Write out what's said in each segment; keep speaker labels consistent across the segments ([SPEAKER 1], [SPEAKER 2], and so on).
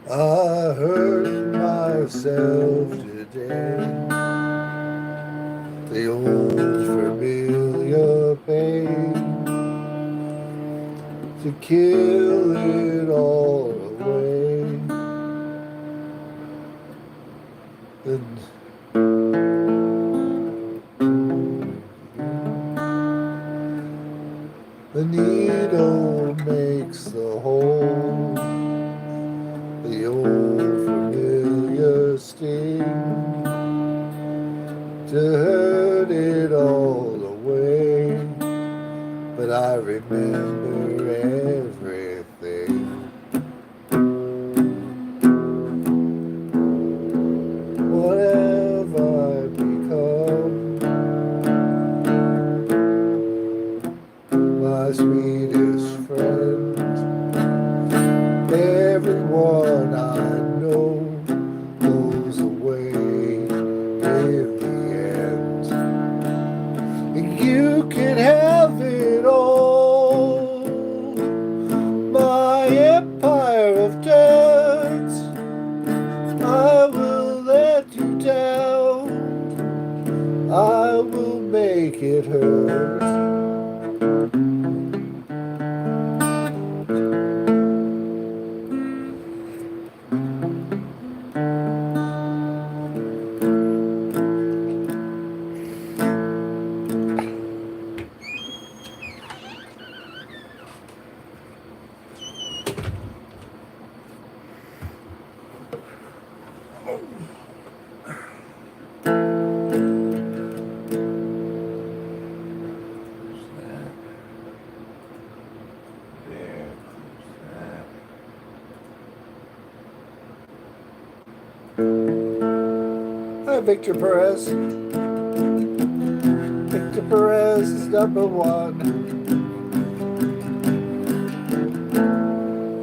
[SPEAKER 1] I hurt myself today. The old familiar pain to kill it all away. And the needle makes the hole. The old familiar sting to hurt it all away, but I remember everything. What have I become? My sweetest friend. Everyone I know goes away in the end. And you can have it all, my empire of dirt. I will let you down, I will make it hurt. Hi, Victor Perez. Victor Perez is number one.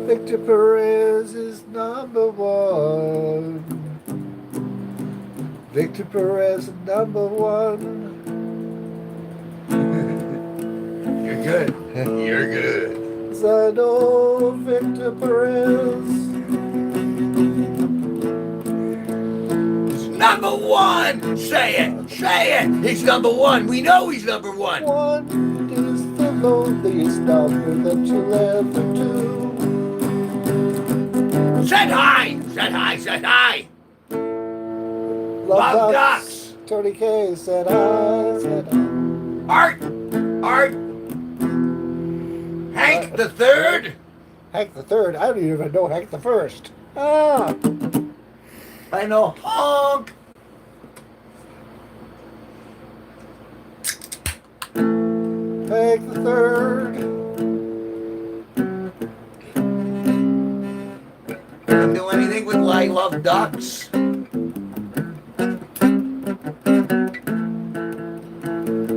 [SPEAKER 1] Victor Perez is number one. Victor Perez is number one.
[SPEAKER 2] You're good. You're good.
[SPEAKER 1] 'Cause I know Victor Perez.
[SPEAKER 2] Number one! Say it! Say it! He's number one! We know he's number one!
[SPEAKER 1] One is the loneliest number that you'll ever do.
[SPEAKER 2] Said hi! Said hi! Said hi! Love Ducks!
[SPEAKER 1] Tony K said hi, said hi.
[SPEAKER 2] Art! Art! Hank the Third!
[SPEAKER 1] Hank the Third? I don't even know Hank the First. Ah!
[SPEAKER 2] I know honk!
[SPEAKER 1] Hank the Third.
[SPEAKER 2] Don't do anything with I Love Ducks.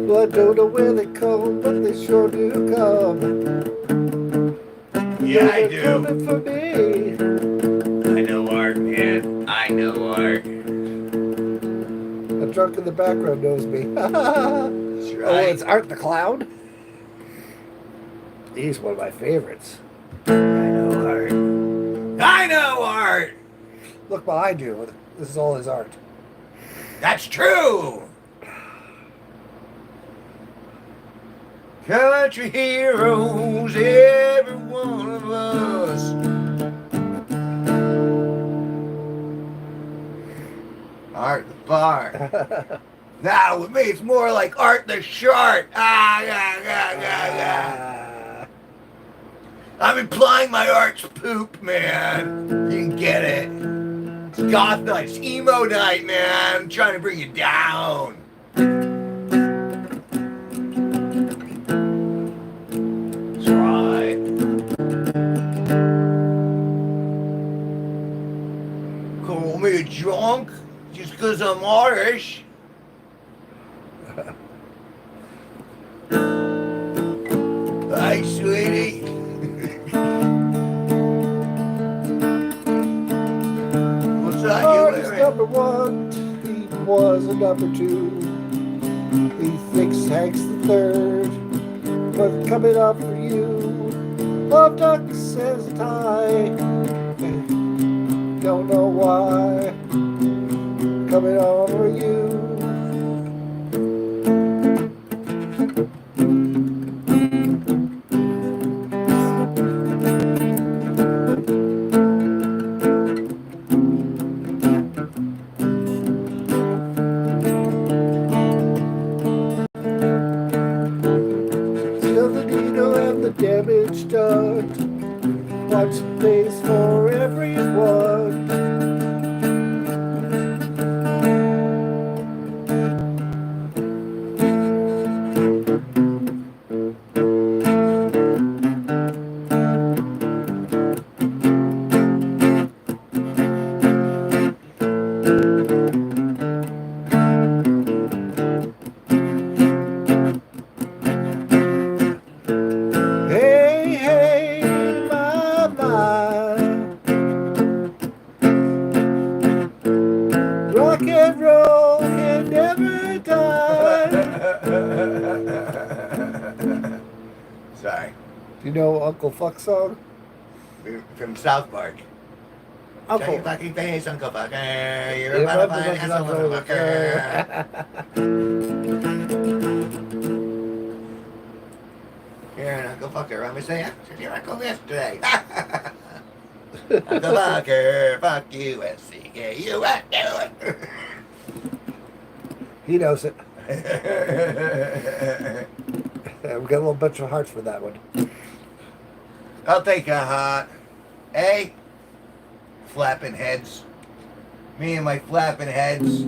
[SPEAKER 1] Well, I don't know where they come, but they sure do come.
[SPEAKER 2] Yeah, I
[SPEAKER 1] They're
[SPEAKER 2] do.
[SPEAKER 1] coming for me.
[SPEAKER 2] I know Art, man. I know Art.
[SPEAKER 1] A drunk in the background knows me.
[SPEAKER 2] That's right.
[SPEAKER 1] Oh, it's Art the Clown? He's one of my favorites.
[SPEAKER 2] I know Art. I know Art!
[SPEAKER 1] Look behind you. This is all his art.
[SPEAKER 2] That's true! Country heroes, every one of us. Art the Fart. Now with me, it's more like Art the Short. I'm implying my art's poop, man. You can get it. It's goth night, it's emo night, man. I'm trying to bring you down. because I'm Irish. Hi, sweetie. What's that you
[SPEAKER 1] Art is
[SPEAKER 2] wearing?
[SPEAKER 1] number one. He was a number two. He thinks Hank's the third. But coming up for you, Love Duck says tie. Don't know why. Coming over you. Still the needle and the damage done. Watch place for everyone. Hey, hey, my, my. Rock and roll can never die.
[SPEAKER 2] Sorry.
[SPEAKER 1] Do you know Uncle Fuck song?
[SPEAKER 2] From South Park.
[SPEAKER 1] Uncle.
[SPEAKER 2] Shut your fucking face, Uncle Fucker. You're a
[SPEAKER 1] You're a
[SPEAKER 2] motherfucking asshole, motherfucker. You're an Uncle Fucker. I'm saying, shut your uncle yesterday. Uncle Fucker, fuck you, S-C-K-U.
[SPEAKER 1] He knows it. We got a little bunch of hearts for that one.
[SPEAKER 2] I'll take a heart. Hey, flapping heads. Me and my flapping heads.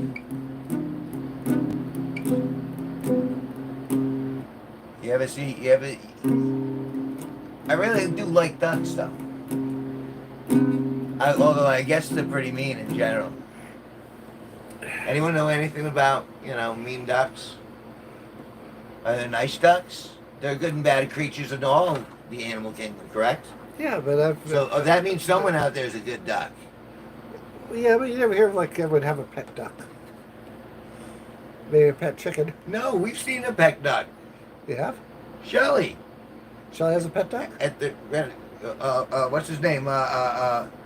[SPEAKER 2] I really do like ducks though. Although I guess they're pretty mean in general. Anyone know anything about, mean ducks? Are they nice ducks? They're good and bad creatures in all the animal kingdom, correct?
[SPEAKER 1] Yeah, but
[SPEAKER 2] So that means someone out there is a good duck.
[SPEAKER 1] yeah, but you never hear of like everyone have a pet duck. Maybe a pet chicken.
[SPEAKER 2] No, we've seen a pet duck.
[SPEAKER 1] You have?
[SPEAKER 2] Shelley.
[SPEAKER 1] Shelley has a pet duck?
[SPEAKER 2] At the what's his name?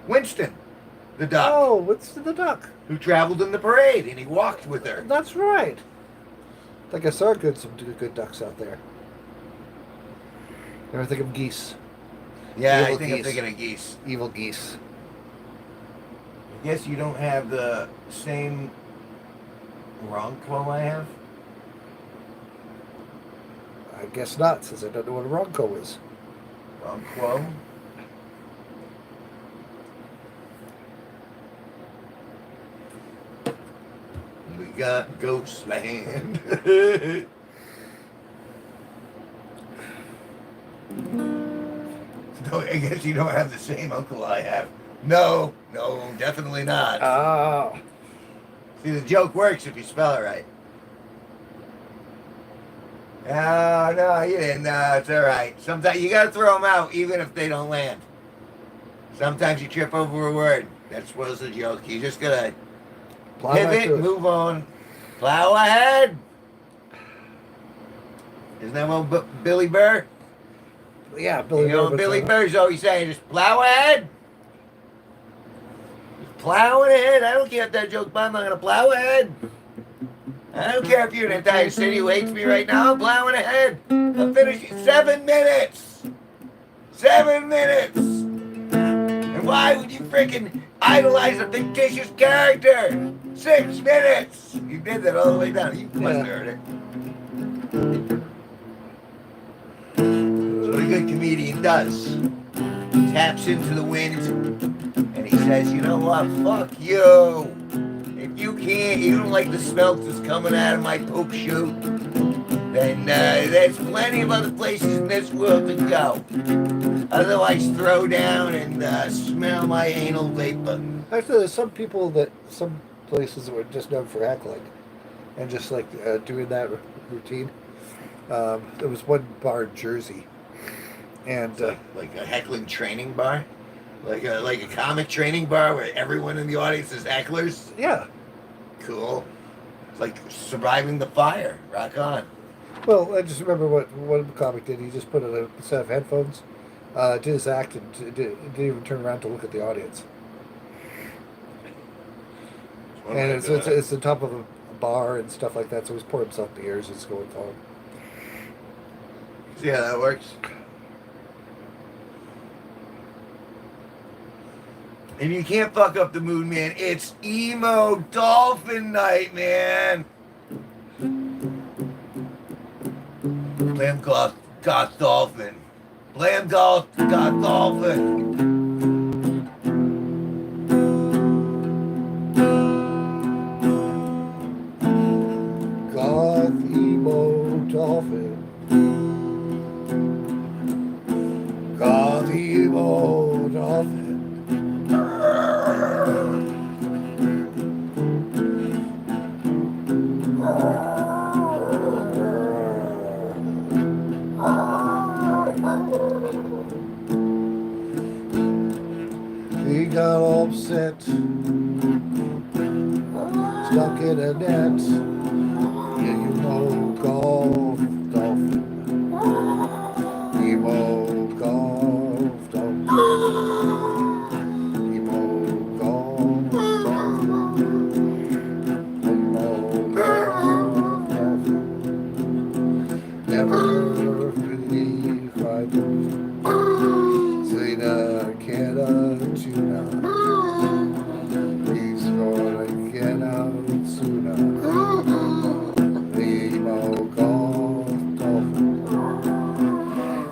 [SPEAKER 2] Winston, the duck,
[SPEAKER 1] Oh, what's the duck?
[SPEAKER 2] who traveled in the parade, and he walked with her.
[SPEAKER 1] That's right. I guess there are some good ducks out there. Never think of geese.
[SPEAKER 2] Yeah, I
[SPEAKER 1] Evil
[SPEAKER 2] think I'm
[SPEAKER 1] geese.
[SPEAKER 2] thinking of geese.
[SPEAKER 1] Evil geese.
[SPEAKER 2] I guess you don't have the same Ronquo I have.
[SPEAKER 1] I guess not, since I don't know what a Ronco is.
[SPEAKER 2] Ronquo. We got Ghostland. No, I guess you don't have the same uncle I have. No, definitely not.
[SPEAKER 1] Oh.
[SPEAKER 2] See, the joke works if you spell it right. No, you didn't. No, it's all right. Sometimes you gotta throw them out, even if they don't land. Sometimes you trip over a word. That was the joke. You just gotta
[SPEAKER 1] Plow right
[SPEAKER 2] pivot,
[SPEAKER 1] through it.
[SPEAKER 2] move on, plow ahead. Isn't that what Billy Burr?
[SPEAKER 1] Yeah, Billy
[SPEAKER 2] You know,
[SPEAKER 1] Burr,
[SPEAKER 2] Billy Burr's always saying, just plow ahead. Just plowing ahead. I don't care if that joke's bomb. I'm not gonna plow ahead. I don't care if you're an entire city who hates me right now. I'm plowing ahead. I'm finishing 7 minutes. 7 minutes. And why would you freaking idolize a fictitious character? 6 minutes. You did that all the way down. You must have heard it. That's what a good comedian does. He taps into the wind and he says, you know what? Fuck you. If you don't like the smell that's coming out of my poop chute, then there's plenty of other places in this world to go. Otherwise, throw down and smell my anal vapor.
[SPEAKER 1] Actually, there's some people that places that were just known for heckling, and just like doing that routine. There was one bar in Jersey, and
[SPEAKER 2] Like a heckling training bar, like a comic training bar where everyone in the audience is hecklers.
[SPEAKER 1] yeah.
[SPEAKER 2] Cool. It's like surviving the fire. Rock on.
[SPEAKER 1] Well, I just remember what one comic did. He just put in a set of headphones, did his act, and didn't even turn around to look at the audience. And it's the top of a bar and stuff like that, so he's pouring himself beers and it's going on.
[SPEAKER 2] See how that works? And you can't fuck up the mood, man. It's emo dolphin night, man. Blam goth dolphin. Blam goth dolphin.
[SPEAKER 1] Goth emo dolphin. Goth emo dolphin. He got upset, stuck in a net. Yeah, you know, golf dolphin. Emo golf dolphin. Emo golf dolphin. Emo golf dolphin. Never really cried. Selena can't tuna. He's gonna get out sooner. Emo golf dolphin.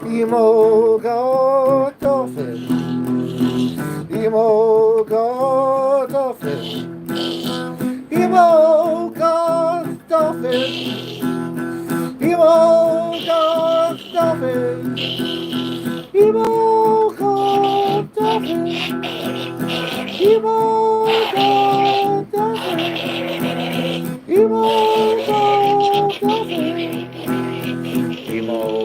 [SPEAKER 1] Emo golf dolphin. Emo golf dolphin. Emo golf dolphin. Emo golf dolphin. Emo golf dolphin. Emo golf dolphin. Emo golf dolphin. Emo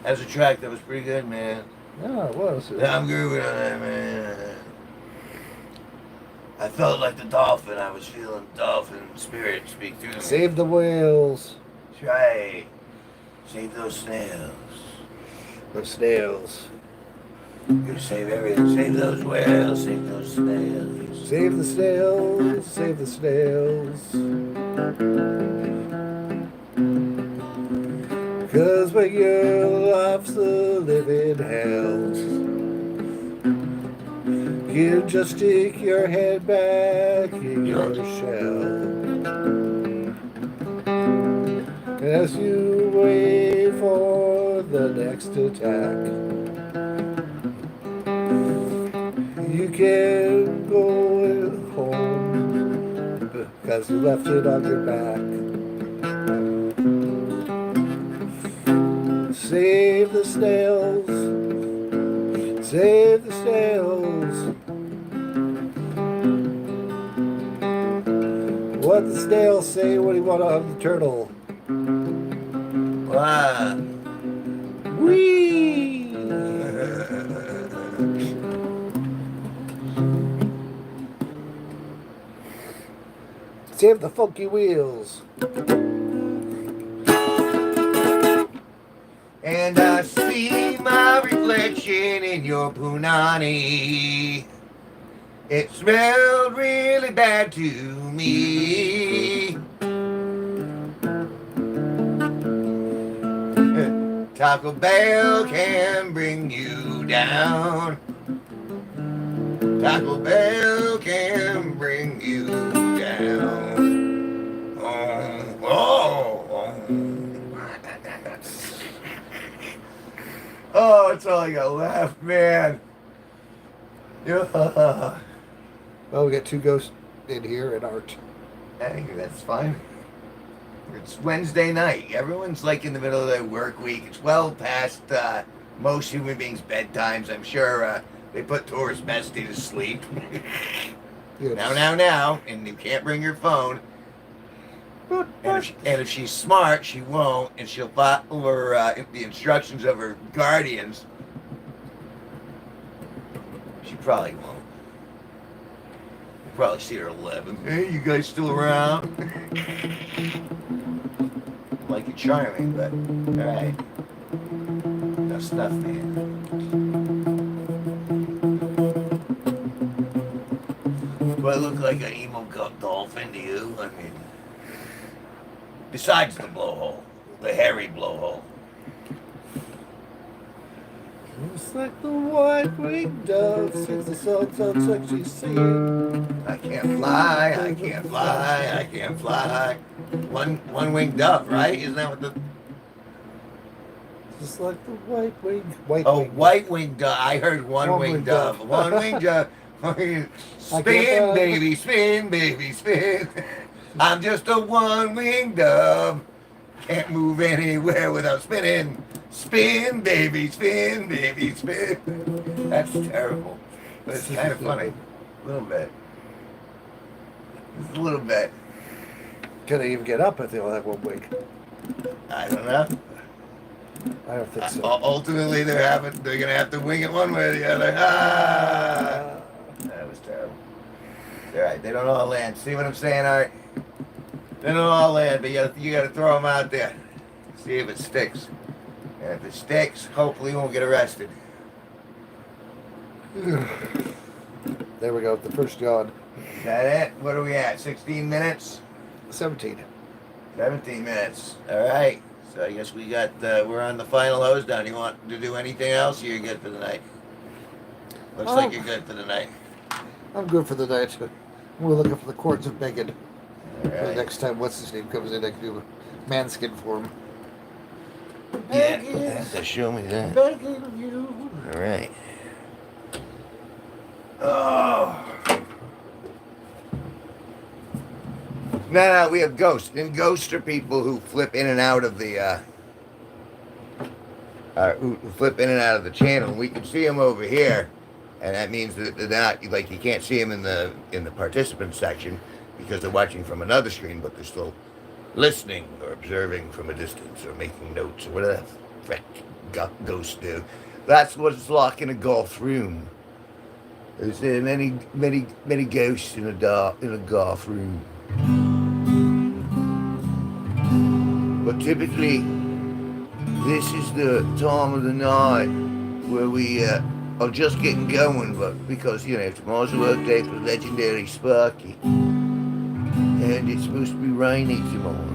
[SPEAKER 2] That's a track that was pretty good, man.
[SPEAKER 1] Yeah, it was.
[SPEAKER 2] Yeah, I'm grooving on that, man. I felt like the dolphin. I was feeling dolphin spirit speak through me.
[SPEAKER 1] Save the whales.
[SPEAKER 2] That's right. Save those snails.
[SPEAKER 1] Those snails.
[SPEAKER 2] You save everything. Save those whales. Save those snails.
[SPEAKER 1] Save the snails. Save the snails. 'Cause when your life's a living hell, you just stick your head back in your shell as you wait for the next attack. You can go home because you left it on your back. Save the snails, save the snails. What the snail say when he want to hug the turtle?
[SPEAKER 2] Wow.
[SPEAKER 1] Whee! Save the funky wheels.
[SPEAKER 2] And I see my reflection in your punani. It smelled really bad to me. Taco Bell can bring you down. Taco Bell can bring you down. Oh, that's all I got left, man. Yeah.
[SPEAKER 1] Well, we got two ghosts in here and Art.
[SPEAKER 2] I think that's fine. It's Wednesday night. Everyone's like in the middle of their work week. It's well past most human beings' bedtimes. I'm sure they put Taurus Bestie to sleep.
[SPEAKER 1] Yes.
[SPEAKER 2] Now, and you can't bring your phone. And if she's smart, she won't, and she'll follow the instructions of her guardians. She probably won't. You'll probably see her at 11. Hey, you guys still around? Like you're charming, but alright. No stuff, man. Do I look like an emo dolphin to you? I mean, besides the blowhole, the hairy blowhole.
[SPEAKER 1] It's like the white-winged dove sings the songs like she's singing.
[SPEAKER 2] I can't fly, I can't fly, I can't fly. One-winged dove, right? Isn't that what the...
[SPEAKER 1] Just like the white-winged...
[SPEAKER 2] White-winged dove. I heard one-winged dove. One-winged dove. Spin, baby, spin, baby, spin. I'm just a one-winged dove. Can't move anywhere without spinning. Spin, baby, spin, baby, spin. That's terrible. But it's kind of funny. A little bit. Just a little bit.
[SPEAKER 1] Can they even get up if they only have one wing?
[SPEAKER 2] I don't know.
[SPEAKER 1] I don't think so.
[SPEAKER 2] Ultimately, they're gonna have to wing it one way or the other. Ah! That was terrible. All right, they don't all land. See what I'm saying? All right, they don't all land, but you gotta throw them out there. See if it sticks. And if it sticks, hopefully you won't get arrested.
[SPEAKER 1] There we go. The first yawn.
[SPEAKER 2] Is that it? What are we at? 16 minutes?
[SPEAKER 1] 17.
[SPEAKER 2] 17 minutes. All right. So I guess we're on the final hose down. You want to do anything else? Or you're good for the night. Looks like you're good for the night.
[SPEAKER 1] I'm good for the night. We're looking for the cords of bacon.
[SPEAKER 2] All right.
[SPEAKER 1] The next time, what's his name comes in, I can do a manskin for him.
[SPEAKER 2] Yeah, so show me that.
[SPEAKER 1] Begging you.
[SPEAKER 2] All right. Oh. No, we have ghosts. And ghosts are people who flip in and out of the who flip in and out of the channel. We can see them over here, and that means that they're not like you can't see them in the participant section because they're watching from another screen, but they're still listening or observing from a distance or making notes or whatever the frick ghosts do. That's what it's like in a golf room. There's many ghosts in a golf room. But typically, this is the time of the night where we are just getting going, but because, tomorrow's a work day for legendary Sparky, and it's supposed to be rainy tomorrow.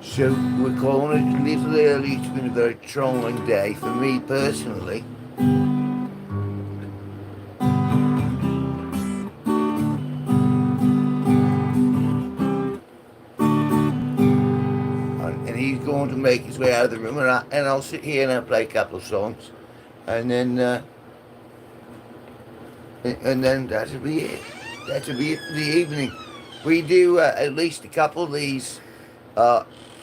[SPEAKER 2] So we're calling it a little early. It's been a very trying day for me personally. And he's going to make his way out of the room, and I'll sit here and I'll play a couple of songs, and then that'll be it. That'll be it for the evening. We do at least a couple of these,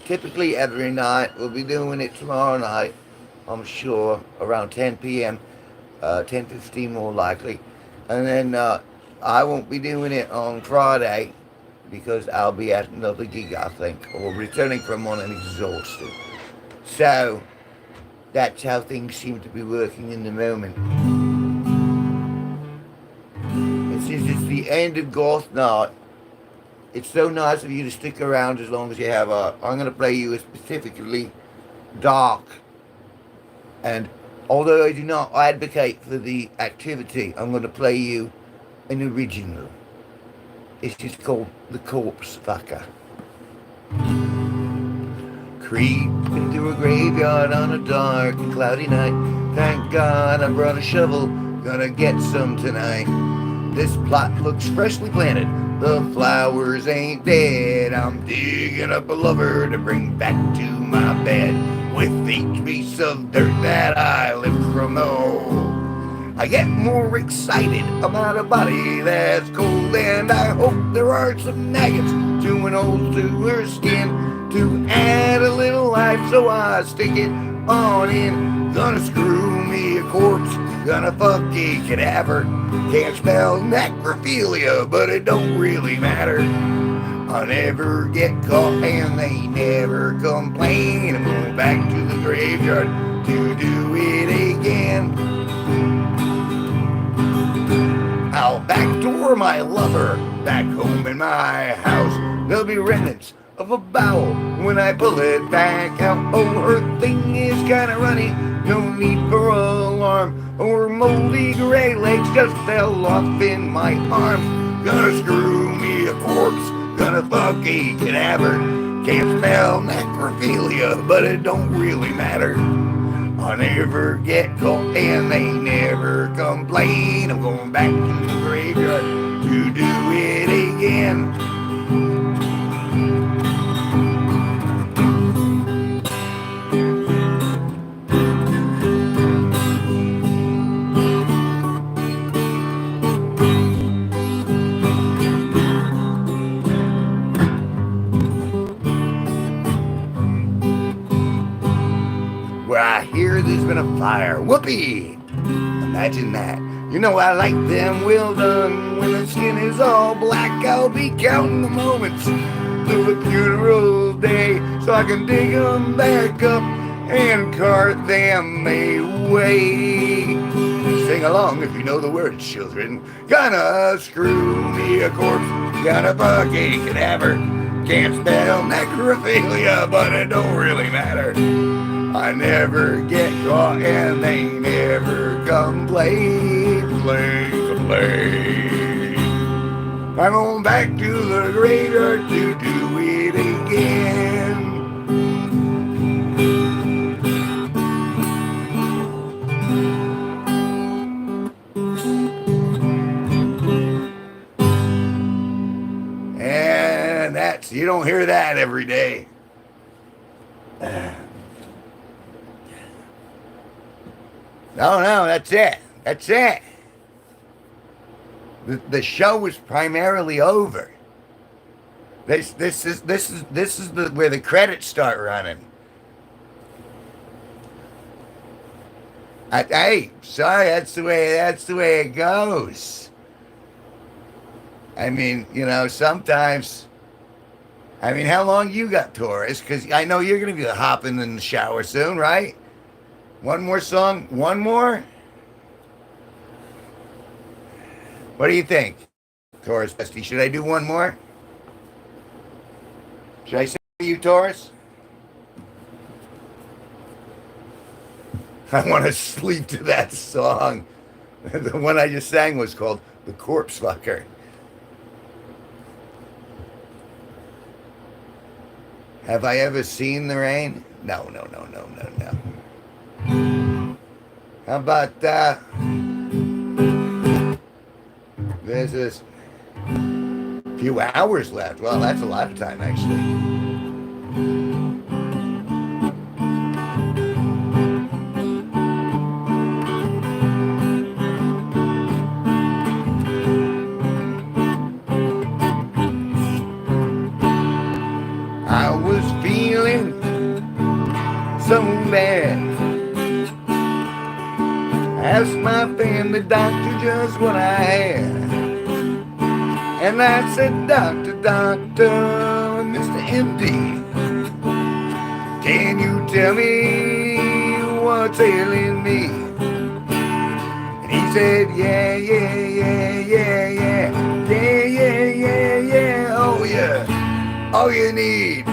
[SPEAKER 2] typically every night. We'll be doing it tomorrow night, I'm sure, around 10 p.m., 10:15 more likely. And then I won't be doing it on Friday because I'll be at another gig, I think, or returning from one and exhausted. So that's how things seem to be working in the moment. And since it's the end of Goth Night, it's so nice of you to stick around as long as you have. I'm going to play you a specifically dark, and although I do not advocate for the activity, I'm going to play you an original. It's just called The Corpse Fucker. Creeping through a graveyard on a dark and cloudy night. Thank God I brought a shovel, gonna get some tonight. This plot looks freshly planted, the flowers ain't dead. I'm digging up a lover to bring back to my bed with each piece of dirt that I lift from the hole. I get more excited about a body that's cold, and I hope there are some maggots chewing holes to her skin to add a little life, so I stick it on in. Gonna screw me a corpse, gonna fuck a cadaver. Can't spell necrophilia, but it don't really matter. I never get caught and they never complain. I'm going back to the graveyard to do it again. I'll backdoor my lover back home in my house. There'll be remnants of a bowel when I pull it back out. Oh, her thing is kinda runny, no need for alarm. Her moldy gray legs just fell off in my arms. Gonna screw me a corpse, gonna fuck a cadaver. Can't spell necrophilia, but it don't really matter. I never get caught and they never complain. I'm going back to the graveyard to do it again. Where I hear there's been a fire. Whoopee! Imagine that. You know I like them well done. When the skin is all black, I'll be counting the moments till the funeral day, so I can dig them back up and cart them away. Sing along if you know the words, children. Gonna screw me a corpse, gonna fuck a cadaver. Can't spell necrophilia, but it don't really matter. I never get caught and they never complain. I'm going back to the graveyard to do it again. And that's, you don't hear that every day. No, that's it. That's it. The show is primarily over. This is where the credits start running. Hey, sorry, that's the way it goes. I mean, you know, sometimes. I mean, how long you got, Taurus? Because I know you're gonna be hopping in the shower soon, right? One more song? One more? What do you think, Taurus Bestie? Should I do one more? Should I sing to you, Taurus? I want to sleep to that song. The one I just sang was called The Corpse Fucker. Have I ever seen the rain? No. How about there's this few hours left. Well, that's a lot of time, actually. I was feeling so bad. Asked my family doctor just what I had. And I said, Doctor, Mr. MD, can you tell me what's ailing me? And he said, yeah, oh yeah, all you need,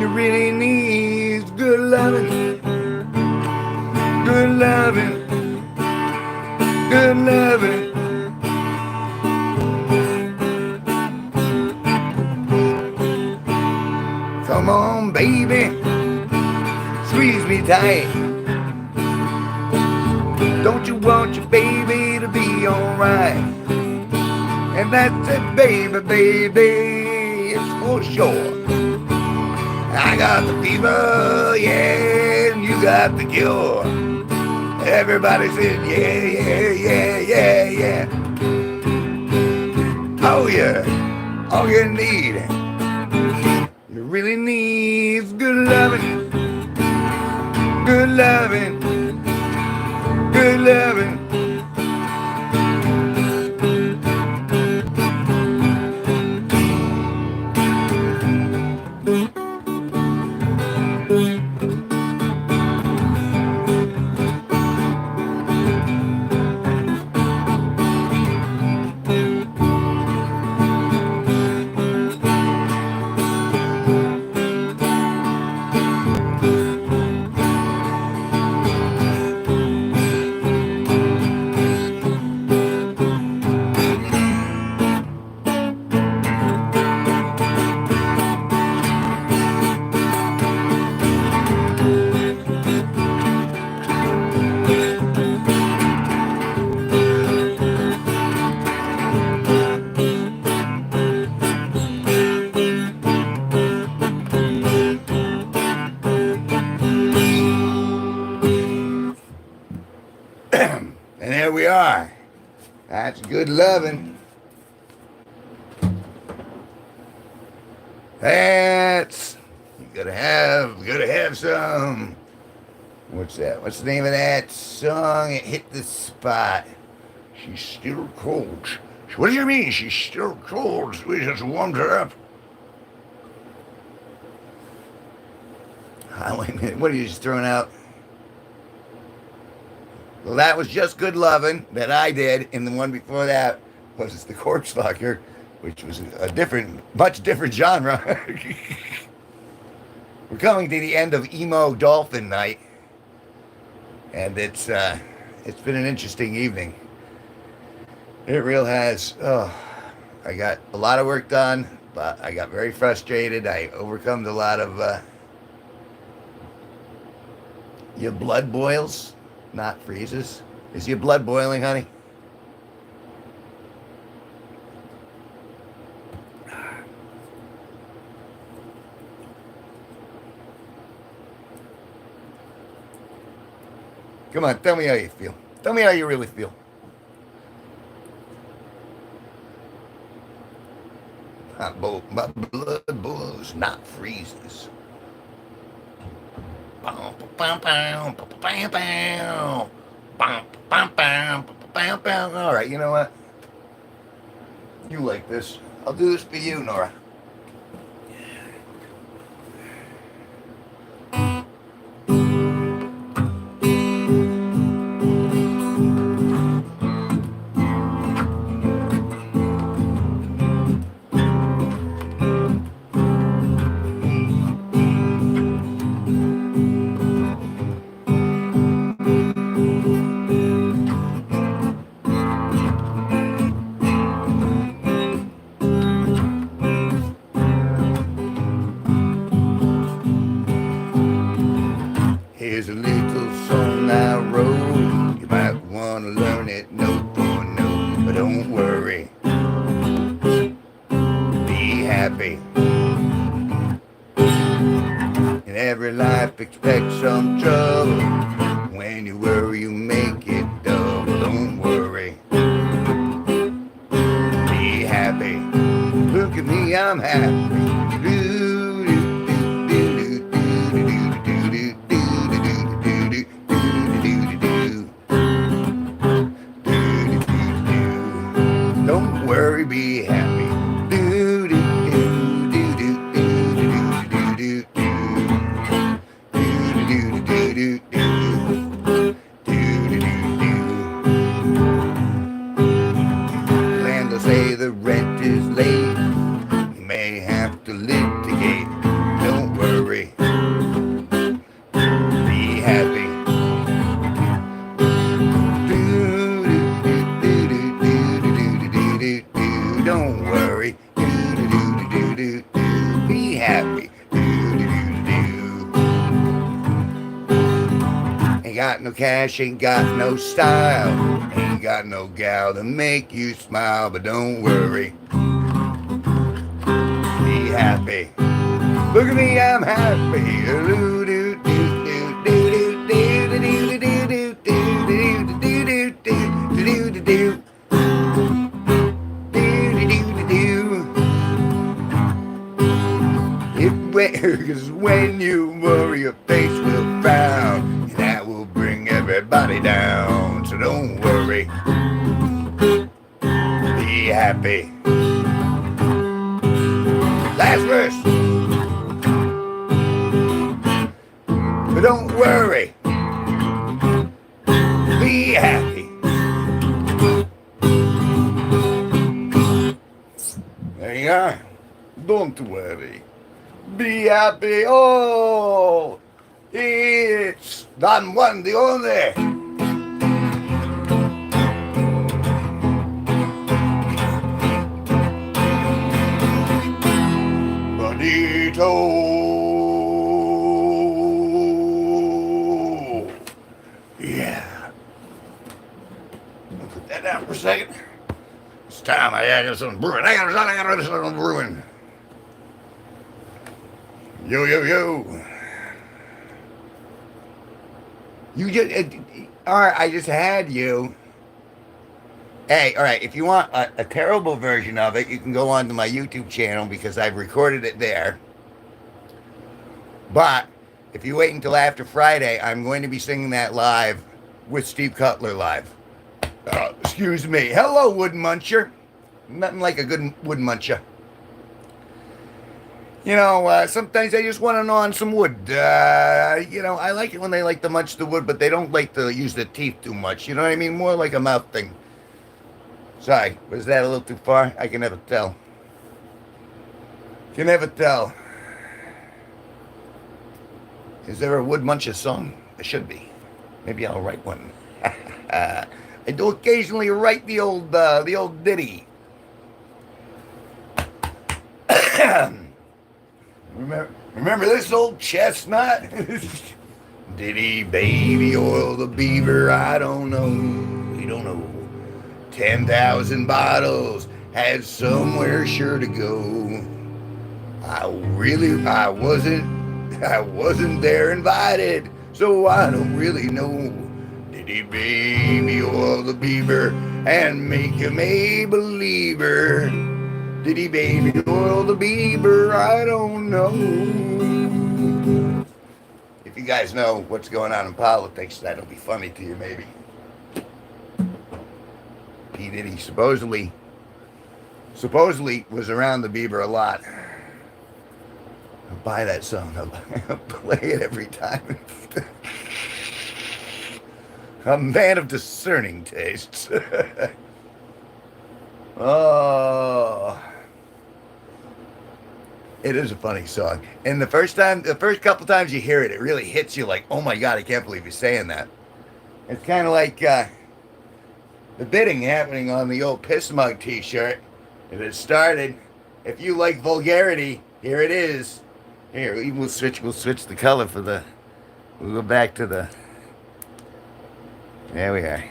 [SPEAKER 2] you really need is good loving. Good loving. Come on, baby, squeeze me tight. Don't you want your baby to be alright? And that's it, baby, it's for sure. I got the fever, yeah, and you got the cure. Everybody said, yeah, yeah, yeah, yeah, yeah. Oh, yeah. All you need, you really need is good loving, good loving, good loving. And there we are. That's good loving. That's you gotta have some. What's that? What's the name of that song? It hit the spot. She's still cold. What do you mean she's still cold? We just warmed her up. Oh, wait a minute. What are you just throwing out? Well, that was just good loving that I did, and the one before that was the Corpse Fucker, which was a different, much different genre. We're coming to the end of Emo Dolphin Night, and it's been an interesting evening. It real has. Oh, I got a lot of work done, but I got very frustrated. I overcome a lot of your blood boils, not freezes. Is your blood boiling, honey? Come on, tell me how you feel. Tell me how you really feel. My blood boils, not freezes. All right, you know what? You like this. I'll do this for you, Nora. Here's a little song I wrote. You might want to learn it note for note, but don't worry. Be happy. In every life expect some trouble. When you worry, you make it double. Don't worry. Be happy. Look at me, I'm happy. Don't worry, be happy. Do do do do do do do do do do. Landlord say the rent is late. You may have to litigate. Don't worry. Be happy. Don't worry. Be happy. Ain't got no cash, ain't got no style, ain't got no gal to make you smile, but don't worry. Be happy. Look at me, I'm happy. Don't worry. Be happy. Oh, it's Don Juan, the only. Bonito. Yeah. I'll put that down for a second. It's time. I got something brewing. I got something brewing. Yo, yo, yo. You just, all right, I just had you. Hey, all right, if you want a terrible version of it, you can go onto my YouTube channel because I've recorded it there. But if you wait until after Friday, I'm going to be singing that live with Steve Cutler live. Excuse me. Hello, Wood Muncher. Nothing like a good wood muncher. You know, sometimes I just want to gnaw on some wood. You know, I like it when they like to munch the wood, but they don't like to use their teeth too much. You know what I mean? More like a mouth thing. Sorry, was that a little too far? I can never tell. Can never tell. Is there a wood muncher song? There should be. Maybe I'll write one. I do occasionally write the old ditty. Remember this old chestnut? Did he baby oil the beaver? I don't know. We don't know. 10,000 bottles had somewhere sure to go. I wasn't there invited, so I don't really know. Did he baby oil the beaver and make him a believer? Did he baby oil the beaver? I don't know. If you guys know what's going on in politics, that'll be funny to you, maybe. P. Diddy supposedly was around the beaver a lot. I'll buy that song. I'll play it every time. A man of discerning tastes. Oh, it is a funny song. And the first couple times you hear it, it really hits you like, oh my God, I can't believe you're saying that. It's kind of like the bidding happening on the old Piss Mug t-shirt. It has started. If you like vulgarity, here it is. Here, we'll switch the color for the, we'll go back to the, there we are.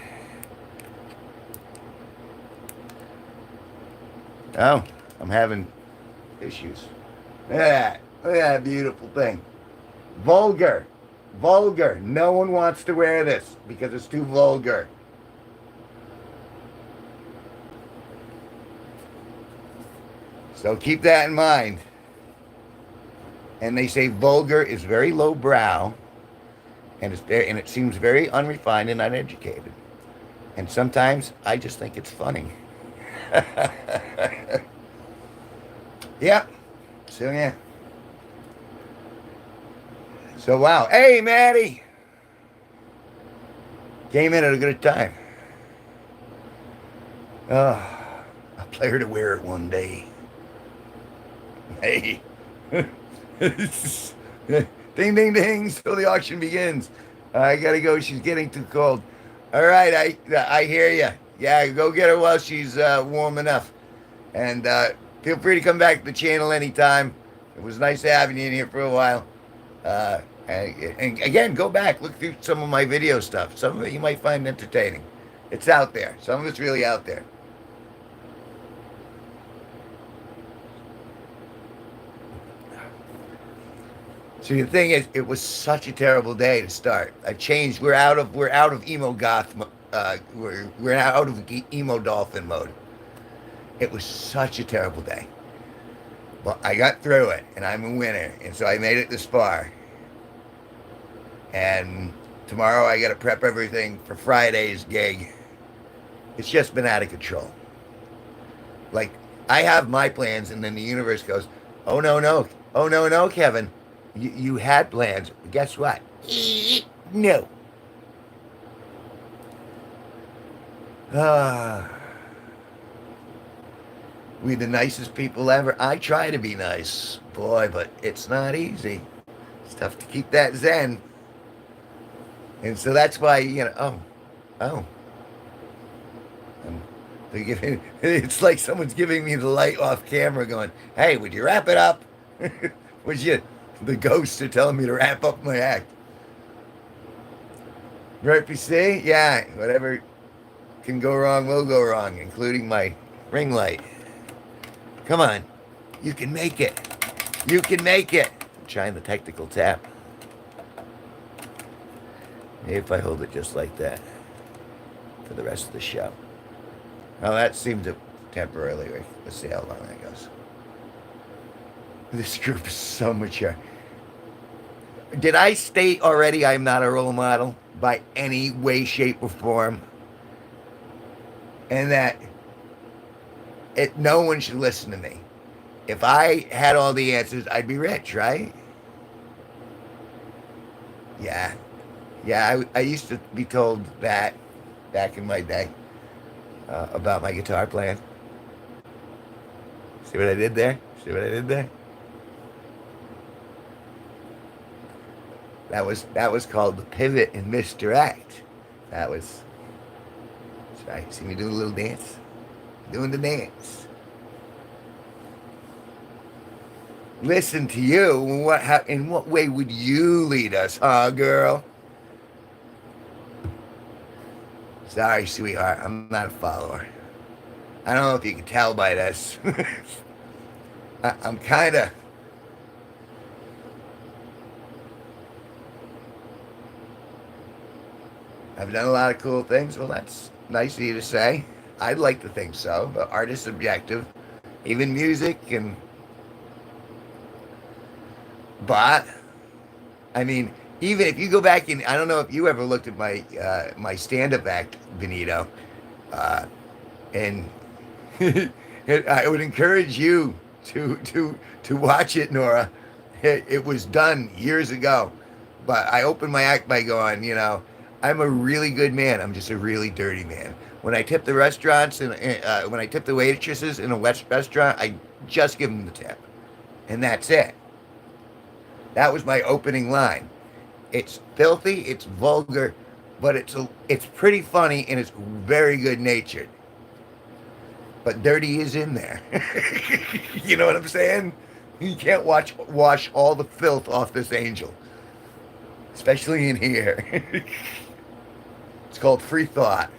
[SPEAKER 2] Oh, I'm having issues. Look at that beautiful thing. Vulgar. No one wants to wear this because it's too vulgar. So keep that in mind. And they say vulgar is very lowbrow, and it seems very unrefined and uneducated. And sometimes I just think it's funny. Yep. So yeah. So wow. Hey, Maddie. Came in at a good time. Oh, I'll play her to wear it one day. Hey. Ding, ding, ding. So the auction begins. I gotta go. She's getting too cold. All right. I hear you. Yeah, go get her while she's warm enough. And feel free to come back to the channel anytime. It was nice having you in here for a while. And again, go back, look through some of my video stuff. Some of it you might find entertaining. It's out there. Some of it's really out there. See, the thing is, it was such a terrible day to start. I changed. We're out of emo goth. We're out of emo dolphin mode. It was such a terrible day. But I got through it, and I'm a winner. And so I made it this far. And tomorrow I got to prep everything for Friday's gig. It's just been out of control. Like, I have my plans, and then the universe goes, oh, no, Kevin. You had plans. Guess what? No. We're the nicest people ever. I try to be nice, boy, but it's not easy. It's tough to keep that zen. And so that's why, oh, I'm, they're giving, it's like someone's giving me the light off camera going, hey, would you wrap it up? Would you? The ghosts are telling me to wrap up my act. Right, PC? Yeah, whatever can go wrong will go wrong, including my ring light. Come on. You can make it. You can make it. I'm trying the technical tap. Maybe if I hold it just like that for the rest of the show. Oh, that seemed to temporarily. Let's see how long that goes. This group is so mature. Did I state already I'm not a role model by any way, shape, or form? And that no one should listen to me. If I had all the answers, I'd be rich, right? Yeah. Yeah, I used to be told that back in my day about my guitar playing. See what I did there? See what I did there? That was called the pivot and misdirect. That was. Sorry, see me doing a little dance? Doing the dance. Listen to you. In what way would you lead us, huh, girl? Sorry, sweetheart. I'm not a follower. I don't know if you can tell by this. I'm kind of. I've done a lot of cool things. Well, that's nice of you to say. I'd like to think so, but art is subjective. Even music and. But, I mean, even if you go back and I don't know if you ever looked at my stand-up act, Benito, and I would encourage you to watch it, Nora. It was done years ago, but I opened my act by going, I'm a really good man. I'm just a really dirty man. When I tip the restaurants and when I tip the waitresses in a restaurant, I just give them the tip, and that's it. That was my opening line. It's filthy, it's vulgar, but it's pretty funny and it's very good natured. But dirty is in there. You know what I'm saying? You can't wash all the filth off this angel, especially in here. It's called free thought.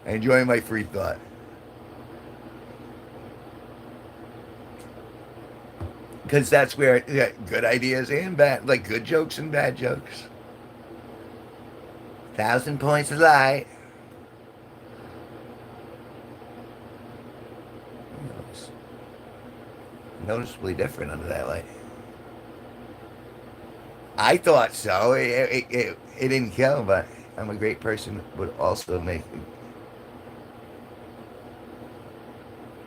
[SPEAKER 2] I enjoy my free thought. Because that's where good ideas and bad, like good jokes and bad jokes. 1,000 points of light. Noticeably different under that light. I thought so. It didn't kill, but I'm a great person. Would also make.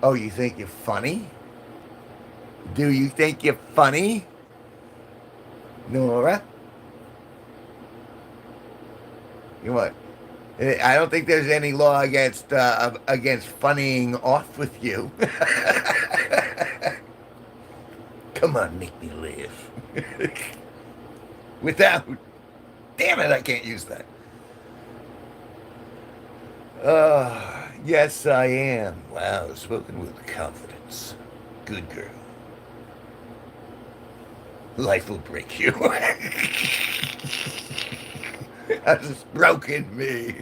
[SPEAKER 2] Oh, you think you're funny? Do you think you're funny, Nora? You what? I don't think there's any law against funnying off with you. Come on, make me live. Without, damn it, I can't use that. Yes, I am. Wow, spoken with confidence. Good girl. Life will break you. Has broken me.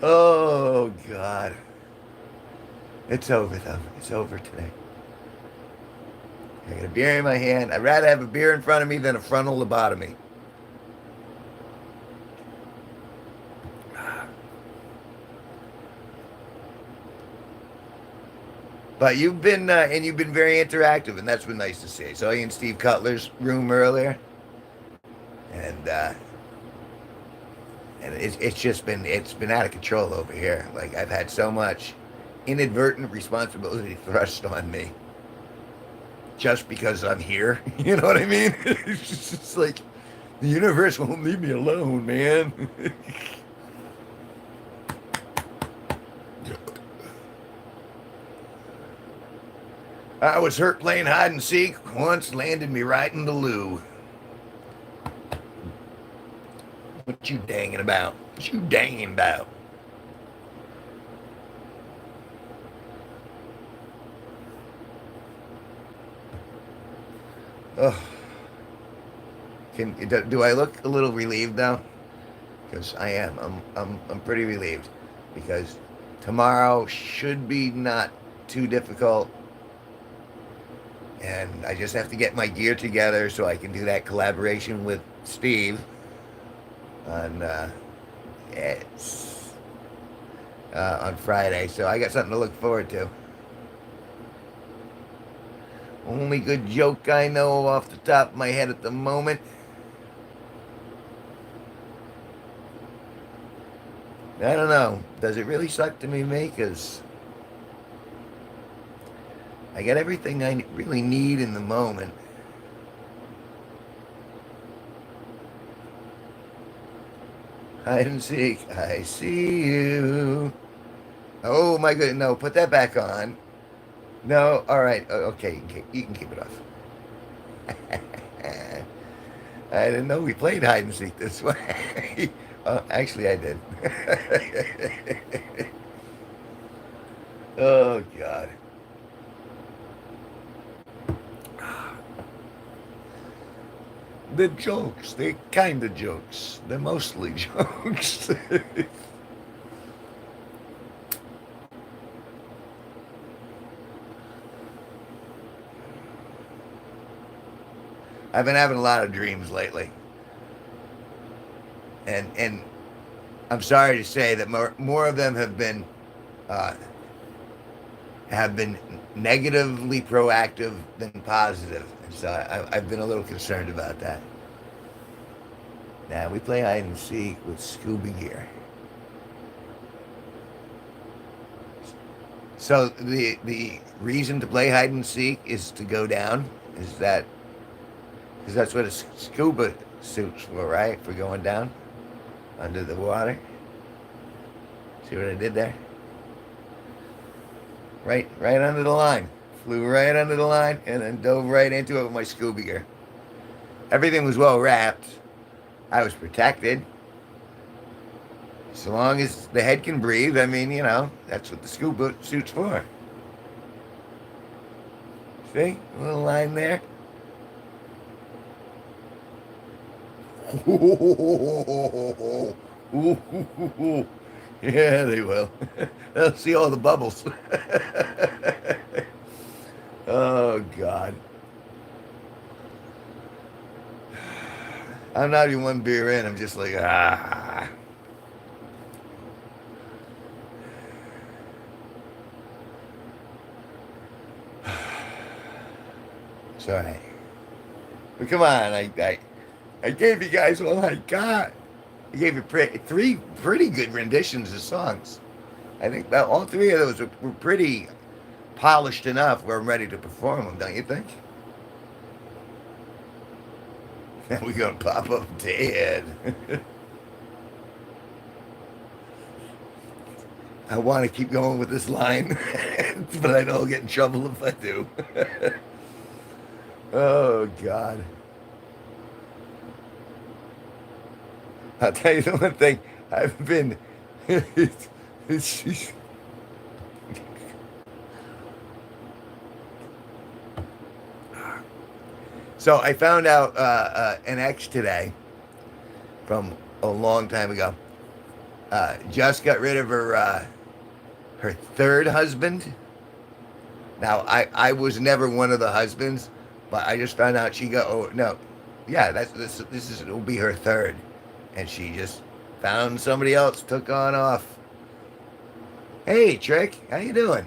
[SPEAKER 2] Oh, God. It's over, though. It's over today. I got a beer in my hand. I'd rather have a beer in front of me than a frontal lobotomy. But you've been very interactive, and that's been nice to see. I saw you in Steve Cutler's room earlier, and it's been out of control over here. Like I've had so much inadvertent responsibility thrust on me, just because I'm here. You know what I mean? It's just like the universe won't leave me alone, man. I was hurt playing hide and seek. Once landed me right in the loo. What you danging about? What you danging about? Oh, do I look a little relieved now? Because I am. I'm pretty relieved because tomorrow should be not too difficult, and I just have to get my gear together so I can do that collaboration with Steve on yes, on Friday. So I got something to look forward to. Only good joke I know off the top of my head at the moment. I don't know. Does it really suck to be me? Because I got everything I really need in the moment. Hide and seek. I see you. Oh my goodness. No, put that back on. No. All right. Okay. You can keep it off. I didn't know we played hide and seek this way. Actually, I did. Oh, God. The jokes, they're kind of jokes. They're mostly jokes. I've been having a lot of dreams lately. And I'm sorry to say that more of them uh, have been negatively proactive than positive. And so I've been a little concerned about that. Now we play hide and seek with scuba gear. So the reason to play hide and seek is to go down. Is that because that's what a scuba suit's for, right? For going down under the water. See what I did there? Right under the line. Flew right under the line and then dove right into it with my scuba gear. Everything was well wrapped. I was protected. So long as the head can breathe, I mean, that's what the scuba suit's for. See? A little line there. Yeah, they will. They'll see all the bubbles. Oh, God. I'm not even one beer in. I'm just like, ah. Sorry. But come on, I gave you guys all I got. I gave you three pretty good renditions of songs. I think that all three of those were pretty polished enough where I'm ready to perform them, don't you think? And we're going to pop up dead. I want to keep going with this line, but I know I'll get in trouble if I do. Oh, God. I'll tell you the one thing. I've been... So I found out an ex today from a long time ago. Just got rid of her third husband. Now I was never one of the husbands, but I just found out she got no, yeah, this will be her third, and she just found somebody else, took on off. Hey Trick, how you doing?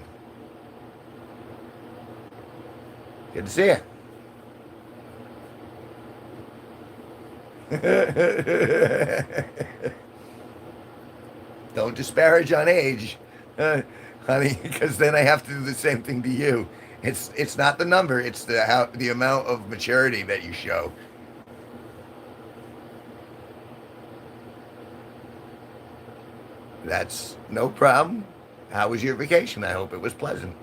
[SPEAKER 2] Good to see you. Don't disparage on age, honey, because then I have to do the same thing to you. It's not the number; it's the amount of maturity that you show. That's no problem. How was your vacation? I hope it was pleasant.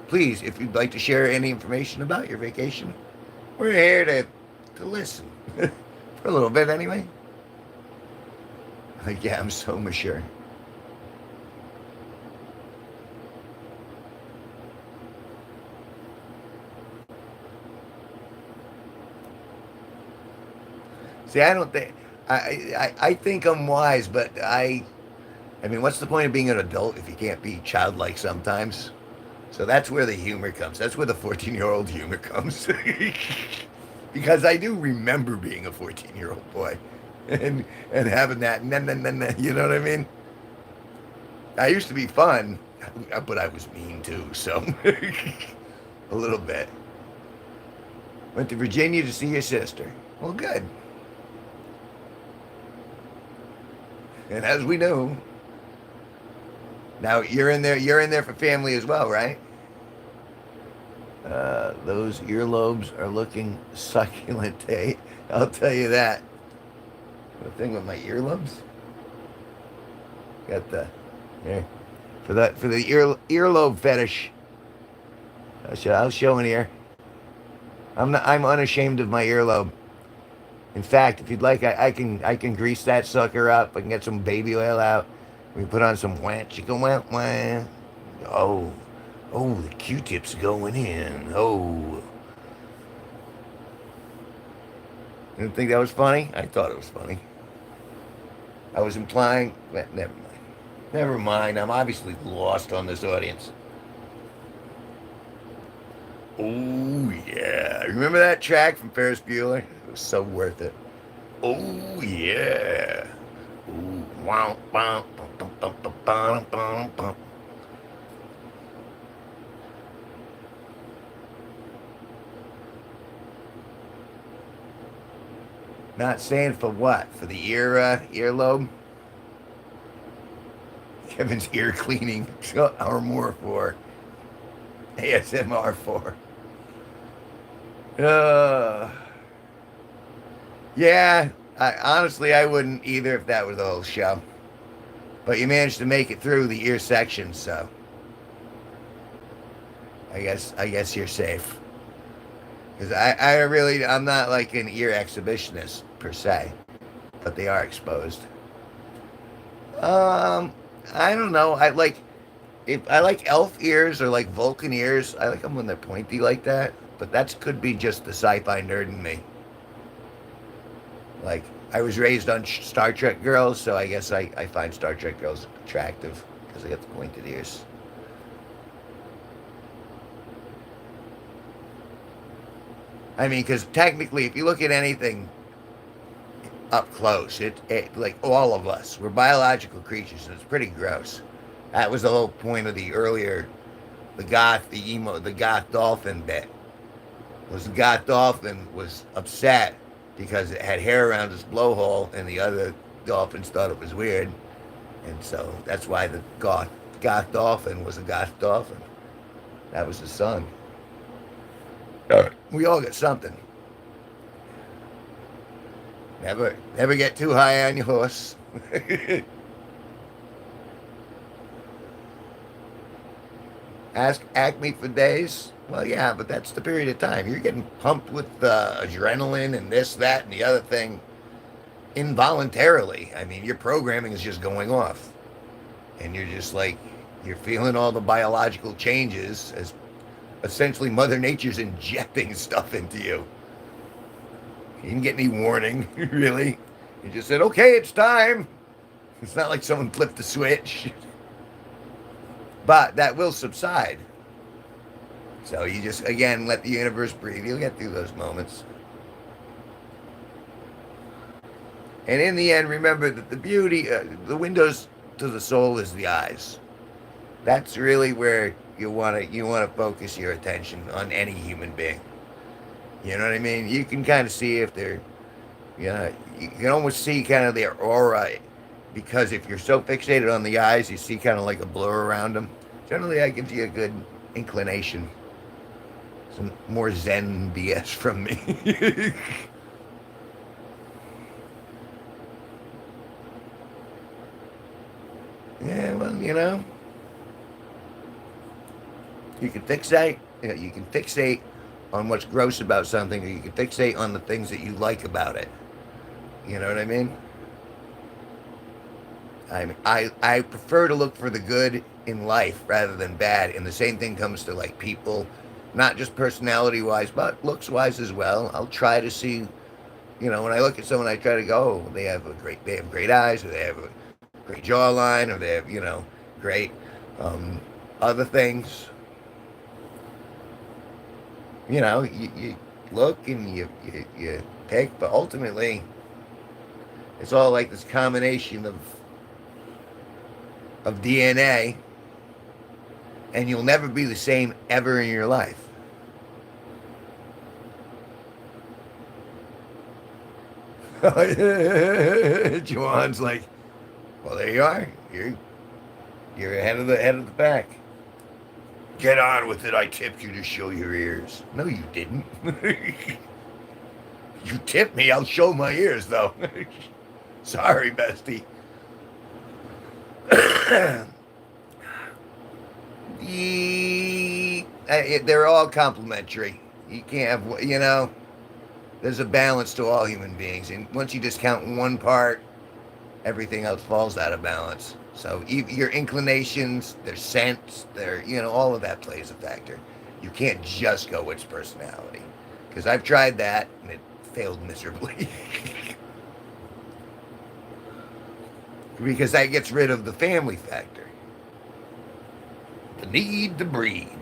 [SPEAKER 2] please, if you'd like to share any information about your vacation, we're here to listen. For a little bit, anyway. Like, yeah, I'm so mature. See, I don't think I think I'm wise, but I mean, what's the point of being an adult if you can't be childlike sometimes? So that's where the humor comes. That's where the 14-year-old humor comes. Because I do remember being a 14-year-old boy and having that, you know what I mean? I used to be fun, but I was mean too, so a little bit. Went to Virginia to see your sister. Well, good. And as we know, now you're in there. You're in there for family as well, right? Those earlobes are looking succulent, eh? I'll tell you that. The thing with my earlobes, got the here for the earlobe fetish. I'll show an ear. I'm unashamed of my earlobe. In fact, if you'd like, I can grease that sucker up. I can get some baby oil out. We put on some wah chicka wah wah. Oh, oh, the Q-tips going in. Oh, you didn't think that was funny? I thought it was funny. I was implying. Never mind. Never mind. I'm obviously lost on this audience. Oh yeah, remember that track from Ferris Bueller? It was so worth it. Oh yeah. Ooh, wow, wow, bum, bum, bum, bum, bum, bum. Not saying for what? For the earlobe? Kevin's ear cleaning or more for ASMR for. Uh, yeah, honestly, I wouldn't either if that was the whole show. But you managed to make it through the ear section, so I guess you're safe. Because I'm not like an ear exhibitionist per se, but they are exposed. Um, I don't know. If I like elf ears or like Vulcan ears. I like them when they're pointy like that. But that could be just the sci-fi nerd in me. Like I was raised on Star Trek girls, so I guess I find Star Trek girls attractive because they got the pointed ears. I mean, because technically, if you look at anything up close, it like all of us, we're biological creatures, and it's pretty gross. That was the whole point of the earlier, the goth dolphin bit. Was the goth dolphin was upset because it had hair around its blowhole, and the other dolphins thought it was weird, and so that's why the goth dolphin was a goth dolphin. That was the song. We all got something. Never get too high on your horse. Ask Acme for days. Well, yeah, but that's the period of time. You're getting pumped with adrenaline and this, that, and the other thing involuntarily. I mean, your programming is just going off. And you're just like, you're feeling all the biological changes as essentially Mother Nature's injecting stuff into you. You didn't get any warning, really. You just said, okay, it's time. It's not like someone flipped the switch. But that will subside. So you just, again, let the universe breathe. You'll get through those moments. And in the end, remember that the windows to the soul is the eyes. That's really where you want to focus your attention on any human being. You know what I mean? You can kind of see if they're, you can almost see kind of their aura because if you're so fixated on the eyes, you see kind of like a blur around them. Generally, that gives you a good inclination. Some more Zen BS from me. Yeah, well, You can fixate. You can fixate on what's gross about something, or you can fixate on the things that you like about it. You know what I mean? I prefer to look for the good in life rather than bad, and the same thing comes to like people, not just personality wise, but looks wise as well. I'll try to see, when I look at someone, I try to go, oh, they have great eyes, or they have a great jawline, or they have, great other things. You look and you pick, but ultimately, it's all like this combination of DNA, and you'll never be the same ever in your life. Juwan's like, well, there you are. You're ahead of the pack. Get on with it. I tipped you to show your ears. No, you didn't. You tipped me. I'll show my ears, though. Sorry, bestie. They're all complementary. You can't have, there's a balance to all human beings. And once you discount one part, everything else falls out of balance. So your inclinations, their sense, all of that plays a factor. You can't just go with personality. Because I've tried that, and it failed miserably. Because that gets rid of the family factor. The need to breed.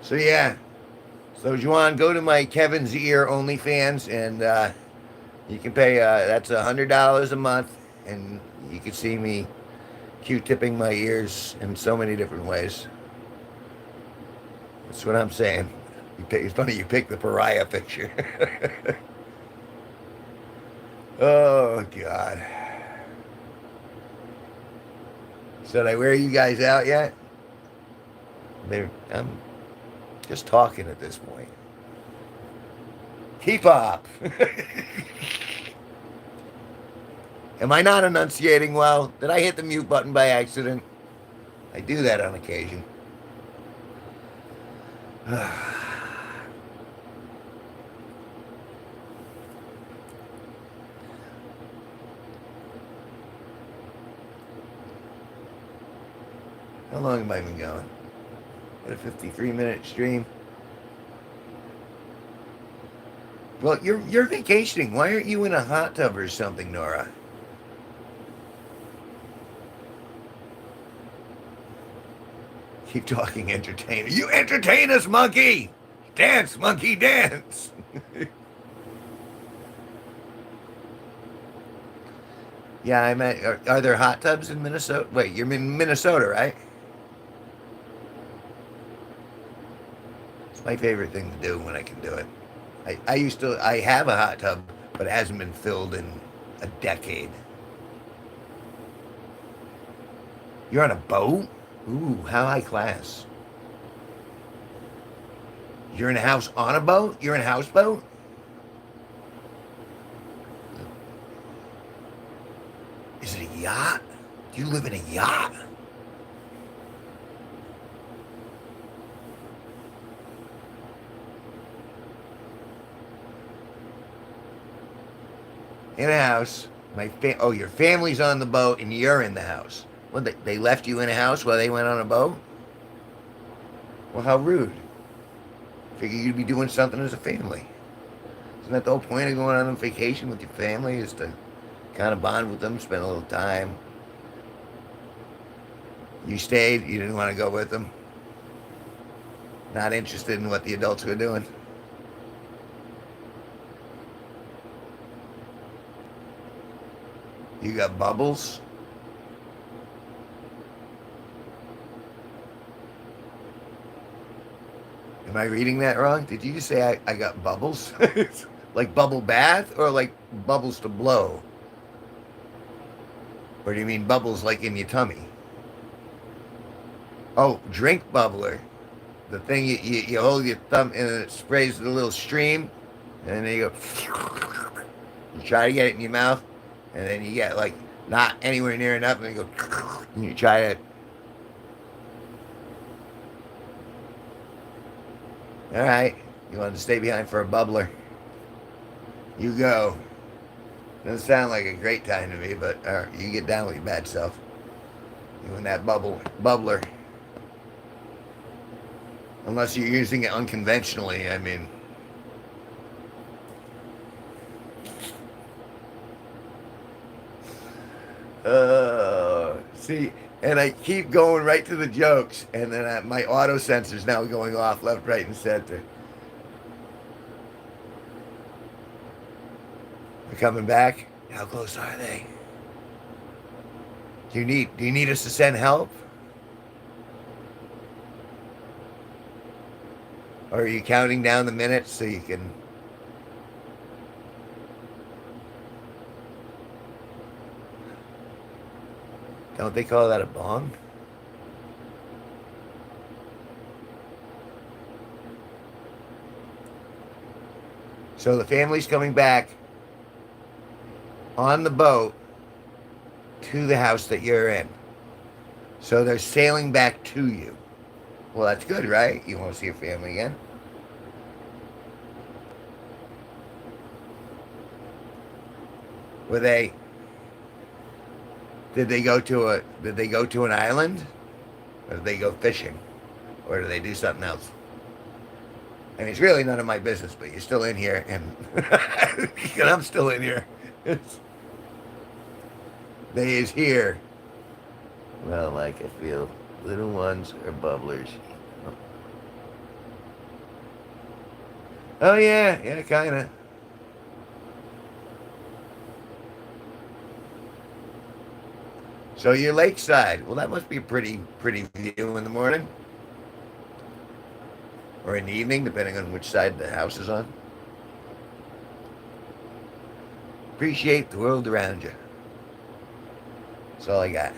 [SPEAKER 2] So yeah. So Juwan, go to my Kevin's Ear OnlyFans, and you can pay. That's $100 a month, and you can see me Q-tipping my ears in so many different ways. That's what I'm saying. It's funny you picked the pariah picture. Oh God. So did I wear you guys out yet? I'm just talking at this point. Keep up. Am I not enunciating well? Did I hit the mute button by accident? I do that on occasion. How long have I been going? Got a 53-minute stream. Well, you're vacationing. Why aren't you in a hot tub or something, Nora? Keep talking, entertainer. You entertain us, monkey! Dance, monkey, dance! Yeah, I meant, are there hot tubs in Minnesota? Wait, you're in Minnesota, right? It's my favorite thing to do when I can do it. I have a hot tub, but it hasn't been filled in a decade. You're on a boat? Ooh, how high class. You're in a house on a boat? You're in a houseboat? Is it a yacht? Do you live in a yacht? In a house. Your family's on the boat and you're in the house. Well, they left you in a house while they went on a boat? Well, how rude. Figure you'd be doing something as a family. Isn't that the whole point of going on a vacation with your family, is to kind of bond with them, spend a little time? You stayed, you didn't want to go with them? Not interested in what the adults were doing? You got bubbles? Am I reading that wrong? Did you just say I got bubbles? Like bubble bath, or like bubbles to blow? Or do you mean bubbles like in your tummy? Oh, drink bubbler. The thing you hold your thumb and it sprays the little stream, and then you go. You try to get it in your mouth, and then you get like not anywhere near enough, and you go, and you try it. All right, you want to stay behind for a bubbler? You go. Doesn't sound like a great time to me, but you get down with your bad self. You and that bubbler. Unless you're using it unconventionally, I mean. See, and I keep going right to the jokes, and then my auto sensor's now going off left, right, and center. They're coming back. How close are they? Do you need us to send help? Or are you counting down the minutes so you can? Don't they call that a bong? So the family's coming back on the boat to the house that you're in. So they're sailing back to you. Well, that's good, right? You want to see your family again? Were they? Did they go to an island, or did they go fishing, or did they do something else? I mean, it's really none of my business, but you're still in here, and, and I'm still in here. They is here. Well, like I feel, little ones are bubblers. Oh yeah, kind of. So you're lakeside. Well, that must be a pretty view in the morning. Or in the evening, depending on which side the house is on. Appreciate the world around you. That's all I got.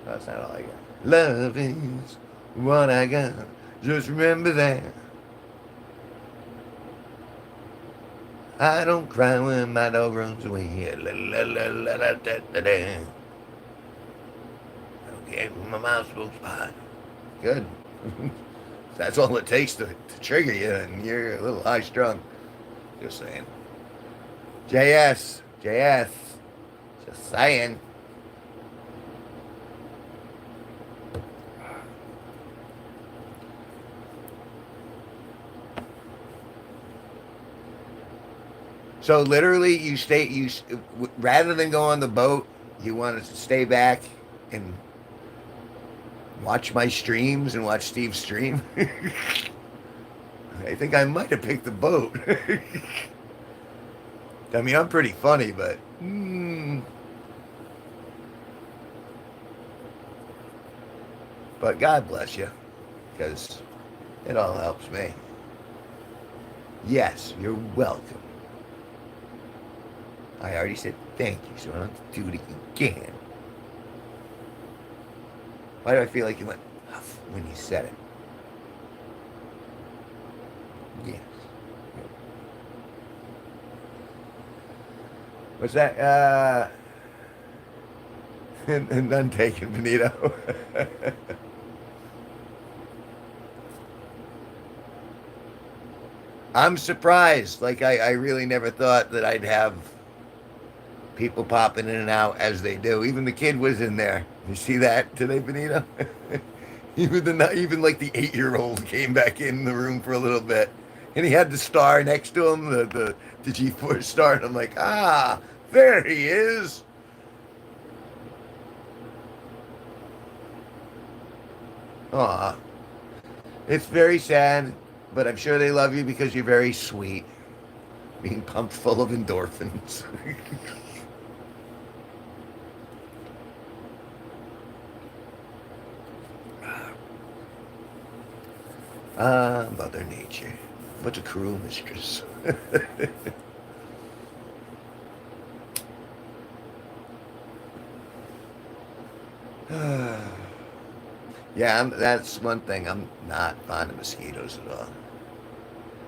[SPEAKER 2] That's not all I got. Love is what I got. Just remember that. I don't cry when my dog runs away. La, la, la, la, la, da, da, da. I don't care who my mouth smokes pot. Good. That's all it takes to trigger you, and you're a little high strung. Just saying. JS. Just saying. So literally, rather than go on the boat, you wanted to stay back and watch my streams and watch Steve's stream. I think I might have picked the boat. I mean, I'm pretty funny, but but God bless you, because it all helps me. Yes, you're welcome. I already said thank you, so I don't have to do it again. Why do I feel like you went huff when you said it? Yes. What's that? And none taken, Benito. I'm surprised. Like, I really never thought that I'd have people popping in and out as they do. Even the kid was in there. You see that today, Benito? Even like the 8-year-old came back in the room for a little bit, and he had the star next to him, the G-Force star, and I'm like, there he is. Aw, it's very sad, but I'm sure they love you because you're very sweet, being pumped full of endorphins. Mother Nature. What a cruel mistress. Yeah, that's one thing. I'm not fond of mosquitoes at all.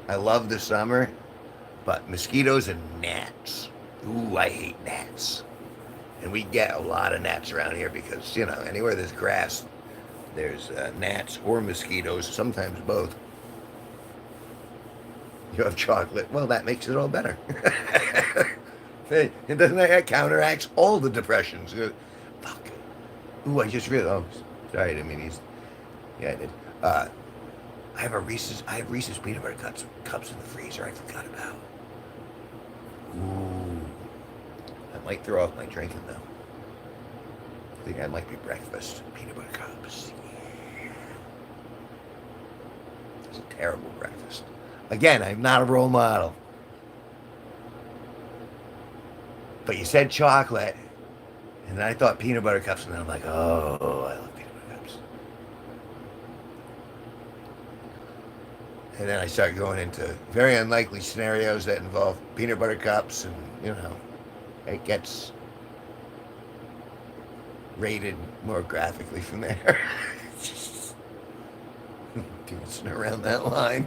[SPEAKER 2] I love the summer, But mosquitoes and gnats. Ooh, I hate gnats. And we get a lot of gnats around here because, anywhere there's grass, there's gnats or mosquitoes, sometimes both. You have chocolate. Well, that makes it all better. It doesn't that counteracts all the depressions. Fuck. Ooh, I just realized. Oh, sorry, I didn't mean he's. Yeah, I did. I have Reese's peanut butter cups in the freezer. I forgot about. Ooh, I might throw off my drinking though. I think that might be breakfast. Peanut butter cups. Yeah. It's a terrible breakfast. Again, I'm not a role model. But you said chocolate, and then I thought peanut butter cups, and then I'm like, oh, I love peanut butter cups. And then I start going into very unlikely scenarios that involve peanut butter cups, and it gets rated more graphically from there. Dancing around that line.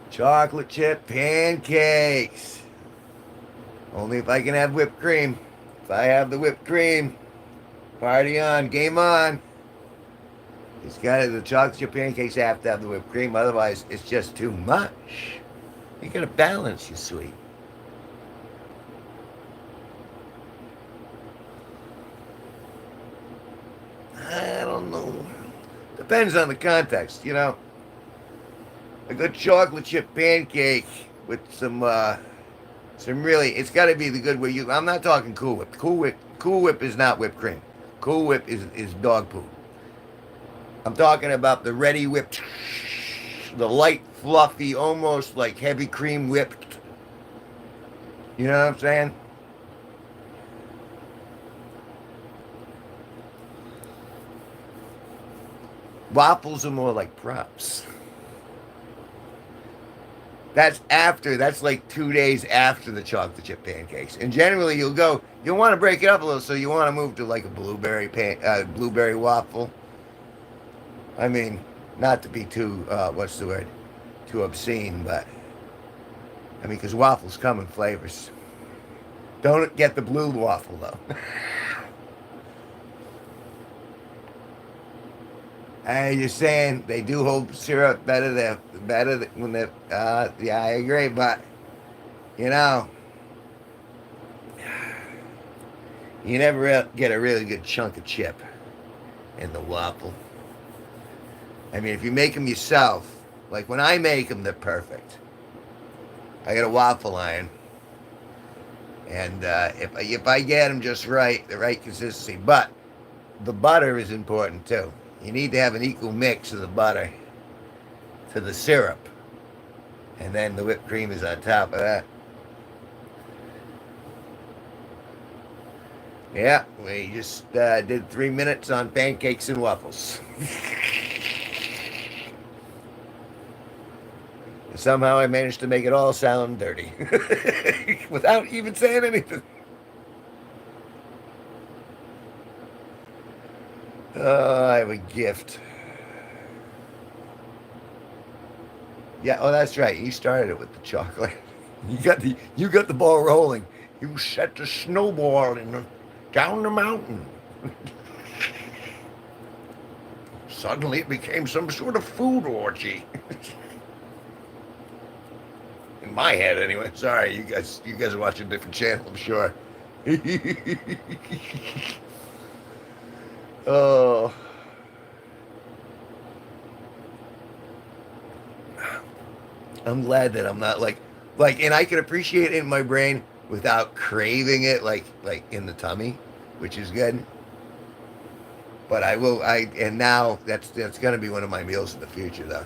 [SPEAKER 2] Chocolate chip pancakes. Only if I can have whipped cream. If I have the whipped cream, party on, game on. The chocolate chip pancakes have to have the whipped cream, otherwise it's just too much. You gotta balance your sweet. I don't know. Depends on the context, A good chocolate chip pancake with some really, it's got to be the good way. I'm not talking Cool Whip. Cool Whip is not whipped cream. Cool Whip is dog poop. I'm talking about the ready whipped, the light, fluffy, almost like heavy cream whipped. You know what I'm saying? Waffles are more like props. That's like 2 days after the chocolate chip pancakes. And generally you'll want to break it up a little, so you want to move to like a blueberry waffle. I mean, not to be too, too obscene, but, because waffles come in flavors. Don't get the blue waffle, though. I'm just saying, they do hold syrup better than when they, yeah, I agree, but, you never get a really good chunk of chip in the waffle. If you make them yourself, like when I make them, they're perfect. I got a waffle iron, and if I get them just right, the right consistency, but the butter is important too. You need to have an equal mix of the butter to the syrup, and then the whipped cream is on top of that. Yeah, we just did 3 minutes on pancakes and waffles. Somehow I managed to make it all sound dirty without even saying anything. I have a gift. Yeah, oh, that's right. You started it with the chocolate. You got the ball rolling. You set the snowball down the mountain. Suddenly it became some sort of food orgy. In my head, anyway. Sorry, you guys are watching a different channel, I'm sure. Oh. I'm glad that I'm not like, and I can appreciate it in my brain without craving it, like in the tummy, which is good. But and now that's gonna be one of my meals in the future, though.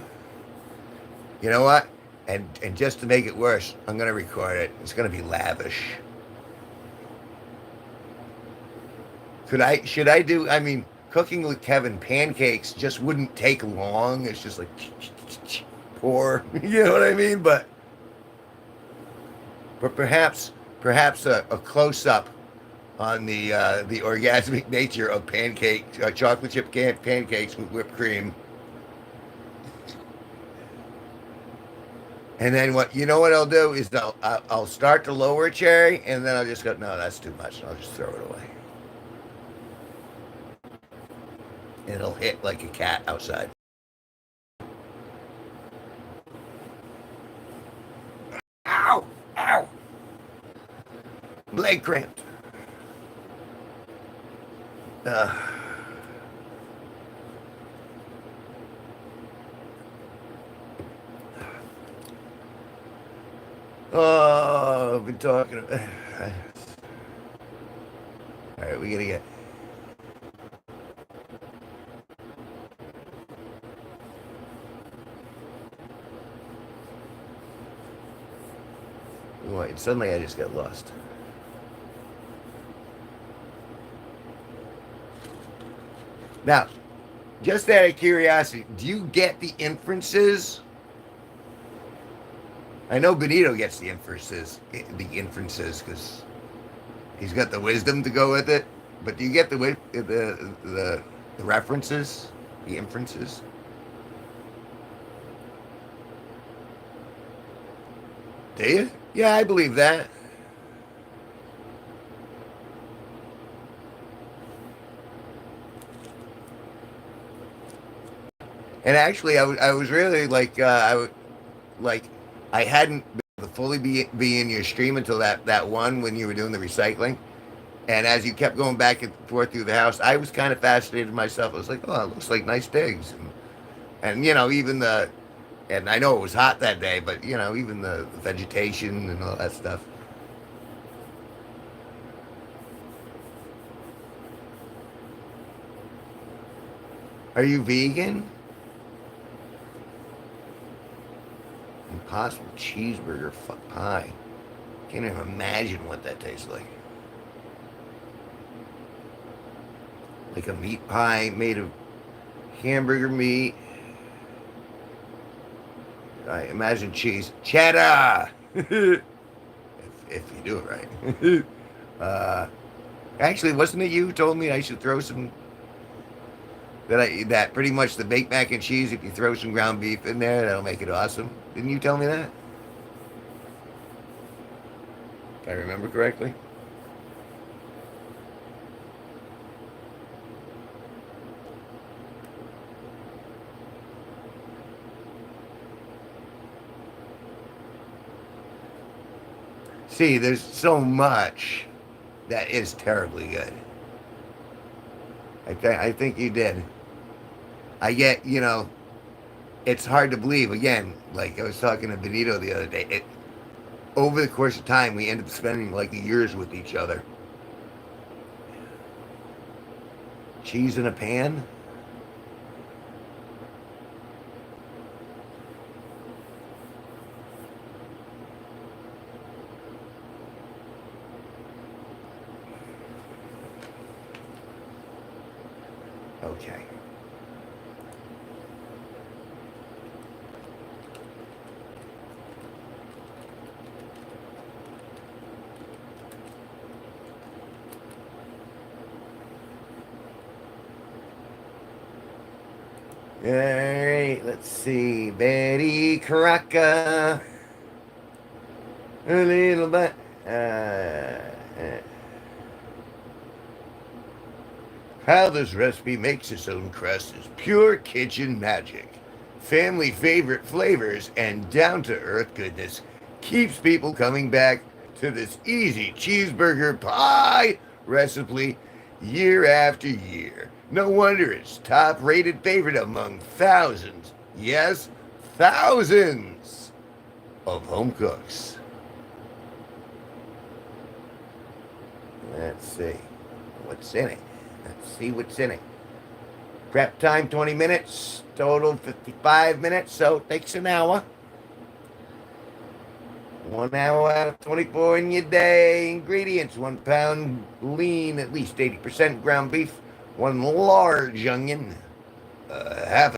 [SPEAKER 2] You know what? And just to make it worse, I'm gonna record it. It's gonna be lavish. Should I do? Cooking with Kevin pancakes just wouldn't take long. It's just like pour. You know what I mean? But perhaps a close up on the orgasmic nature of pancakes, chocolate chip pancakes with whipped cream. And then what I'll do is I'll start to lower a cherry, and then I'll just go, no, that's too much. And I'll just throw it away. And it'll hit like a cat outside. Ow! Ow! Leg cramped. Uh, oh, I've been talking. All right, we gotta get. Wait, suddenly I just got lost. Now, just out of curiosity, do you get the inferences? I know Benito gets the inferences because he's got the wisdom to go with it. But do you get the references, the inferences? Do you? Yeah, I believe that. And actually, I was really like like I hadn't been able to fully be in your stream until that one when you were doing the recycling. And as you kept going back and forth through the house, I was kind of fascinated myself. I was like, oh, it looks like nice digs. And even and I know it was hot that day, but even the vegetation and all that stuff. Are you vegan? Impossible cheeseburger pie. Can't even imagine what that tastes like. Like a meat pie made of hamburger meat. I imagine cheese. Cheddar! if you do it right. Actually, wasn't it you who told me I should throw some that pretty much the baked mac and cheese, if you throw some ground beef in there, that'll make it awesome? Didn't you tell me that? If I remember correctly. See, there's so much that is terribly good. I think you did. I get, it's hard to believe. Again, like I was talking to Benito the other day, over the course of time, we end up spending like years with each other. Cheese in a pan? Okay. All right, let's see. Betty Crocker. A little bit. How this recipe makes its own crust is pure kitchen magic. Family favorite flavors and down to earth goodness keeps people coming back to this easy cheeseburger pie recipe year after year. No wonder it's top rated favorite among thousands, yes, thousands of home cooks. Let's see what's in it. Let's see what's in it. Prep time 20 minutes, total 55 minutes, so it takes an hour. 1 hour out of 24 in your day. Ingredients: 1 pound lean, at least 80% ground beef, 1 large onion, half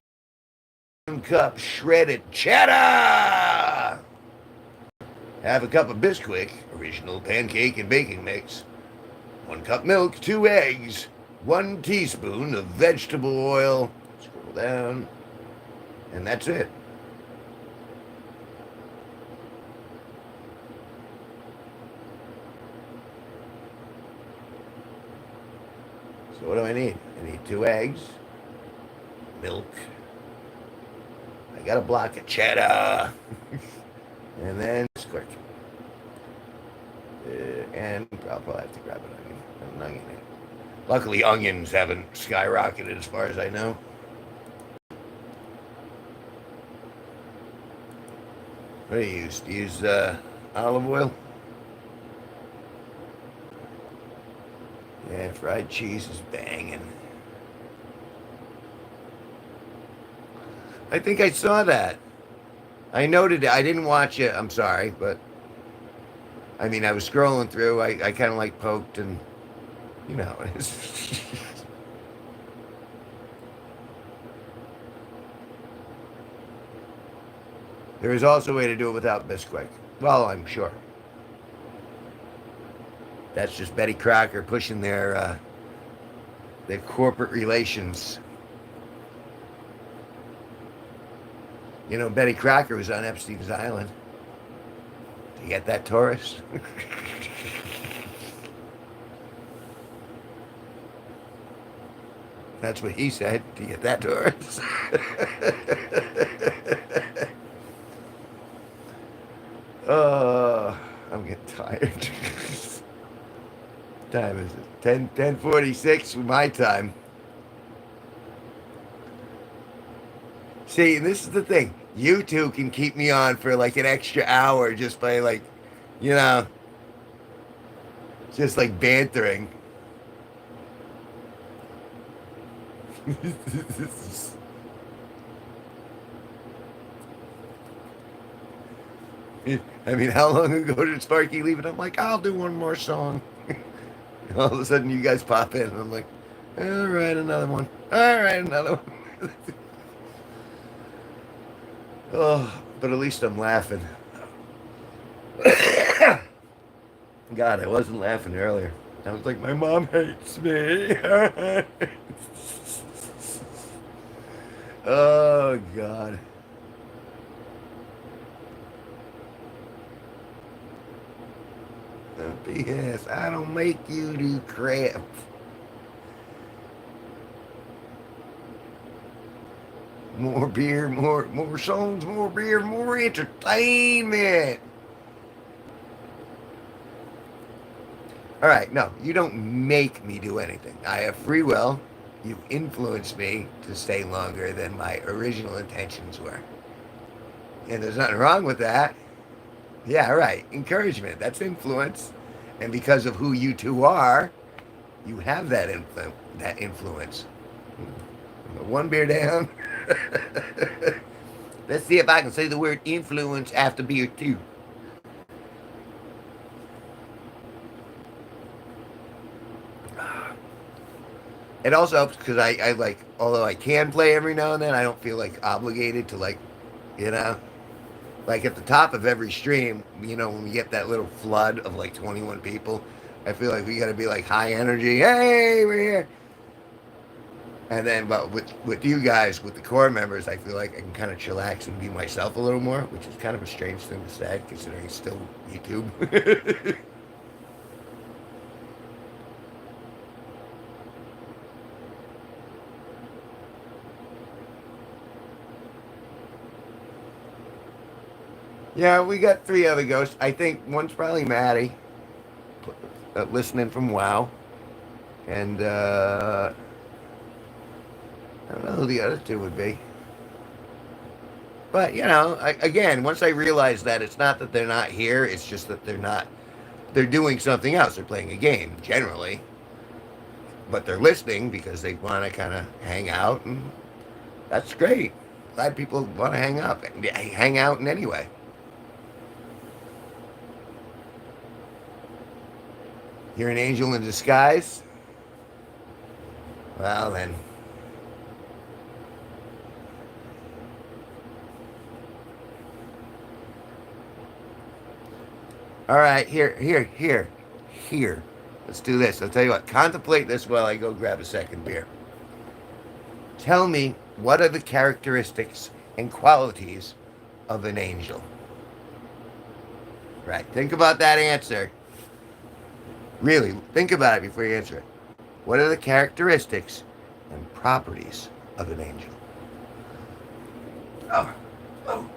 [SPEAKER 2] a cup shredded cheddar, half a cup of Bisquick, original pancake and baking mix, 1 cup milk, 2 eggs, 1 teaspoon of vegetable oil. Scroll down, and that's it. So what do I need? I need 2 eggs, milk. I got a block of cheddar. And then it's quick. And I'll probably have to grab an onion. Luckily, onions haven't skyrocketed as far as I know. What do you use? Do you use olive oil? Yeah, fried cheese is banging. I think I saw that. I noted it. I didn't watch it. I'm sorry, but I mean, I was scrolling through. I kind of like poked and, you know. There is also a way to do it without Bisquick. Well, I'm sure. That's just Betty Crocker pushing their corporate relations. You know, Betty Crocker was on Epstein's Island. Do you get that, Taurus? That's what he said. Do you get that, Taurus? I'm getting tired. Time is it? 10:46 my time. See, and this is the thing. You two can keep me on for like an extra hour just by like, you know, just like bantering. I mean, how long ago did Sparky leave it? I'm like, I'll do one more song. All of a sudden, you guys pop in, and I'm like, all right, another one. All right, another one. Oh, but at least I'm laughing. God, I wasn't laughing earlier. I was like, my mom hates me. Oh, God. Yes, I don't make you do crap. More beer, more songs, more beer, more entertainment. All right, no, you don't make me do anything. I have free will. You influence me to stay longer than my original intentions were. And there's nothing wrong with that. Yeah, right. Encouragement. That's influence. And because of who you two are, you have that influence. One beer down. Let's see if I can say the word influence after beer 2. It also helps because I like, although I can play every now and then, I don't feel like obligated to like, you know, like at the top of every stream, you know, when we get that little flood of like 21 people, I feel like we got to be like high energy. Hey, we're here. And then, but with you guys, with the core members, I feel like I can kind of chillax and be myself a little more, which is kind of a strange thing to say, considering it's still YouTube. Yeah, we got 3 other ghosts. I think one's probably Maddie, listening from WoW. And I don't know who the other 2 would be. But, you know, again, once I realize that it's not that they're not here, it's just that they're doing something else. They're playing a game, generally. But they're listening because they want to kind of hang out, and that's great. Glad people want to hang out in any way. You're an angel in disguise? Well, then. All right, here. Let's do this. I'll tell you what. Contemplate this while I go grab a second beer. Tell me, what are the characteristics and qualities of an angel? Right. Think about that answer. Really, think about it before you answer it. What are the characteristics and properties of an angel? Oh. Oh.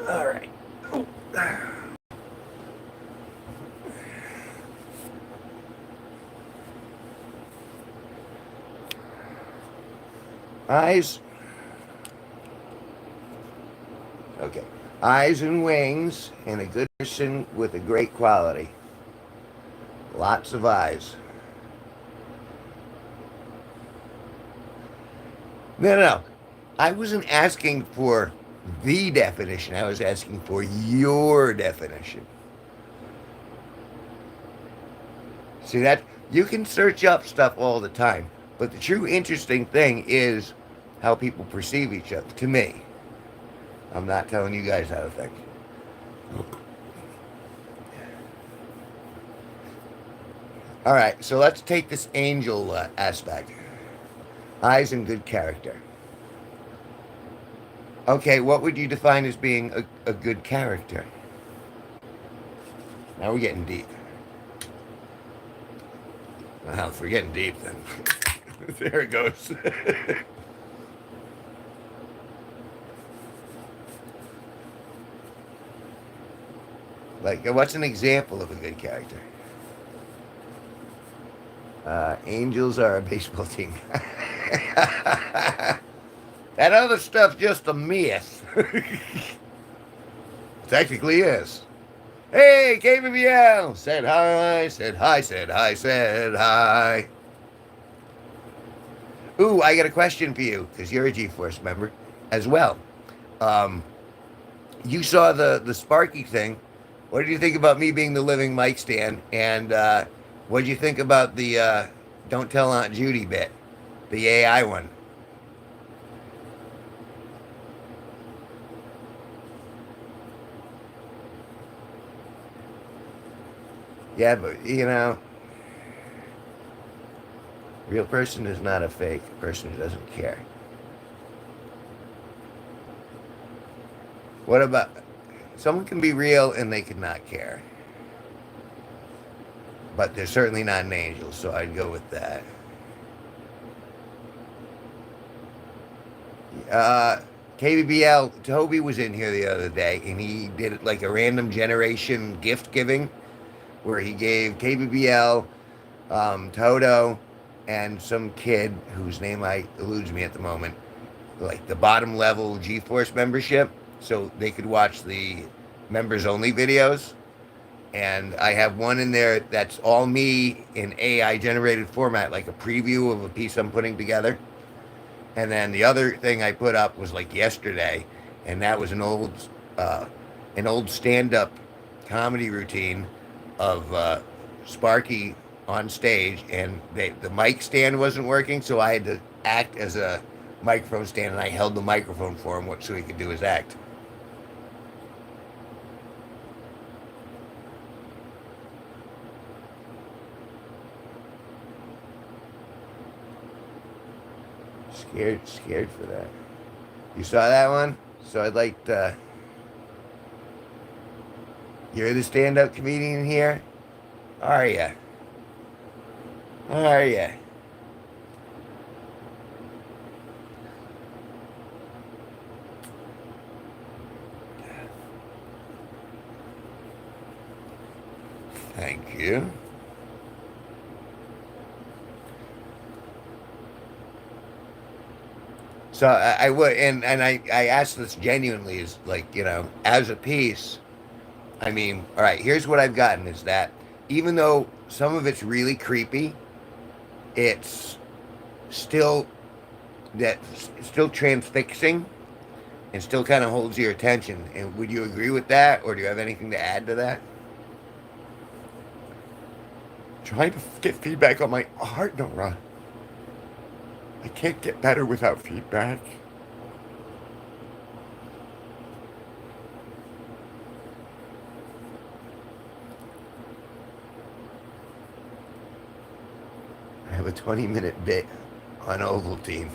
[SPEAKER 2] All right. Eyes. Okay. Eyes and wings, and a good person with a great quality. Lots of eyes. No. I wasn't asking for the definition. I was asking for your definition. See that? You can search up stuff all the time, but the true interesting thing is how people perceive each other. To me, I'm not telling you guys how to think. All right, so let's take this angel aspect. Eyes and good character. Okay, what would you define as being a good character? Now we're getting deep. Well, if we're getting deep, then there it goes. Like, what's an example of a good character? Angels are a baseball team. That other stuff just a myth. Technically is. Hey, KBBL! Said hi, said hi, said hi, said hi. Ooh, I got a question for you, because you're a G-Force member as well. You saw the Sparky thing. What did you think about me being the living mic stand? And what did you think about the Don't Tell Aunt Judy bit? The AI one? Yeah, but, you know, real person is not a fake person who doesn't care. What about, someone can be real and they can not care. But they're certainly not an angel, so I'd go with that. KBBL, Toby was in here the other day, and he did like a random generation gift giving, where he gave KBBL, Toto, and some kid whose name eludes me at the moment, like the bottom level GeForce membership, so they could watch the members only videos. And I have one in there that's all me in AI generated format, like a preview of a piece I'm putting together. And then the other thing I put up was like yesterday, and that was an old stand-up comedy routine of Sparky on stage, and the mic stand wasn't working, so I had to act as a microphone stand, and I held the microphone for him so he could do his act. Scared for that. You saw that one? So I'd like to... You're the stand-up comedian here? Are ya? Are ya? Thank you. So I would, and I asked this genuinely, is like, you know, as a piece, I mean, all right, here's what I've gotten is that even though some of it's really creepy, it's still that's still transfixing and still kind of holds your attention. And would you agree with that, or do you have anything to add to that? Trying to get feedback on my art, Nora. I can't get better without feedback. I have a 20-minute bit on Ovaltine.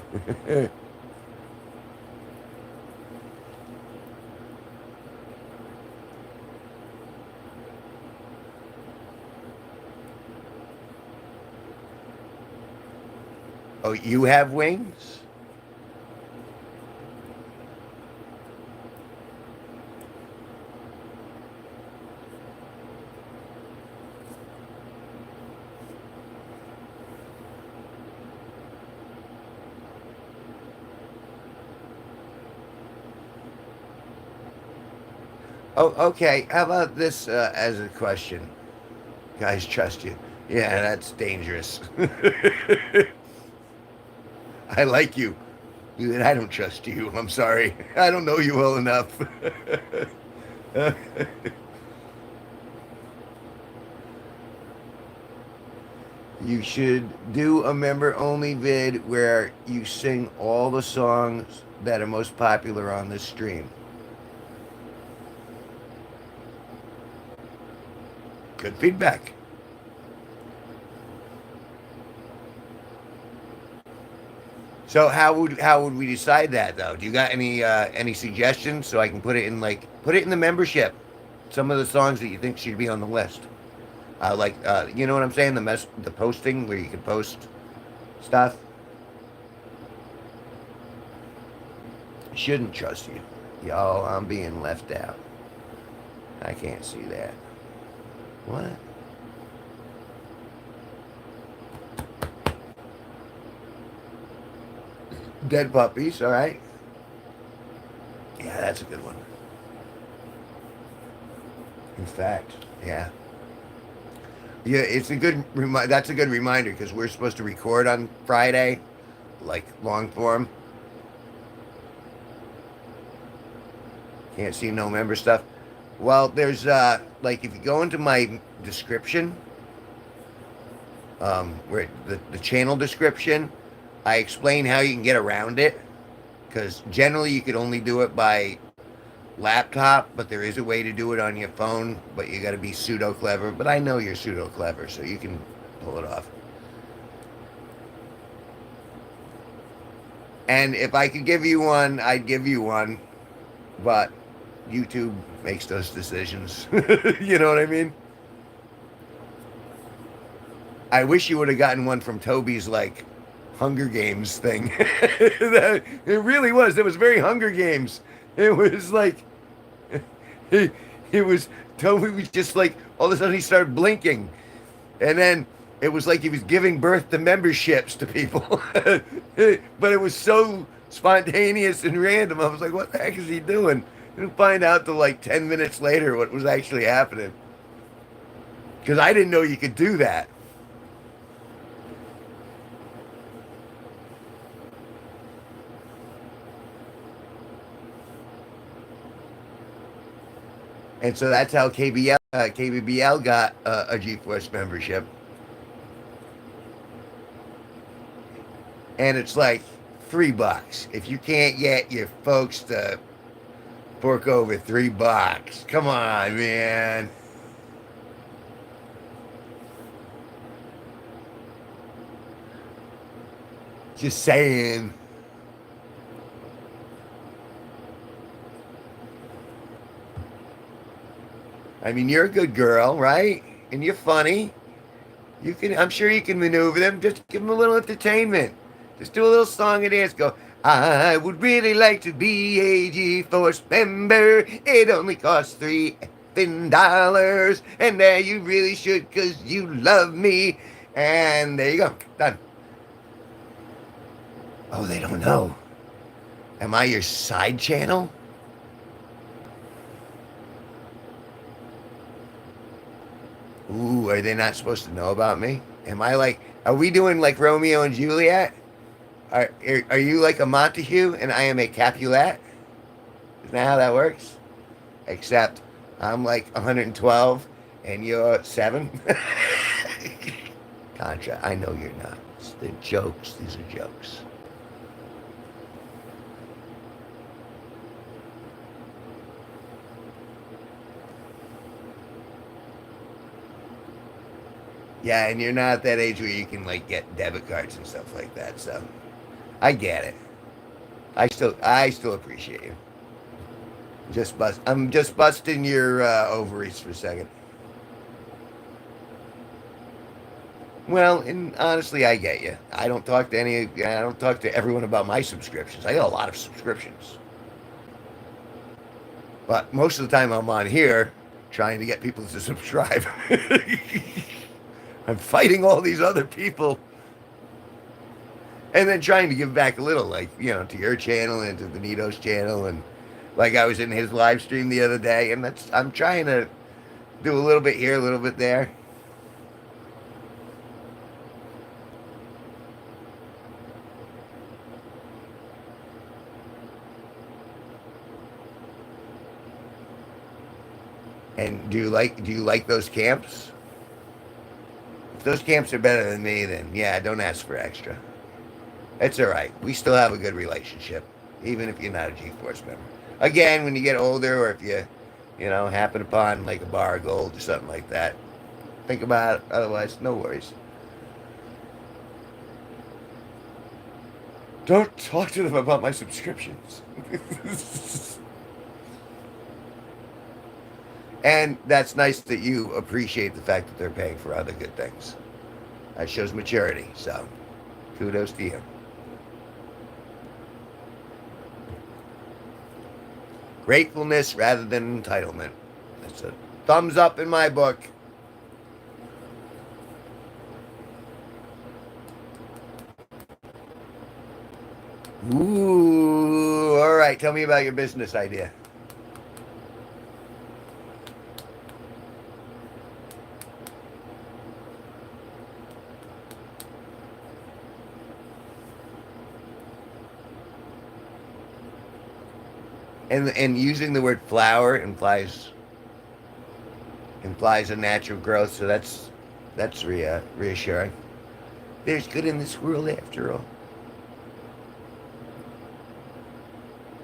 [SPEAKER 2] Oh, you have wings? Oh, okay. How about this as a question? Guys, trust you. Yeah, that's dangerous. I like you. I don't trust you. I'm sorry. I don't know you well enough. You should do a member only vid where you sing all the songs that are most popular on this stream. Good feedback. So how would we decide that though? Do you got any suggestions so I can put it in the membership? Some of the songs that you think should be on the list. You know what I'm saying? The posting where you can post stuff. Shouldn't trust you. Yo, I'm being left out. I can't see that. What? Dead puppies, all right. Yeah, that's a good one. In fact, yeah. Yeah, it's a good that's a good reminder because we're supposed to record on Friday, like long form. Can't see no member stuff. Well, there's like if you go into my description, where the channel description, I explain how you can get around it. Because generally you could only do it by laptop, but there is a way to do it on your phone. But you got to be pseudo clever. But I know you're pseudo clever, so you can pull it off. And if I could give you one, I'd give you one. But YouTube makes those decisions. You know what I mean? I wish you would have gotten one from Toby's like Hunger Games thing. It really was. It was very Hunger Games. It was like it was Toby was just like all of a sudden he started blinking, and then it was like he was giving birth to memberships to people. But it was so spontaneous and random. I was like, what the heck is he doing? Didn't find out till like 10 minutes later what was actually happening. Because I didn't know you could do that. And so that's how KBBL got a GeForce membership. And it's like $3. If you can't get your folks to fork over $3, come on, man. Just saying. I mean, you're a good girl, right? And you're funny. I'm sure you can maneuver them. Just give them a little entertainment. Just do a little song and dance. Go, I would really like to be a GeForce member. It only costs $3, and there you really should, cause you love me. And there you go, done. Oh, they don't know. Am I your side channel? Ooh, are they not supposed to know about me? Am I like, are we doing like Romeo and Juliet? Are you like a Montague and I am a Capulet? Isn't that how that works? Except I'm like 112 and you're 7. Contra, I know you're not. They're jokes. These are jokes. Yeah, and you're not at that age where you can like get debit cards and stuff like that. So I get it. I still appreciate you. I'm just busting your ovaries for a second. Well, and honestly, I get you. I don't talk to any. I don't talk to everyone about my subscriptions. I got a lot of subscriptions, but most of the time I'm on here trying to get people to subscribe. I'm fighting all these other people, and then trying to give back a little, like to your channel and to Benito's channel, and like I was in his live stream the other day, and I'm trying to do a little bit here, a little bit there. And do you like those camps? If those camps are better than me, then yeah, don't ask for extra. It's all right. We still have a good relationship, even if you're not a G-Force member. Again, when you get older, or if you happen upon like a bar of gold or something like that, think about it. Otherwise, no worries. Don't talk to them about my subscriptions. And that's nice that you appreciate the fact that they're paying for other good things. That shows maturity. So, kudos to you. Gratefulness rather than entitlement. That's a thumbs up in my book. Ooh, all right. Tell me about your business idea. And using the word flower implies a natural growth, so that's reassuring. There's good in this world after all.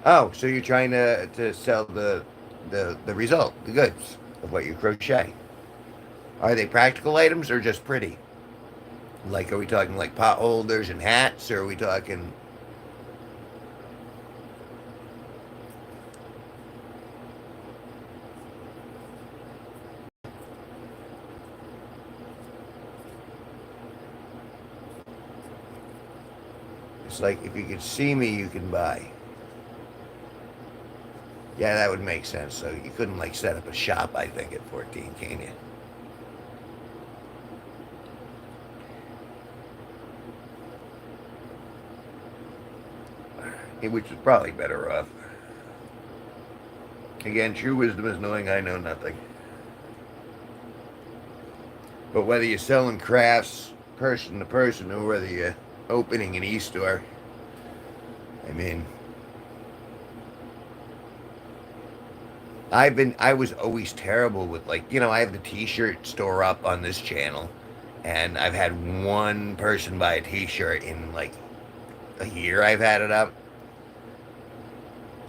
[SPEAKER 2] Oh, so you're trying to sell the result, the goods of what you crochet. Are they practical items or just pretty? Like, are we talking like pot holders and hats, or are we talking? It's like if you could see me, you can buy. Yeah, that would make sense. So you couldn't like set up a shop, I think, at 14, can you? Which is probably better off. Again, true wisdom is knowing I know nothing. But whether you're selling crafts person to person or whether you're opening an e-store, I mean, I was always terrible with like, I have the t-shirt store up on this channel and I've had one person buy a t-shirt in like a year I've had it up.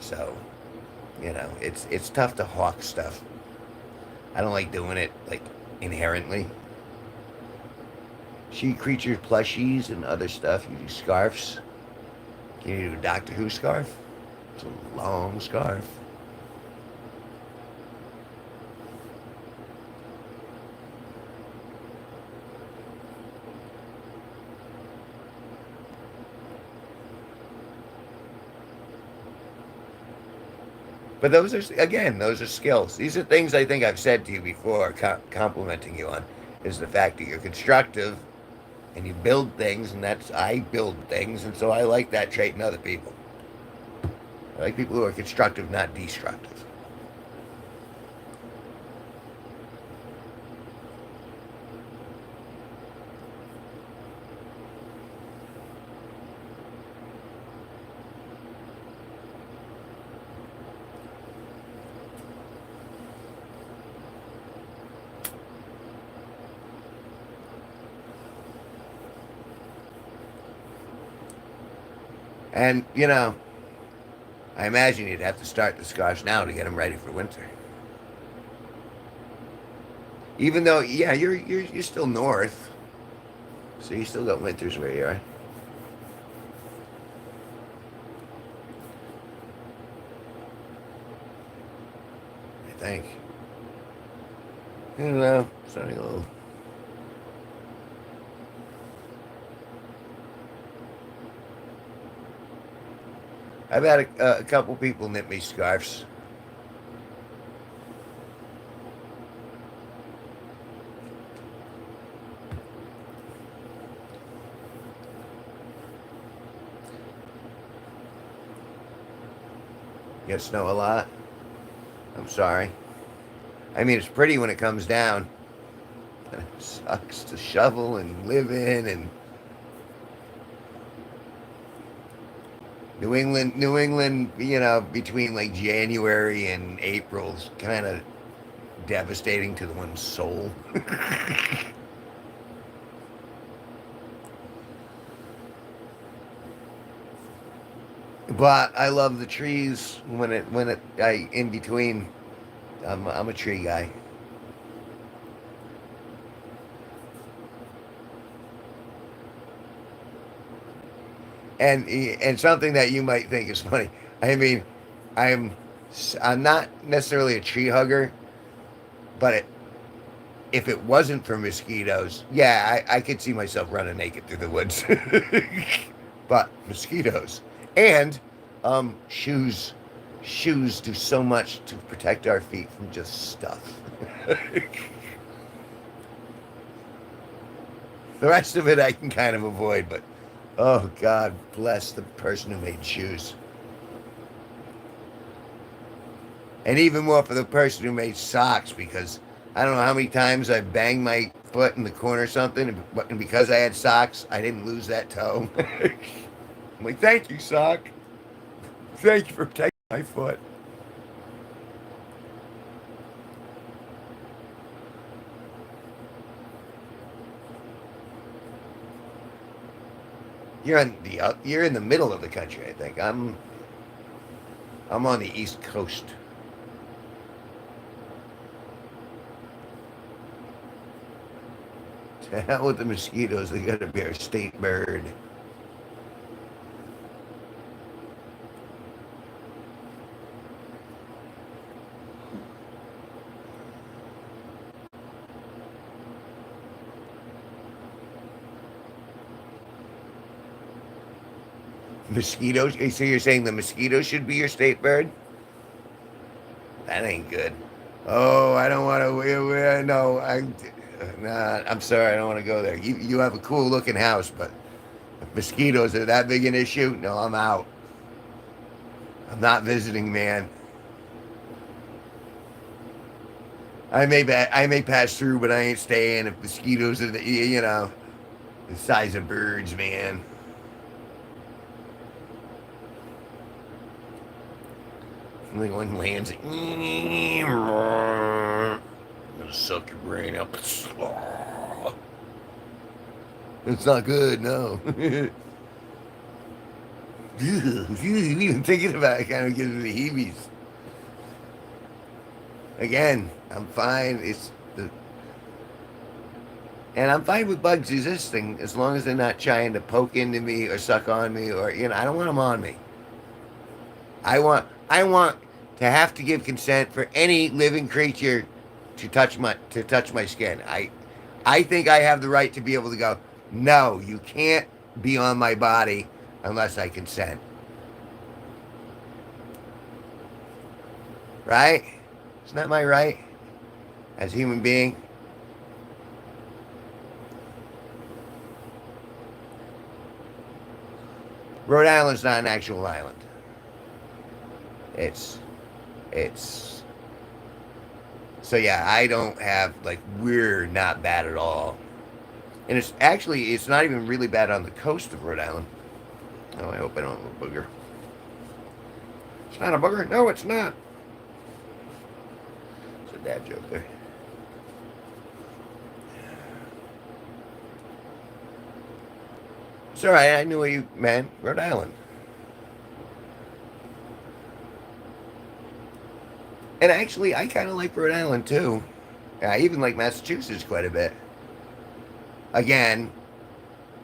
[SPEAKER 2] So, it's tough to hawk stuff. I don't like doing it like inherently. She creature plushies and other stuff. You do scarves. Can you do a Doctor Who scarf? It's a long scarf. But those are skills. These are things I think I've said to you before, complimenting you on, is the fact that you're constructive and you build things, and I build things, and so I like that trait in other people. I like people who are constructive, not destructive. And, I imagine you'd have to start the scarves now to get them ready for winter. Even though, yeah, you're still north, so you still got winters where you are. I think. I don't know. Starting a little. I've had a couple people knit me scarves. Get snow a lot. I'm sorry. I mean, it's pretty when it comes down. But it sucks to shovel and live in. And New England, between like January and April is kind of devastating to the one's soul. But I love the trees I in between. I'm a tree guy. And something that you might think is funny. I mean, I'm I'm not necessarily a tree hugger, but if it wasn't for mosquitoes, yeah, I could see myself running naked through the woods. But mosquitoes and shoes. Shoes do so much to protect our feet from just stuff. The rest of it I can kind of avoid, but oh God bless the person who made shoes. And even more for the person who made socks, because I don't know how many times I banged my foot in the corner or something, and because I had socks, I didn't lose that toe. I'm like, thank you, sock. Thank you for protecting my foot. You're in the middle of the country, I think. I'm on the East Coast. To hell with the mosquitoes. They got to be our state bird. Mosquitoes? So you're saying the mosquito should be your state bird? That ain't good. Oh, I don't want to. No, nah, I'm sorry. I don't want to go there. You have a cool looking house, but if mosquitoes are that big an issue, no, I'm out. I'm not visiting, man. I may pass through, but I ain't staying. If mosquitoes are the size of birds, man. Like one lands, I'm gonna suck your brain up. It's not good, no. Even thinking about it kind of gives me the heebies. Again, I'm fine. And I'm fine with bugs existing as long as they're not trying to poke into me or suck on me or I don't want them on me. I want to have to give consent for any living creature to touch my skin. I think I have the right to be able to go, no, you can't be on my body unless I consent. Right? Isn't that my right as a human being? Rhode Island's not an actual island. It's it's so yeah, I don't have we're not bad at all. And it's not even really bad on the coast of Rhode Island. Oh, I hope I don't have a booger. It's not a booger. No, it's not. It's a dad joke there. It's all right. I knew what you meant. Rhode Island. And actually, I kind of like Rhode Island too. I even like Massachusetts quite a bit. Again,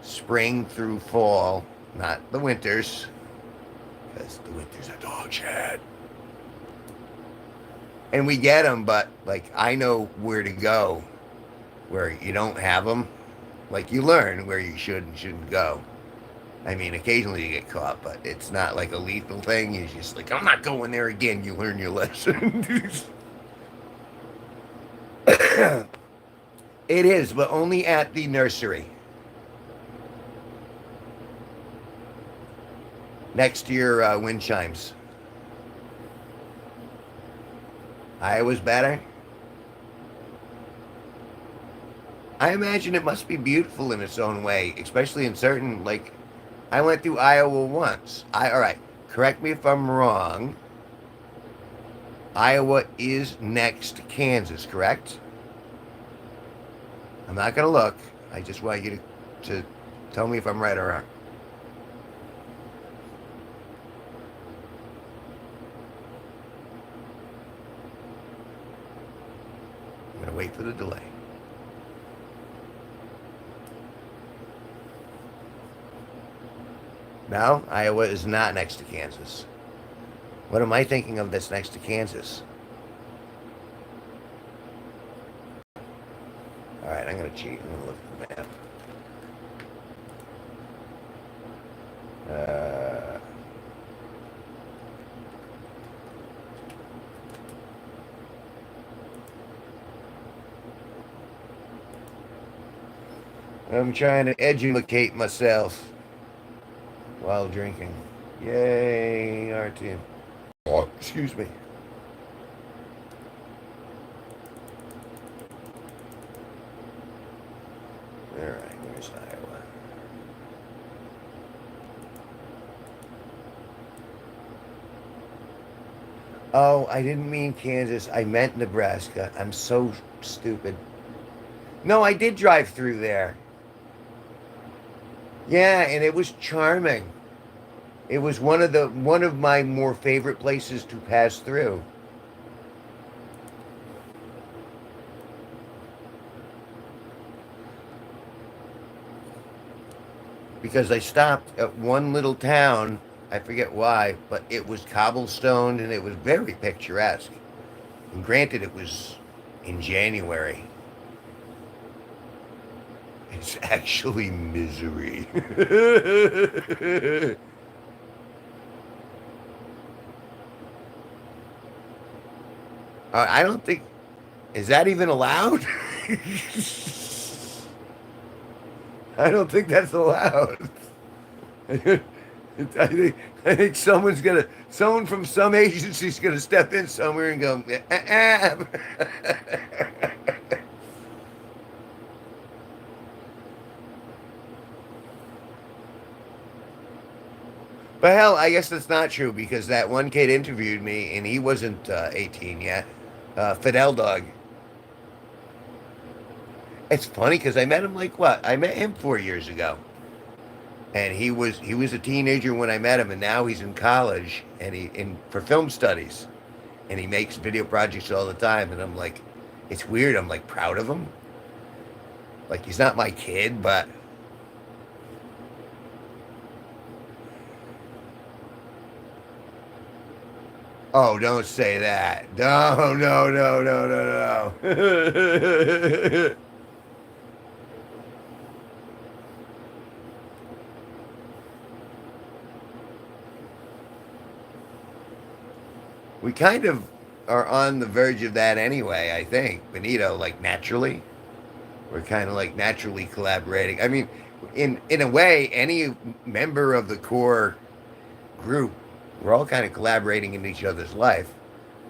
[SPEAKER 2] spring through fall, not the winters, because the winters are dog shit. And we get them, but like I know where to go where you don't have them. Like you learn where you should and shouldn't go. I mean, occasionally you get caught, but it's not like a lethal thing. You're just like, I'm not going there again. You learn your lesson. It is, but only at the nursery. Next to your wind chimes. Iowa's better. I imagine it must be beautiful in its own way, especially in certain, like, I went through Iowa once. All right, correct me if I'm wrong. Iowa is next to Kansas, correct? I'm not going to look. I just want you to tell me if I'm right or wrong. I'm going to wait for the delay. No, Iowa is not next to Kansas. What am I thinking of that's next to Kansas? All right, I'm going to cheat. I'm going to look at the map. I'm trying to educate myself while drinking. Yay, our team. Oh, excuse me. All right, where's Iowa? Oh, I didn't mean Kansas. I meant Nebraska. I'm so stupid. No, I did drive through there. Yeah, and it was charming. It was one of my more favorite places to pass through. Because I stopped at one little town, I forget why, but it was cobblestone and it was very picturesque. And granted, it was in January. It's actually misery. I don't think. Is that even allowed? I don't think that's allowed. I think someone from some agency's gonna step in somewhere and go. But hell, I guess that's not true because that one kid interviewed me and he wasn't 18 yet. Fidel Dog. It's funny because I met him like what? I met him 4 years ago, and he was a teenager when I met him, and now he's in college and he in for film studies, and he makes video projects all the time. And I'm like, it's weird. I'm like proud of him. Like he's not my kid, but oh, don't say that. No, no, no, no, no, no. We kind of are on the verge of that anyway, I think. Benito, like naturally. We're kind of like naturally collaborating. I mean, in a way, any member of the core group, we're all kind of collaborating in each other's life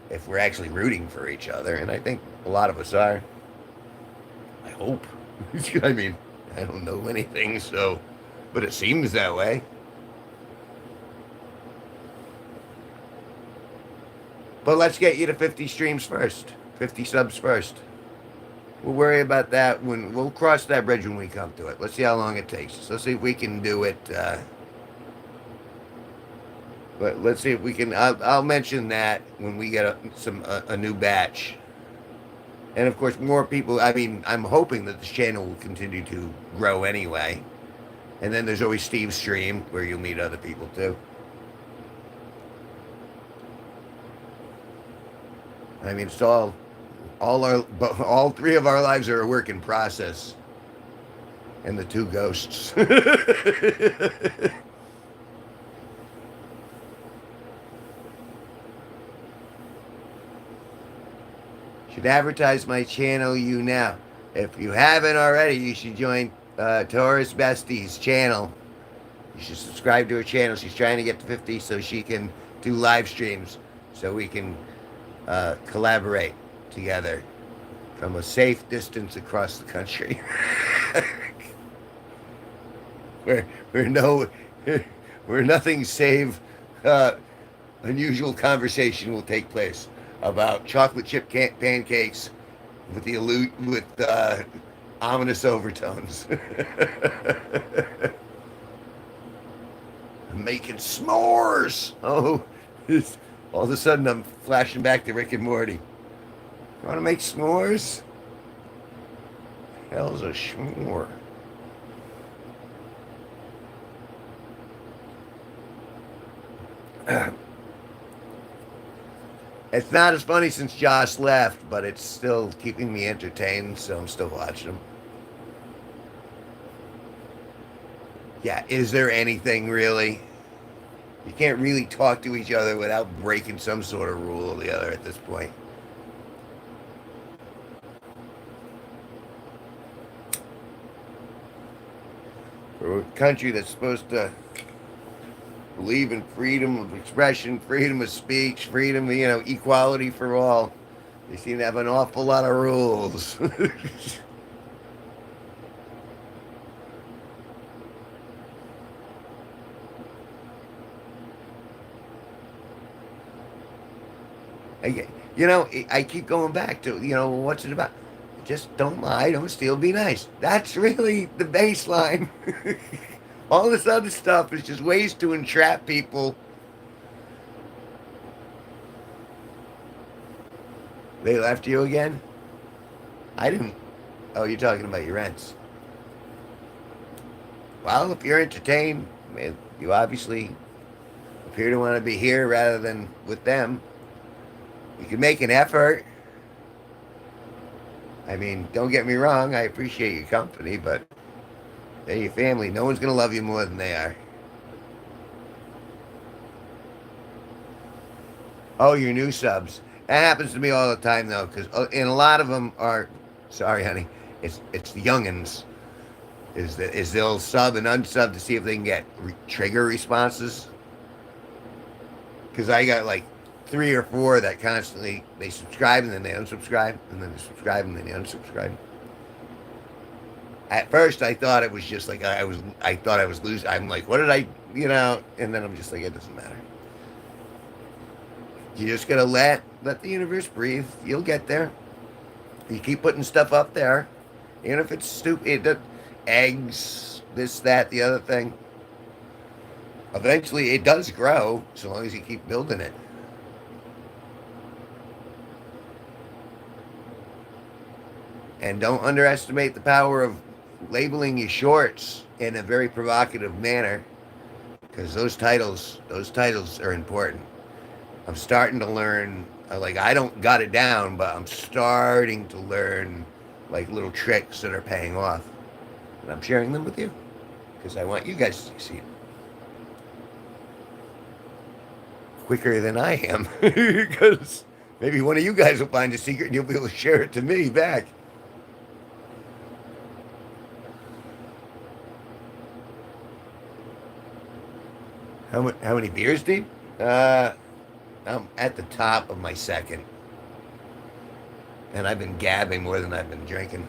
[SPEAKER 2] if we're actually rooting for each other. And I think a lot of us are. I hope. I mean, I don't know anything, so, but it seems that way. But let's get you to 50 streams first, 50 subs first. We'll worry about that when we'll cross that bridge when we come to it. Let's see how long it takes. Let's see if we can do it. But let's see if we can. I'll mention that when we get a new batch. And of course, more people. I mean, I'm hoping that this channel will continue to grow anyway. And then there's always Steve's stream where you'll meet other people too. I mean, it's all three of our lives are a work in process. And the two ghosts. Should advertise my channel you now. If you haven't already, you should join Taurus Bestie's channel. You should subscribe to her channel. She's trying to get to 50 so she can do live streams so we can collaborate together from a safe distance across the country. where nothing save unusual conversation will take place about chocolate chip pancakes with ominous overtones. I'm making s'mores. Oh, all of a sudden I'm flashing back to Rick and Morty. You want to make s'mores? Hell's a s'more. It's not as funny since Josh left, but it's still keeping me entertained, so I'm still watching them. Yeah, is there anything really? You can't really talk to each other without breaking some sort of rule or the other at this point. For a country that's supposed to believe in freedom of expression, freedom of speech, freedom, equality for all. They seem to have an awful lot of rules. I keep going back to, what's it about? Just don't lie, don't steal, be nice. That's really the baseline. All this other stuff is just ways to entrap people. They left you again? I didn't. Oh, you're talking about your rents. Well, if you're entertained, you obviously appear to want to be here rather than with them. You can make an effort. I mean, don't get me wrong, I appreciate your company, but they're your family. No one's going to love you more than they are. Oh, your new subs. That happens to me all the time, though, and a lot of them are, sorry, honey, it's the youngins. Is they'll sub and unsub to see if they can get trigger responses. Because I got like 3 or 4 that constantly, they subscribe and then they unsubscribe, and then they subscribe and then they unsubscribe. At first, I thought it was just like I thought I was losing. I'm like, what did I, and then I'm just like, it doesn't matter. You just gotta let the universe breathe. You'll get there. You keep putting stuff up there, even if it's stupid, eggs, this, that, the other thing. Eventually, it does grow, so long as you keep building it. And don't underestimate the power of labeling your shorts in a very provocative manner, because those titles are important. I'm starting to learn, I don't got it down, but I'm starting to learn like little tricks that are paying off, and I'm sharing them with you because I want you guys to succeed quicker than I am. Because maybe one of you guys will find a secret and you'll be able to share it to me back. How many beers deep? I'm at the top of my second. And I've been gabbing more than I've been drinking.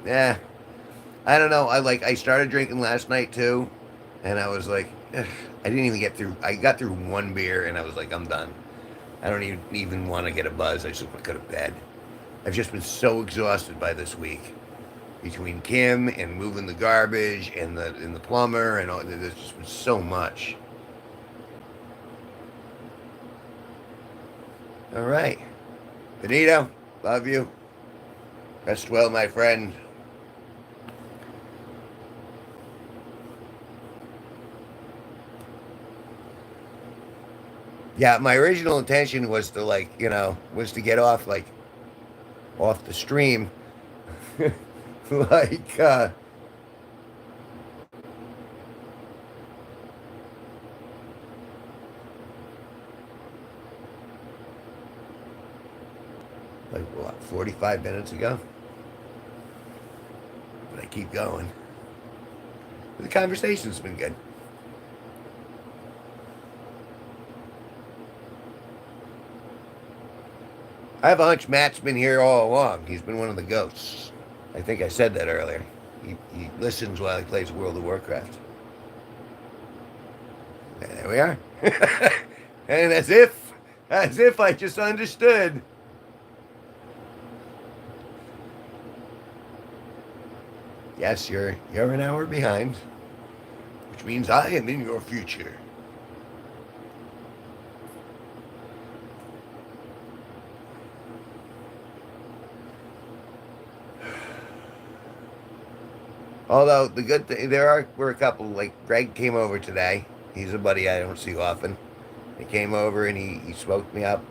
[SPEAKER 2] Yeah. I don't know. I started drinking last night too. And I was like, ugh, I didn't even get through. I got through 1 beer and I was like, I'm done. I don't even want to get a buzz. I just want to go to bed. I've just been so exhausted by this week. between Kim and moving the garbage and the plumber and all. There's just been so much. All right, Benito, love you. Rest well, my friend. Yeah, my original intention was to was to get off the stream, like what, 45 minutes ago. But I keep going. The conversation's been good. I have a hunch Matt's been here all along. He's been one of the ghosts. I think I said that earlier. He listens while he plays World of Warcraft. And there we are. And as if I just understood. Yes, you're an hour behind, which means I am in your future. Although the good thing, were a couple, like Greg came over today. He's a buddy I don't see often. He came over and he spoke me up,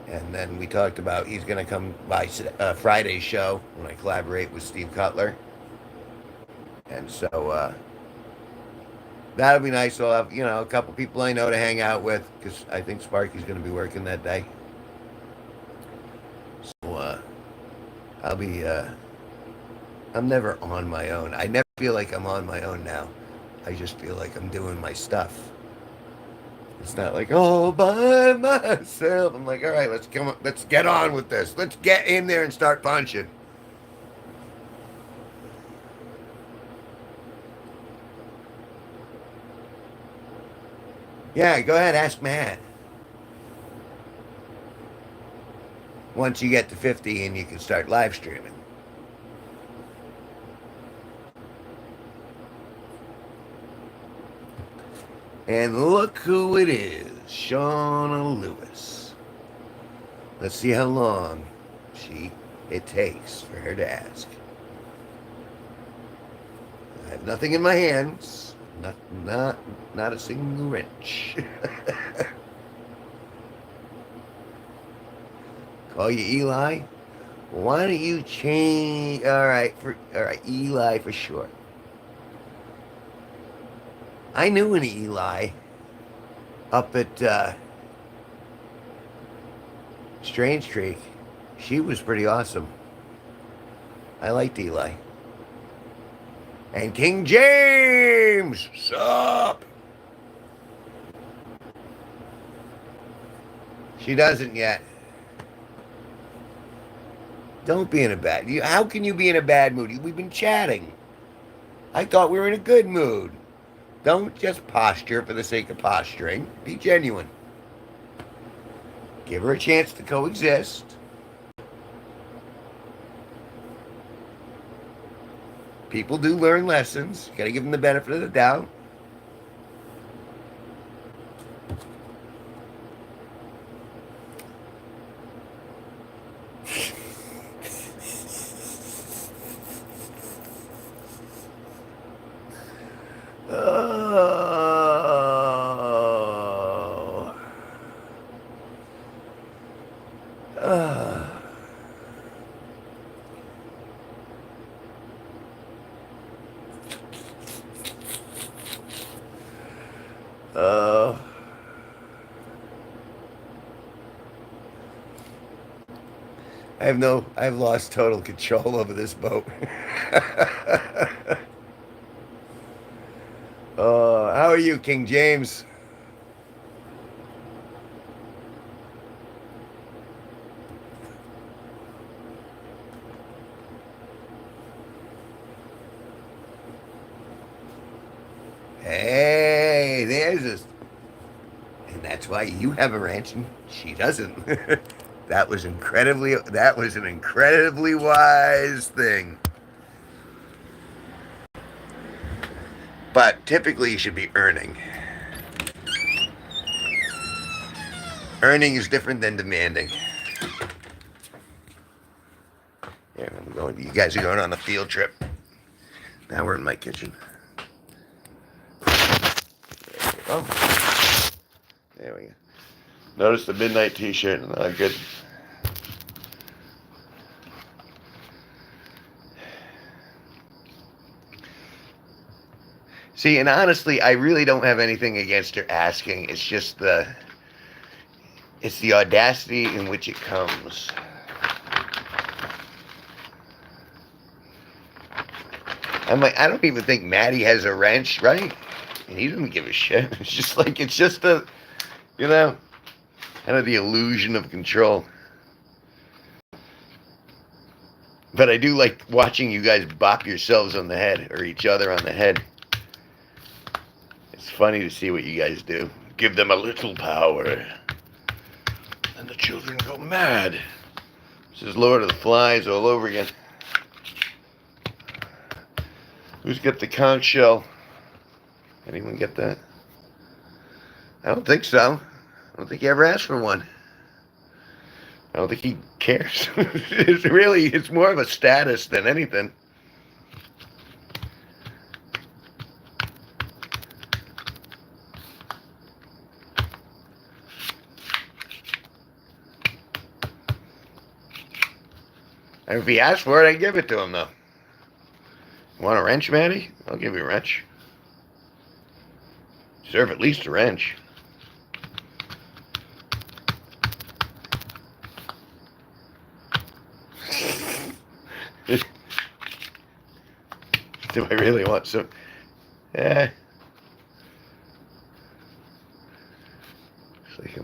[SPEAKER 2] and then we talked about he's going to come by Friday's show when I collaborate with Steve Cutler, and so that'll be nice. I'll have a couple people I know to hang out with because I think Sparky's going to be working that day. So I'll be. I'm never on my own. I never feel like I'm on my own now. I just feel like I'm doing my stuff. It's not like, oh, by myself. I'm like, all right, let's get on with this. Let's get in there and start punching. Yeah, go ahead, ask Matt. Once you get to 50 and you can start live streaming. And look who it is, Shauna Lewis. Let's see how long it takes for her to ask. I have nothing in my hands. Not a single wrench. Call you Eli? Why don't you change? All right, Eli for short. I knew an Eli up at Strange Creek. She was pretty awesome. I liked Eli. And King James, sup? She doesn't yet. Don't be in a bad. How can you be in a bad mood? We've been chatting. I thought we were in a good mood. Don't just posture for the sake of posturing. Be genuine. Give her a chance to coexist. People do learn lessons. You got to give them the benefit of the doubt. I've lost total control over this boat. How are you, King James? Hey, there's this. And that's why you have a ranch and she doesn't. That was an incredibly wise thing. But typically you should be earning. Earning is different than demanding. Yeah, I'm going. You guys are going on a field trip. Now we're in my kitchen. Oh, there we go. Notice the midnight T-shirt. Not good. See, and honestly, I really don't have anything against her asking. It's just it's the audacity in which it comes. I'm like, I don't even think Maddie has a wrench, right? And he doesn't give a shit. It's just like, it's just a, you know, kind of the illusion of control. But I do like watching you guys bop yourselves on the head or each other on the head. It's funny to see what you guys do. Give them a little power, and the children go mad. This is Lord of the Flies all over again. Who's got the conch shell? Anyone get that? I don't think so. I don't think he ever asked for one. I don't think he cares. It's more of a status than anything. And if he asked for it, I'd give it to him, though. Want a wrench, Maddie? I'll give you a wrench. Deserve at least a wrench. Do I really want some? Yeah. It's like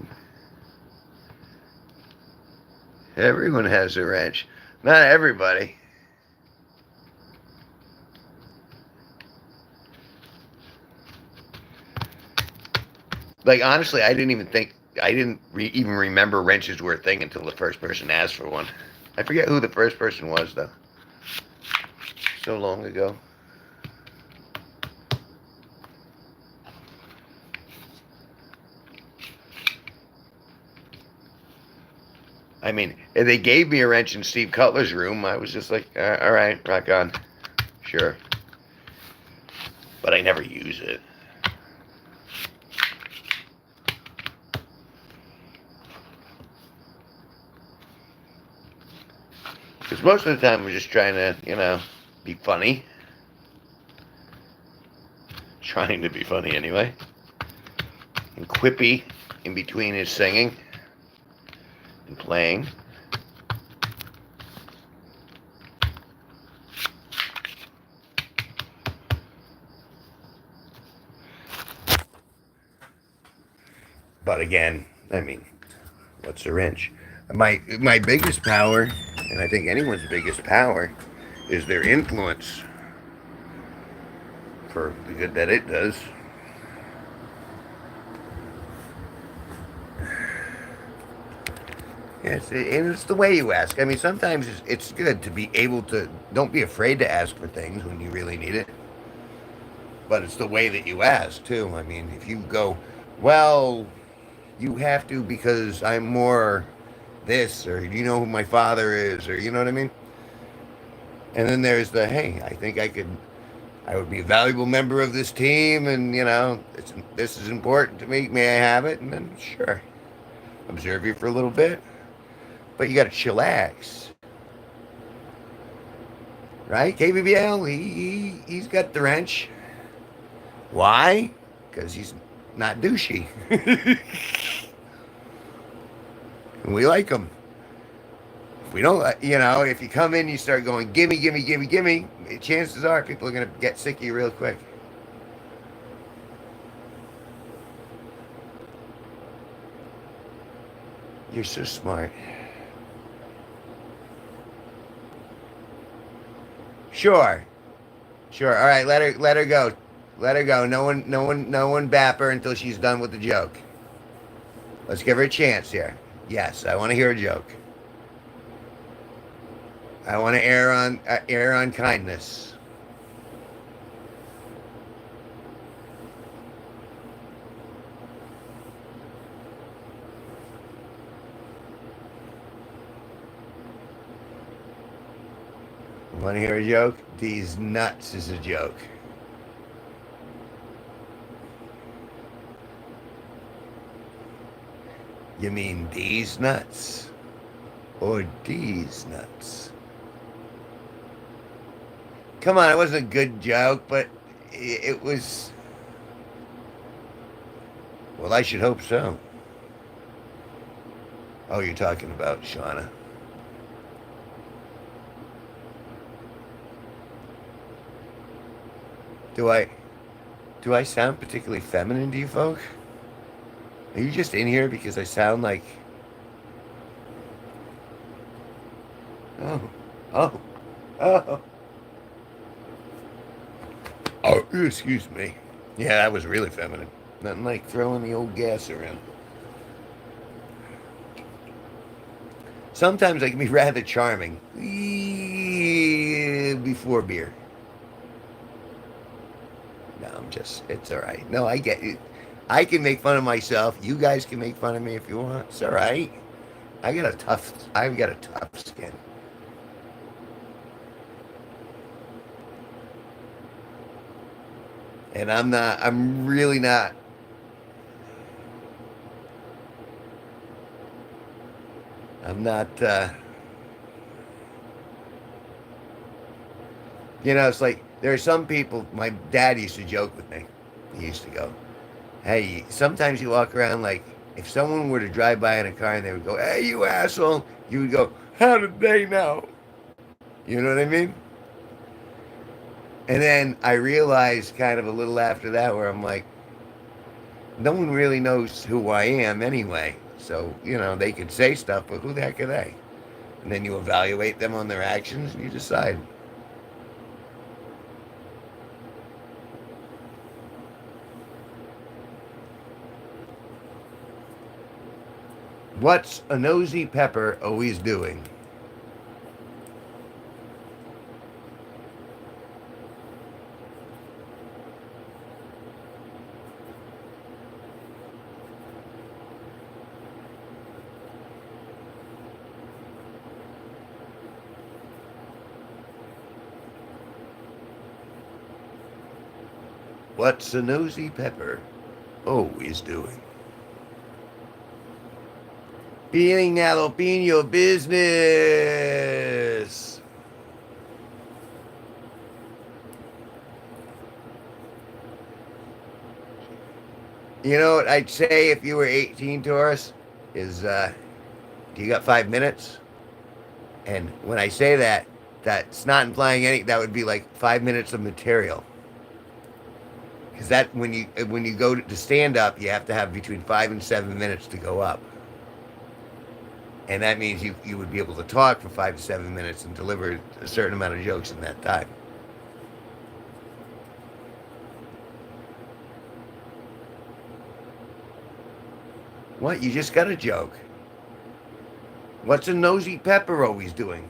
[SPEAKER 2] everyone has a wrench. Not everybody. Like, honestly, I didn't even remember wrenches were a thing until the first person asked for one. I forget who the first person was, though. So long ago. I mean, if they gave me a wrench in Steve Cutler's room, I was just like, all right, rock on. Sure. But I never use it. Because most of the time I'm just trying to, be funny. Trying to be funny anyway. And quippy in between his singing and playing. But again, I mean, what's a wrench? My biggest power, and I think anyone's biggest power, is their influence for the good that it does. Yes, and it's the way you ask. I mean, sometimes it's good to be able to, don't be afraid to ask for things when you really need it. But it's the way that you ask, too. I mean, if you go, well, you have to because I'm more this, or you know who my father is, or you know what I mean? And then there's the, hey, I think I would be a valuable member of this team, and, this is important to me. May I have it? And then, sure, observe you for a little bit. But you got to chillax. Right? KBBL, he's got the wrench. Why? Because he's not douchey. And we like him. If we don't, if you come in, you start going, gimme, gimme, gimme, gimme, chances are people are going to get sick of you real quick. You're so smart. Sure. All right, let her go. Let her go. No one bap her until she's done with the joke. Let's give her a chance here. Yes, I want to hear a joke. I want to err on kindness. Want to hear a joke? These nuts is a joke. You mean these nuts? Or these nuts? Come on, it wasn't a good joke, but it was. Well, I should hope so. Oh, you're talking about Shauna. Do I do I sound particularly feminine to you folk? Are you just in here because I sound like oh oh oh oh excuse me. Yeah, that was really feminine. Nothing like throwing the old gas around. Sometimes I can be rather charming. Before beer. No, I'm just, it's all right. No, I get it. I can make fun of myself. You guys can make fun of me if you want. It's all right. I've got a tough skin. And I'm really not, I'm not, it's like, there are some people, my dad used to joke with me. He used to go, hey, sometimes you walk around like, if someone were to drive by in a car and they would go, hey, you asshole, you would go, how did they know? You know what I mean? And then I realized kind of a little after that where I'm like, no one really knows who I am anyway. So, they could say stuff, but who the heck are they? And then you evaluate them on their actions and you decide. What's a nosy pepper always doing? What's a nosy pepper always doing? Being jalapeno business. You know what I'd say if you were 18, Taurus, is do you got 5 minutes? And when I say that, that's not implying any, that would be like 5 minutes of material. Because that when you go to stand up, you have to have between 5 and 7 minutes to go up. And that means you would be able to talk for 5 to 7 minutes and deliver a certain amount of jokes in that time. What? You just got a joke. What's a nosy pepper always doing?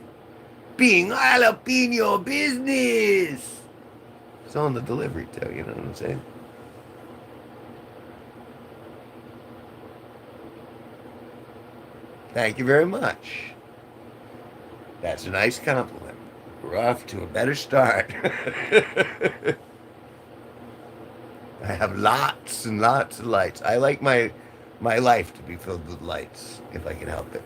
[SPEAKER 2] Being jalapeno business. It's on the delivery too, you know what I'm saying? Thank you very much. That's a nice compliment. We're off to a better start. I have lots and lots of lights. I like my life to be filled with lights, if I can help it.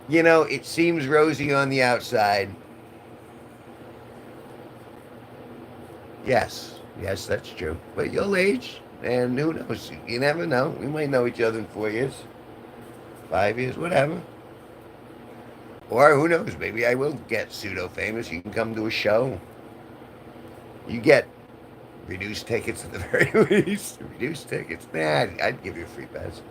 [SPEAKER 2] It seems rosy on the outside. Yes, that's true. But you'll age, and who knows? You never know. We might know each other in 4 years, 5 years, whatever. Or who knows? Maybe I will get pseudo famous. You can come to a show. You get reduced tickets at the very least. Reduced tickets. Nah, I'd give you a free pass.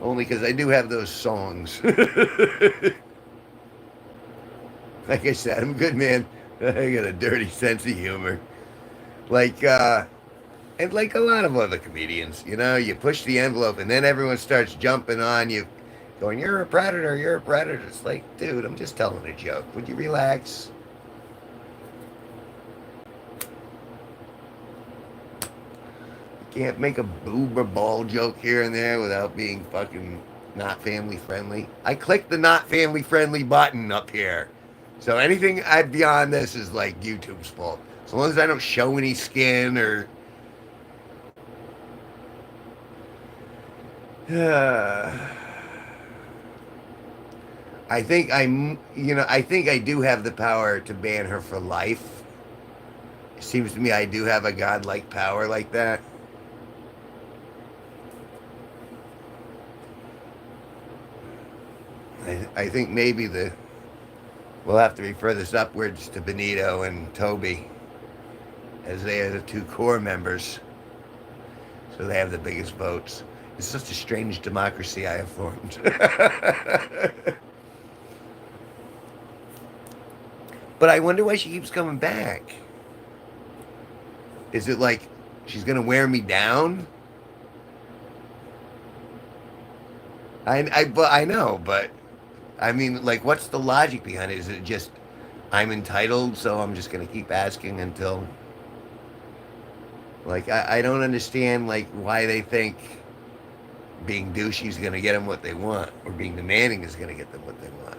[SPEAKER 2] Only because I do have those songs. Like I said, I'm a good man. I got a dirty sense of humor. Like, and like a lot of other comedians, you push the envelope and then everyone starts jumping on you, going, you're a predator, you're a predator. It's like, dude, I'm just telling a joke. Would you relax? Can't make a boober ball joke here and there without being fucking not family friendly. I clicked the not family friendly button up here. So anything beyond this is like YouTube's fault. As long as I don't show any skin or. I think I think I do have the power to ban her for life. It seems to me I do have a godlike power like that. I think maybe we'll have to refer this upwards to Benito and Toby, as they are the two core members, so they have the biggest votes. It's such a strange democracy I have formed. But I wonder why she keeps coming back. Is it like she's gonna wear me down? I know, but I mean, like, what's the logic behind it? Is it just I'm entitled, so I'm just gonna keep asking until, like, I don't understand, like, why they think being douchey is gonna get them what they want, or being demanding is gonna get them what they want.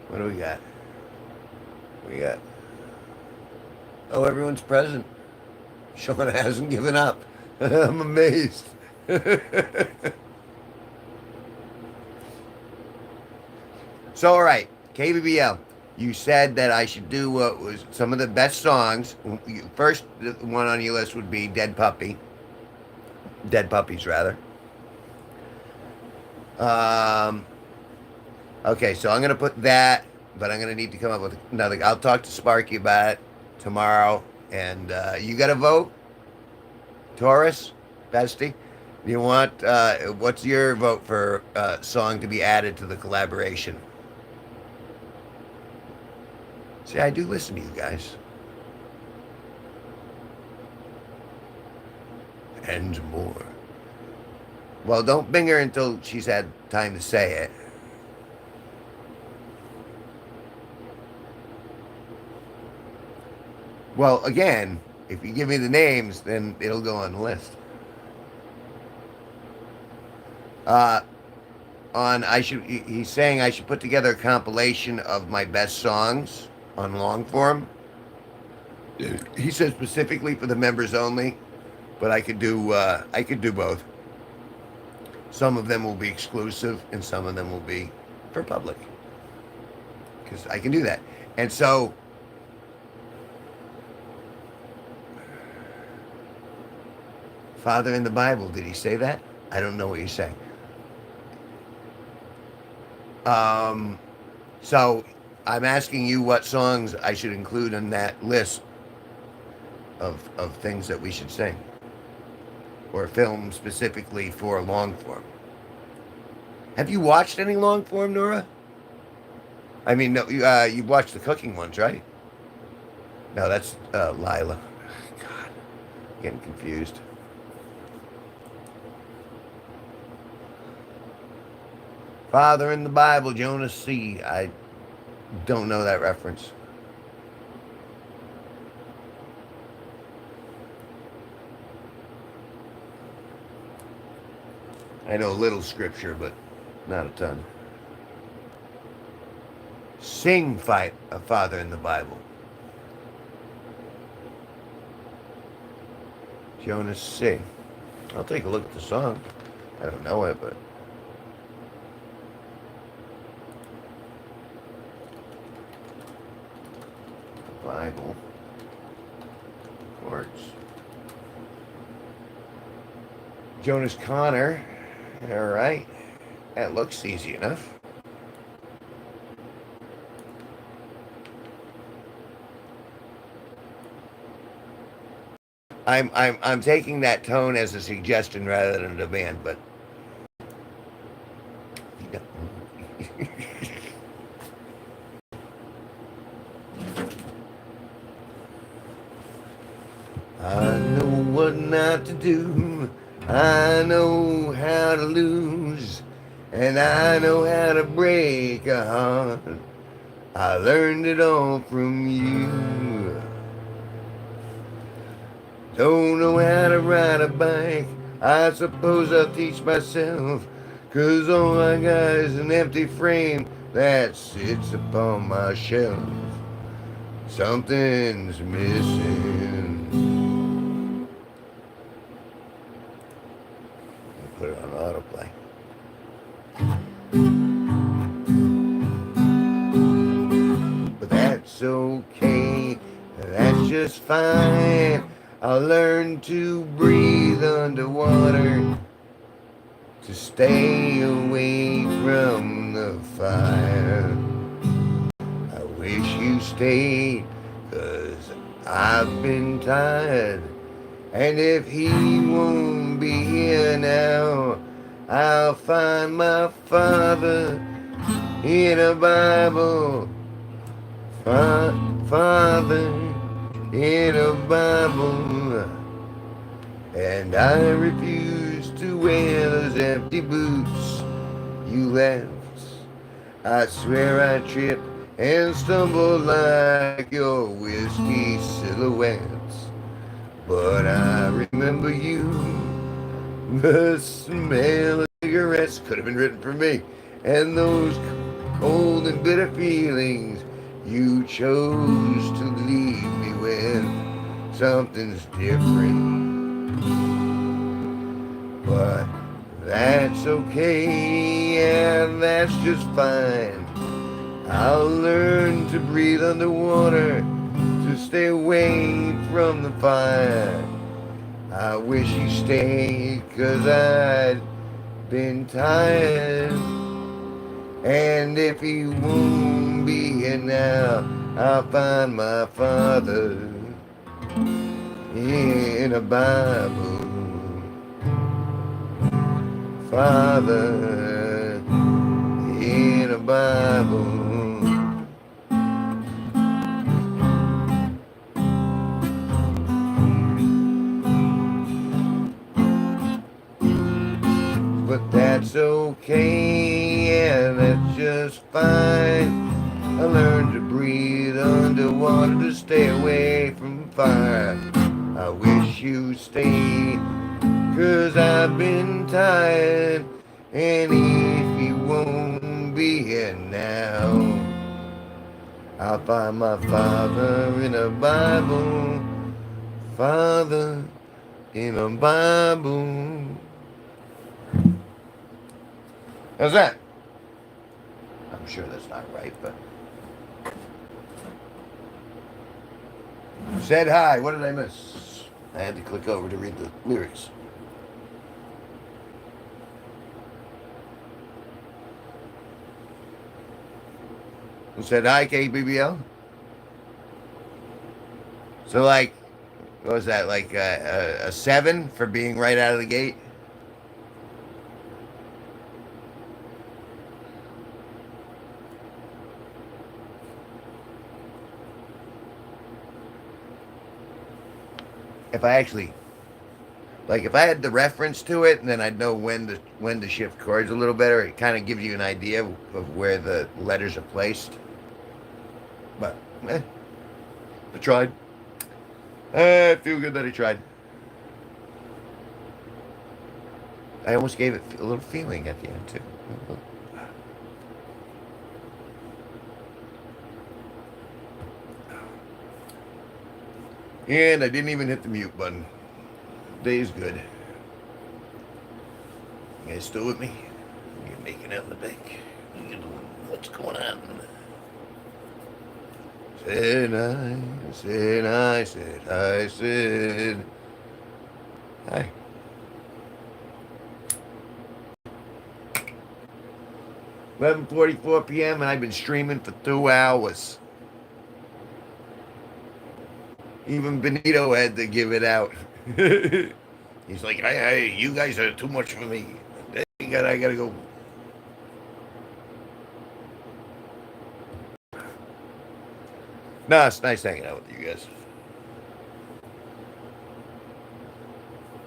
[SPEAKER 2] What do we got? We got. Oh, everyone's present. Sean hasn't given up. I'm amazed. So, all right, KBBL. You said that I should do what was some of the best songs. First one on your list would be Dead Puppy. Dead Puppies, rather. Um, okay, so I'm going to put that, but I'm going to need to come up with another. I'll talk to Sparky about it tomorrow. And you got to vote? Taurus? Bestie? You want, what's your vote for song to be added to the collaboration? See, I do listen to you guys. And more. Well, don't bing her until she's had time to say it. Well, again, if you give me the names, then it'll go on the list. He's saying I should put together a compilation of my best songs on long form. He said specifically for the members only, but I could do both. Some of them will be exclusive, and some of them will be for public, because I can do that. And so, Father in the Bible, did he say that? I don't know what you're saying. So I'm asking you what songs I should include in that list of things that we should sing, or film specifically for long form. Have you watched any long form, Nora? I mean, no, you've watched the cooking ones, right? No, that's Lila. God, getting confused. Father in the Bible, Jonas C. I don't know that reference. I know a little scripture, but not a ton. Sing fight a Father in the Bible. Jonas C. I'll take a look at the song. I don't know it, but Bible chords. Jonas Connor. All right, that looks easy enough. I'm taking that tone as a suggestion rather than a demand, but I know what not to do. I know how to lose. And I know how to break a heart. I learned it all from you. Don't know how to ride a bike. I suppose I'll teach myself. 'Cause all I got is an empty frame that sits upon my shelf. Something's missing. I'll put it on autoplay. But that's okay. That's just fine. I'll learn to breathe underwater to stay away from the fire. I wish you stayed, 'cause I've been tired. And if he won't be here now, I'll find my father in a Bible. Father in a Bible. And I refuse to wear those empty boots you left. I swear I trip and stumble like your whiskey silhouettes. But I remember you. The smell of cigarettes could have been written for me. And those cold and bitter feelings you chose to leave me with. Something's different. But that's okay, and that's just fine. I'll learn to breathe underwater to stay away from the fire. I wish you stayed, 'cause I'd been tired. And if he won't be here now, I'll find my father in a Bible. Father in a Bible. But that's okay, and that's just fine. I learned to breathe underwater to stay away from fire. I wish you stayed, 'cause I've been tired. And if you won't be here now, I'll find my father in a Bible. Father in a Bible. How's that? I'm sure that's not right, but... Said hi. What did I miss? I had to click over to read the lyrics. Who said hi, KBBL? So, like, what was that? Like a 7 for being right out of the gate? If I actually, like, if I had the reference to it, and then I'd know when to shift chords a little better, it kind of gives you an idea of where the letters are placed. But, I tried. I feel good that I tried. I almost gave it a little feeling at the end, too. And I didn't even hit the mute button. Day's good. You guys still with me? You're making out in the back. What's going on? Said I said. Hi. $11:44 p.m. and I've been streaming for 2 hours. Even Benito had to give it out. He's like, hey, you guys are too much for me. I gotta go. No, it's nice hanging out with you guys.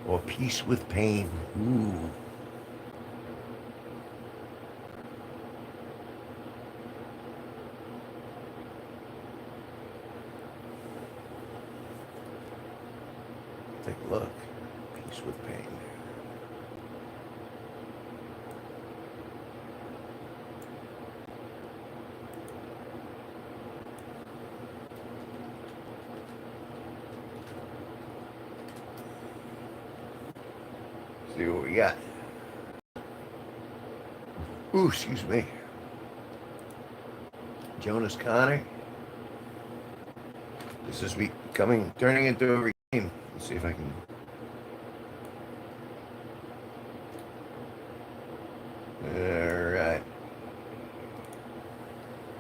[SPEAKER 2] Or peace with pain. Ooh. Take a look. Peace with pain. See what we got. Ooh, excuse me. Jonas Connor. This is turning into a game. Let's see if I can. Alright.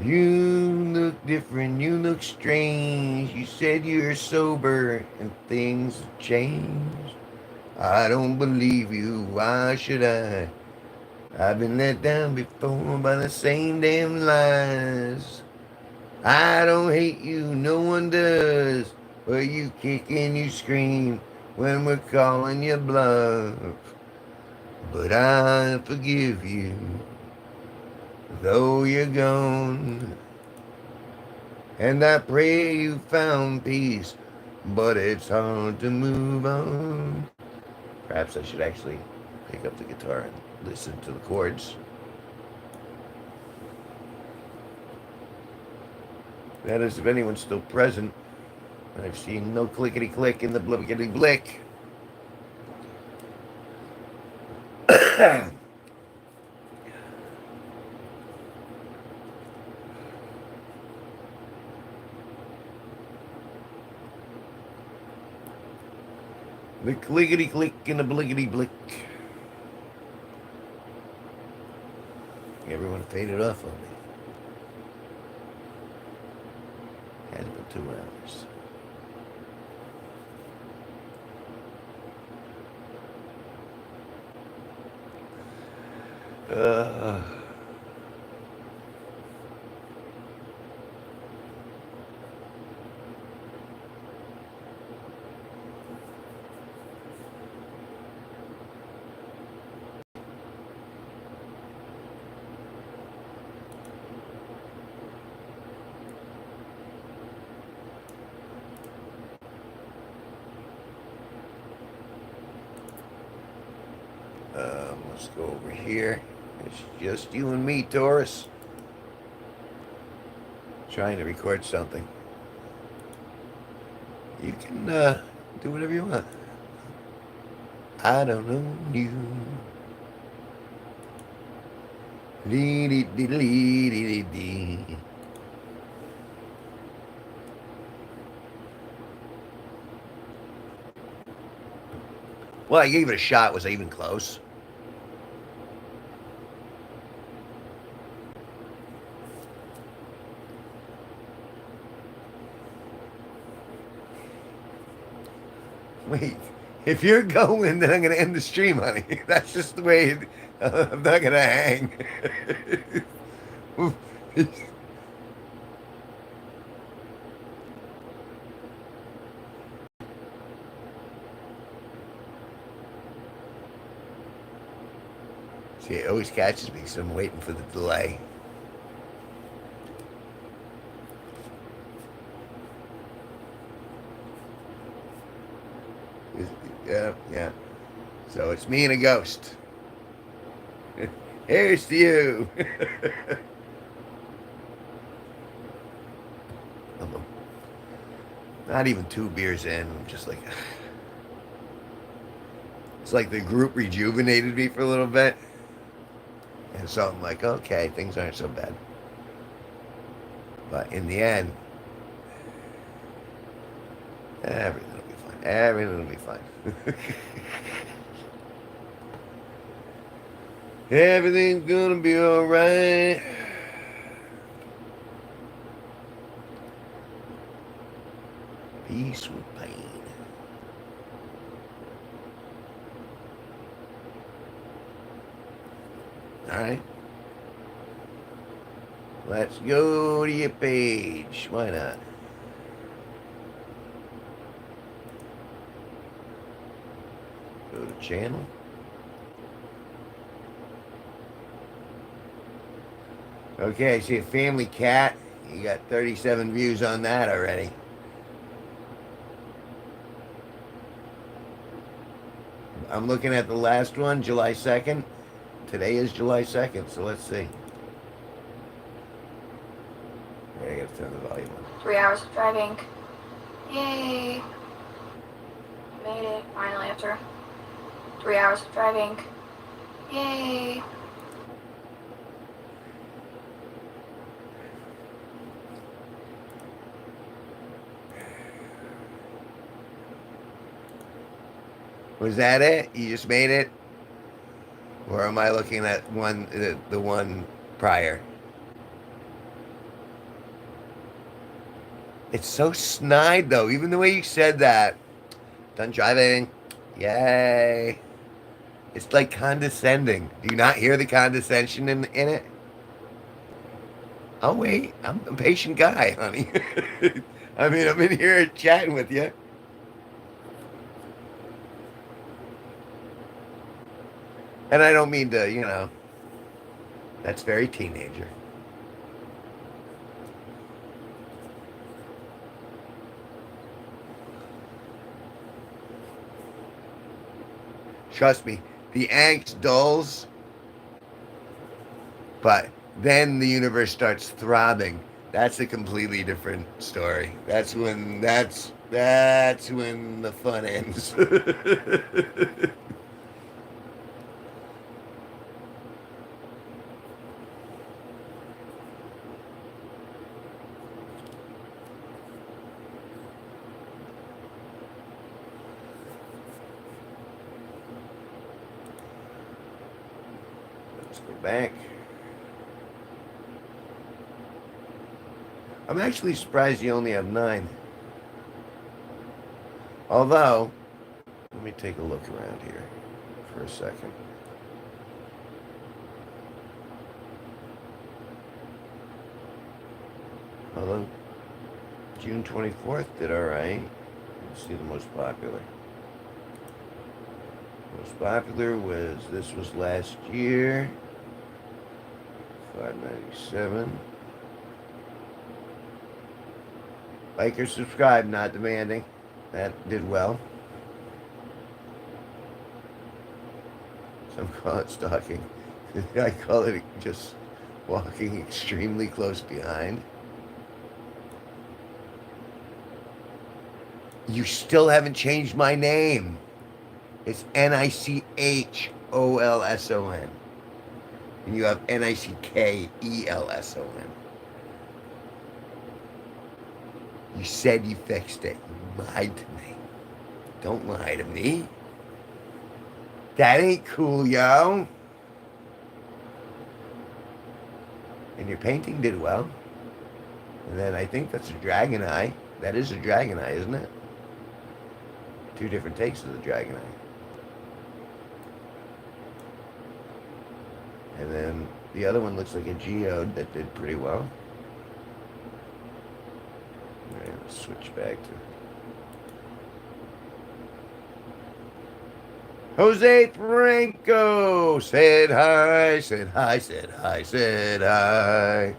[SPEAKER 2] You look different, you look strange. You said you're sober and things have changed. I don't believe you, why should I? I've been let down before by the same damn lies. I don't hate you, no one does. But you kick and you scream when we're calling you bluff. But I forgive you, though you're gone. And I pray you found peace, but it's hard to move on. Perhaps I should actually pick up the guitar and listen to the chords. That is, if anyone's still present. I've seen no clickety click in the blickety blick. The clickety click and the blickety blick. Everyone faded off on me. Has been 2 hours. Let's go over here. It's just you and me, Taurus. Trying to record something. You can do whatever you want. I don't know you. Dee dee dee dee dee dee. Well, I gave it a shot. Was I even close? Wait, if you're going, then I'm going to end the stream, honey. That's just the way I'm not going to hang. See, it always catches me, so I'm waiting for the delay. Yeah. So it's me and a ghost. Here's to you. I'm not even 2 beers in. I'm just like, it's like the group rejuvenated me for a little bit. And so I'm like, okay, things aren't so bad. But in the end, everything will be fine. Everything will be fine. Everything's gonna be alright. Peace with pain. Alright. Let's go to your page. Why not? channel. Okay, I see a family cat. You got 37 views on that already. I'm looking at the last one, July 2nd. Today is July 2nd, so let's see. I gotta turn the volume on.
[SPEAKER 3] 3 hours of driving. Yay! Made it, finally, after 3 hours of driving. Yay!
[SPEAKER 2] Was that it? You just made it? Or am I looking at the one prior? It's so snide though, even the way you said that. Done driving. Yay. It's like condescending. Do you not hear the condescension in it? I'll wait. I'm a patient guy, honey. I mean, I'm in here chatting with you. And I don't mean to, that's very teenager. Trust me, the angst dulls, but then the universe starts throbbing. That's a completely different story. That's when the fun ends. Let's go back. I'm actually surprised you only have 9. Although, let me take a look around here for a second. Although, June 24th did alright. Let's see the most popular. Most popular this was last year. 597. Like or subscribe, not demanding. That did well. Some call it stalking. I call it just walking extremely close behind. You still haven't changed my name. It's Nichholson. And you have Nickelson. You said you fixed it. You lied to me. Don't lie to me. That ain't cool, yo. And your painting did well. And then I think that's a dragon eye. That is a dragon eye, isn't it? 2 different takes of the dragon eye. And then the other one looks like a geode that did pretty well. Alright, let's switch back to Jose Franco. Said hi, said hi, said hi, said hi.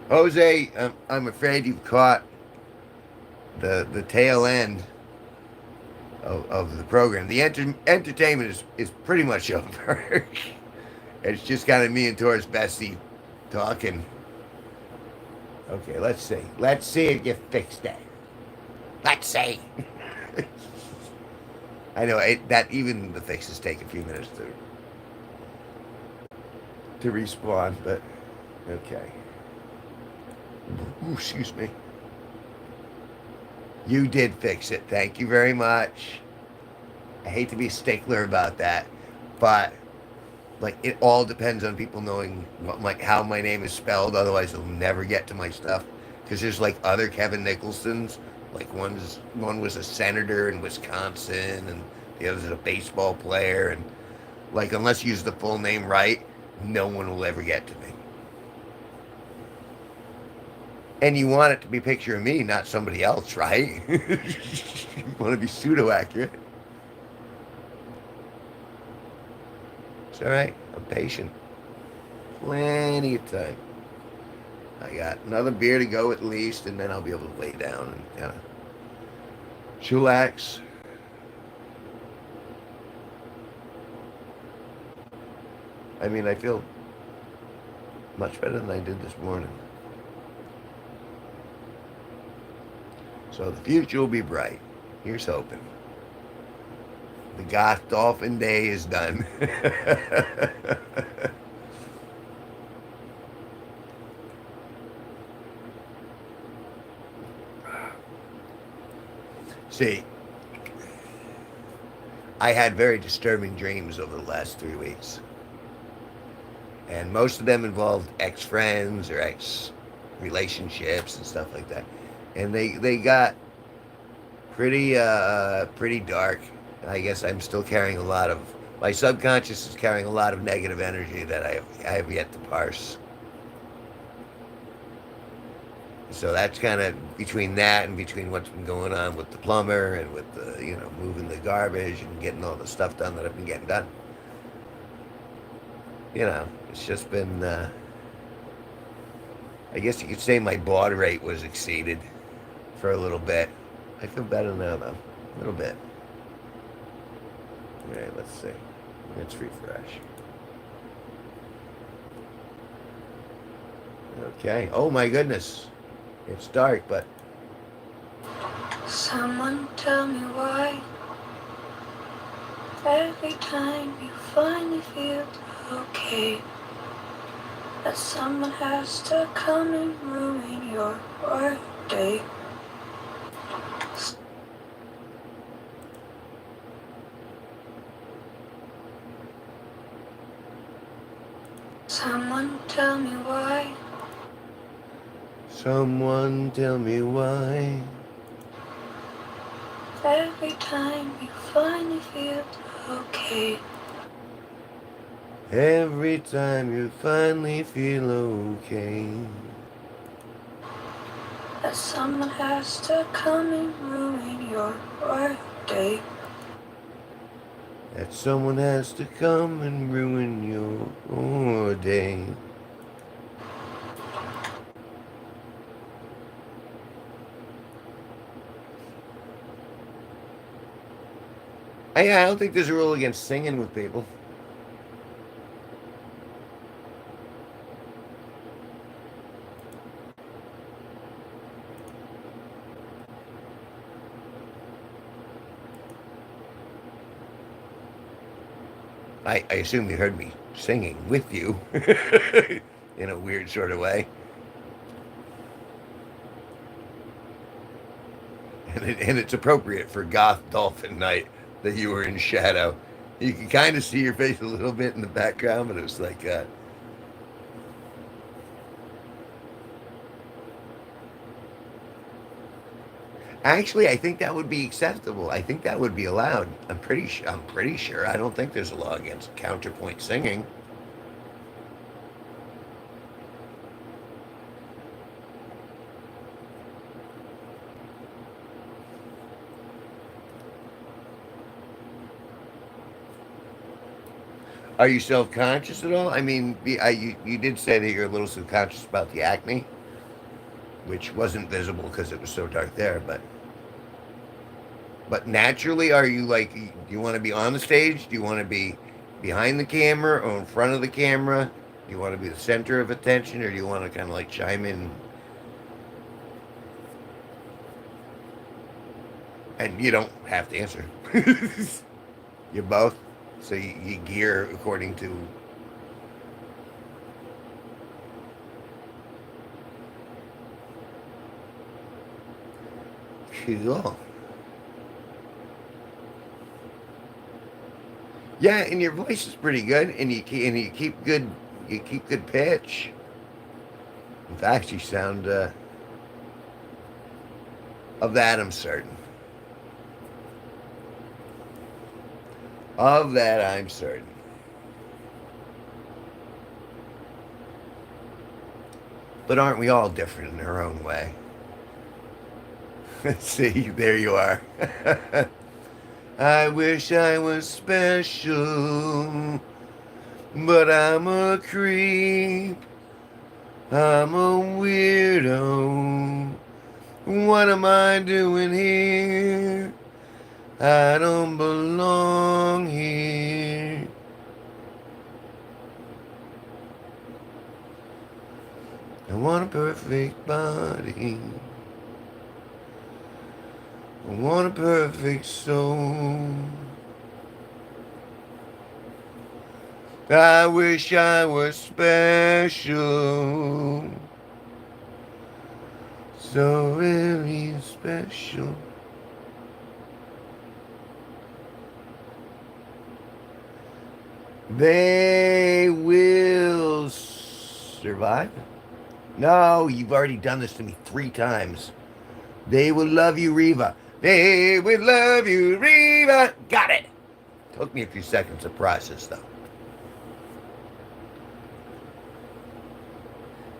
[SPEAKER 2] Jose, I'm afraid you've caught the tail end of the program. The entertainment is pretty much over. It's just kind of me and Taurus Bessie talking. Okay, let's see. Let's see if you fixed that. Let's see. I know that even the fixes take a few minutes to respawn, but okay. Ooh, excuse me. You did fix it. Thank you very much. I hate to be a stickler about that, but like it all depends on people knowing how my name is spelled. Otherwise, they'll never get to my stuff. Because there's like other Kevin Nicholsons. Like one was a senator in Wisconsin, and the other's a baseball player. And like unless you use the full name right, no one will ever get to me. And you want it to be a picture of me, not somebody else, right? You want to be pseudo accurate. It's all right. I'm patient. Plenty of time. I got another beer to go at least, and then I'll be able to lay down and kind of chillax. I mean, I feel much better than I did this morning. So the future will be bright. Here's hoping. The Goth Dolphin Day is done. See, I had very disturbing dreams over the last 3 weeks. And most of them involved ex-friends or ex-relationships and stuff like that. And they got pretty dark. I guess I'm still carrying a lot of, my subconscious is carrying a lot of negative energy that I have yet to parse. So that's kind of between that and between what's been going on with the plumber and with the, moving the garbage and getting all the stuff done that I've been getting done. It's just been, I guess you could say my baud rate was exceeded for a little bit. I feel better now, though. A little bit. All right, let's see. Let's refresh. Okay. Oh, my goodness. It's dark, but...
[SPEAKER 3] Someone tell me why every time you finally feel okay, that someone has to come and ruin your workday. Someone tell me why.
[SPEAKER 2] Someone tell me why.
[SPEAKER 3] Every time you finally feel okay.
[SPEAKER 2] Every time you finally feel okay.
[SPEAKER 3] That someone has to come and ruin your workday.
[SPEAKER 2] That someone has to come and ruin your day. I don't think there's a rule against singing with people. I assume you heard me singing with you in a weird sort of way. And it's appropriate for Goth Dolphin Night that you were in shadow. You can kind of see your face a little bit in the background, but it was like... Actually, I think that would be acceptable. I think that would be allowed. I'm pretty sure. I don't think there's a law against counterpoint singing. Are you self-conscious at all? I mean, you did say that you're a little subconscious about the acne, which wasn't visible because it was so dark there, but naturally, are you like, do you want to be on the stage? Do you want to be behind the camera or in front of the camera? Do you want to be the center of attention, or do you want to kind of like chime in? And you don't have to answer. You're both. So you gear according to... Cool. Yeah, and your voice is pretty good, and you keep good pitch. In fact, you sound of that I'm certain. Of that I'm certain. But aren't we all different in our own way? See, there you are. I wish I was special, but I'm a creep. I'm a weirdo. What am I doing here? I don't belong here. I want a perfect body. I want a perfect soul. I wish I was special. So very special. They will survive? No, you've already done this to me 3 times. They will love you, Reva. They will love you, Reva. Got it. Took me a few seconds to process, though.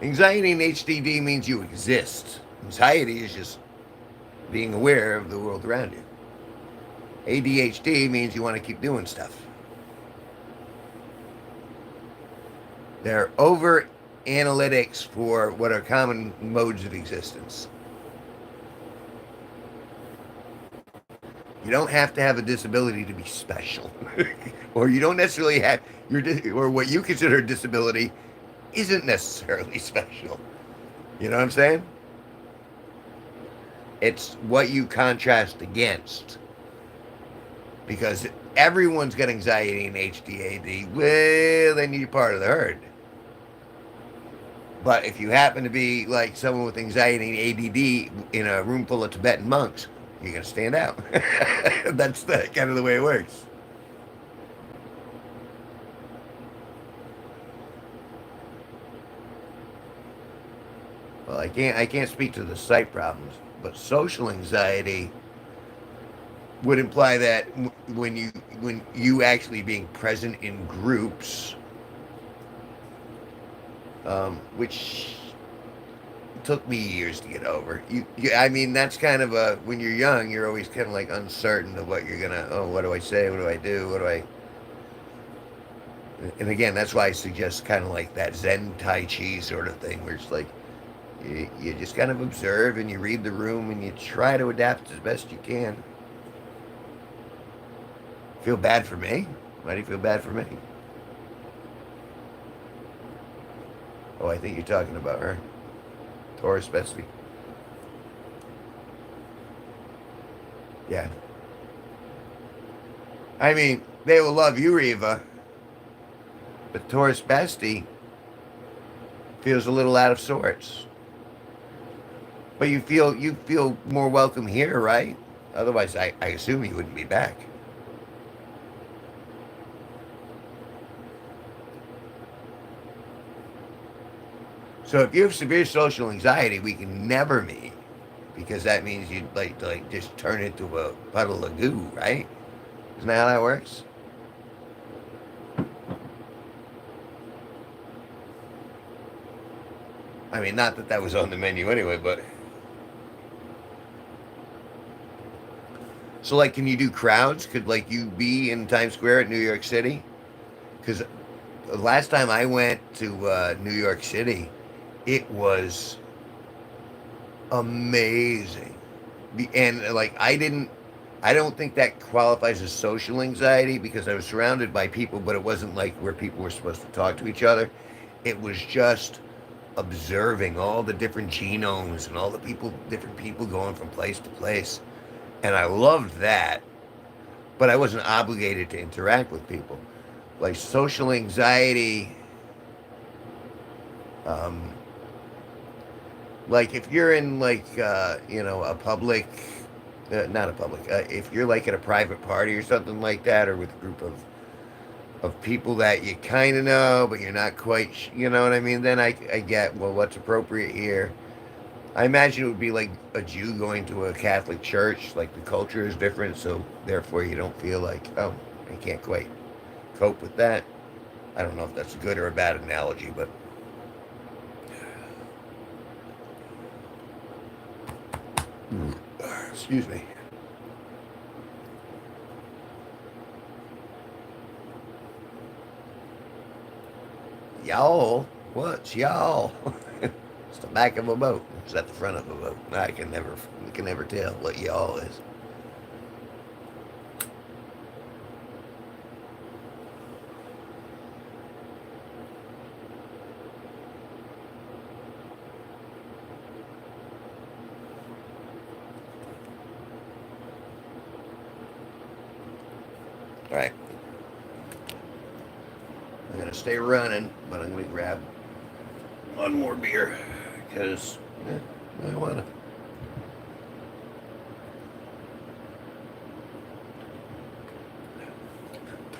[SPEAKER 2] Anxiety in HDD means you exist. Anxiety is just being aware of the world around you. ADHD means you want to keep doing stuff. They're over analytics for what are common modes of existence. You don't have to have a disability to be special. Or you don't necessarily have or what you consider a disability isn't necessarily special. You know what I'm saying? It's what you contrast against. Because everyone's got anxiety and HDAD. Well, then you're part of the herd. But if you happen to be like someone with anxiety and ADD in a room full of Tibetan monks, you're going to stand out. That's kind of the way it works. Well, I can't speak to the sight problems, but social anxiety would imply that when you actually being present in groups, which took me years to get over. I mean, that's kind of a, when you're young, you're always kind of like uncertain of what you're gonna. Oh, what do I say? What do I do? What do I? And again, that's why I suggest kind of like that Zen Tai Chi sort of thing, where it's like you just kind of observe and you read the room and you try to adapt as best you can. Feel bad for me? Why do you feel bad for me? Oh, I think you're talking about her. Taurus Bestie. Yeah. I mean, they will love you, Reva. But Taurus Bestie feels a little out of sorts. But you feel more welcome here, right? Otherwise, I assume you wouldn't be back. So if you have severe social anxiety, we can never meet, because that means you'd like just turn into a puddle of goo, right? Isn't that how that works? I mean, not that that was on the menu anyway, but so like, can you do crowds? Could like you be in Times Square at New York City? Because the last time I went to New York City, it was amazing. And like I don't think that qualifies as social anxiety, because I was surrounded by people, but it wasn't like where people were supposed to talk to each other. It was just observing all the different genomes and all the different people going from place to place. And I loved that, but I wasn't obligated to interact with people. Like social anxiety, like if you're in like a public, not a public, if you're like at a private party or something like that, or with a group of people that you kind of know but you're not quite, you know what I mean, then I get, well, what's appropriate here. I imagine it would be like a Jew going to a Catholic church. Like the culture is different, so therefore you don't feel like, oh, I can't quite cope with that. I don't know if that's a good or a bad analogy, but Excuse me. Y'all? What's y'all? It's the back of a boat. It's at the front of a boat. I can never tell what y'all is. All right. I'm gonna stay running, but I'm gonna grab one more beer because I wanna.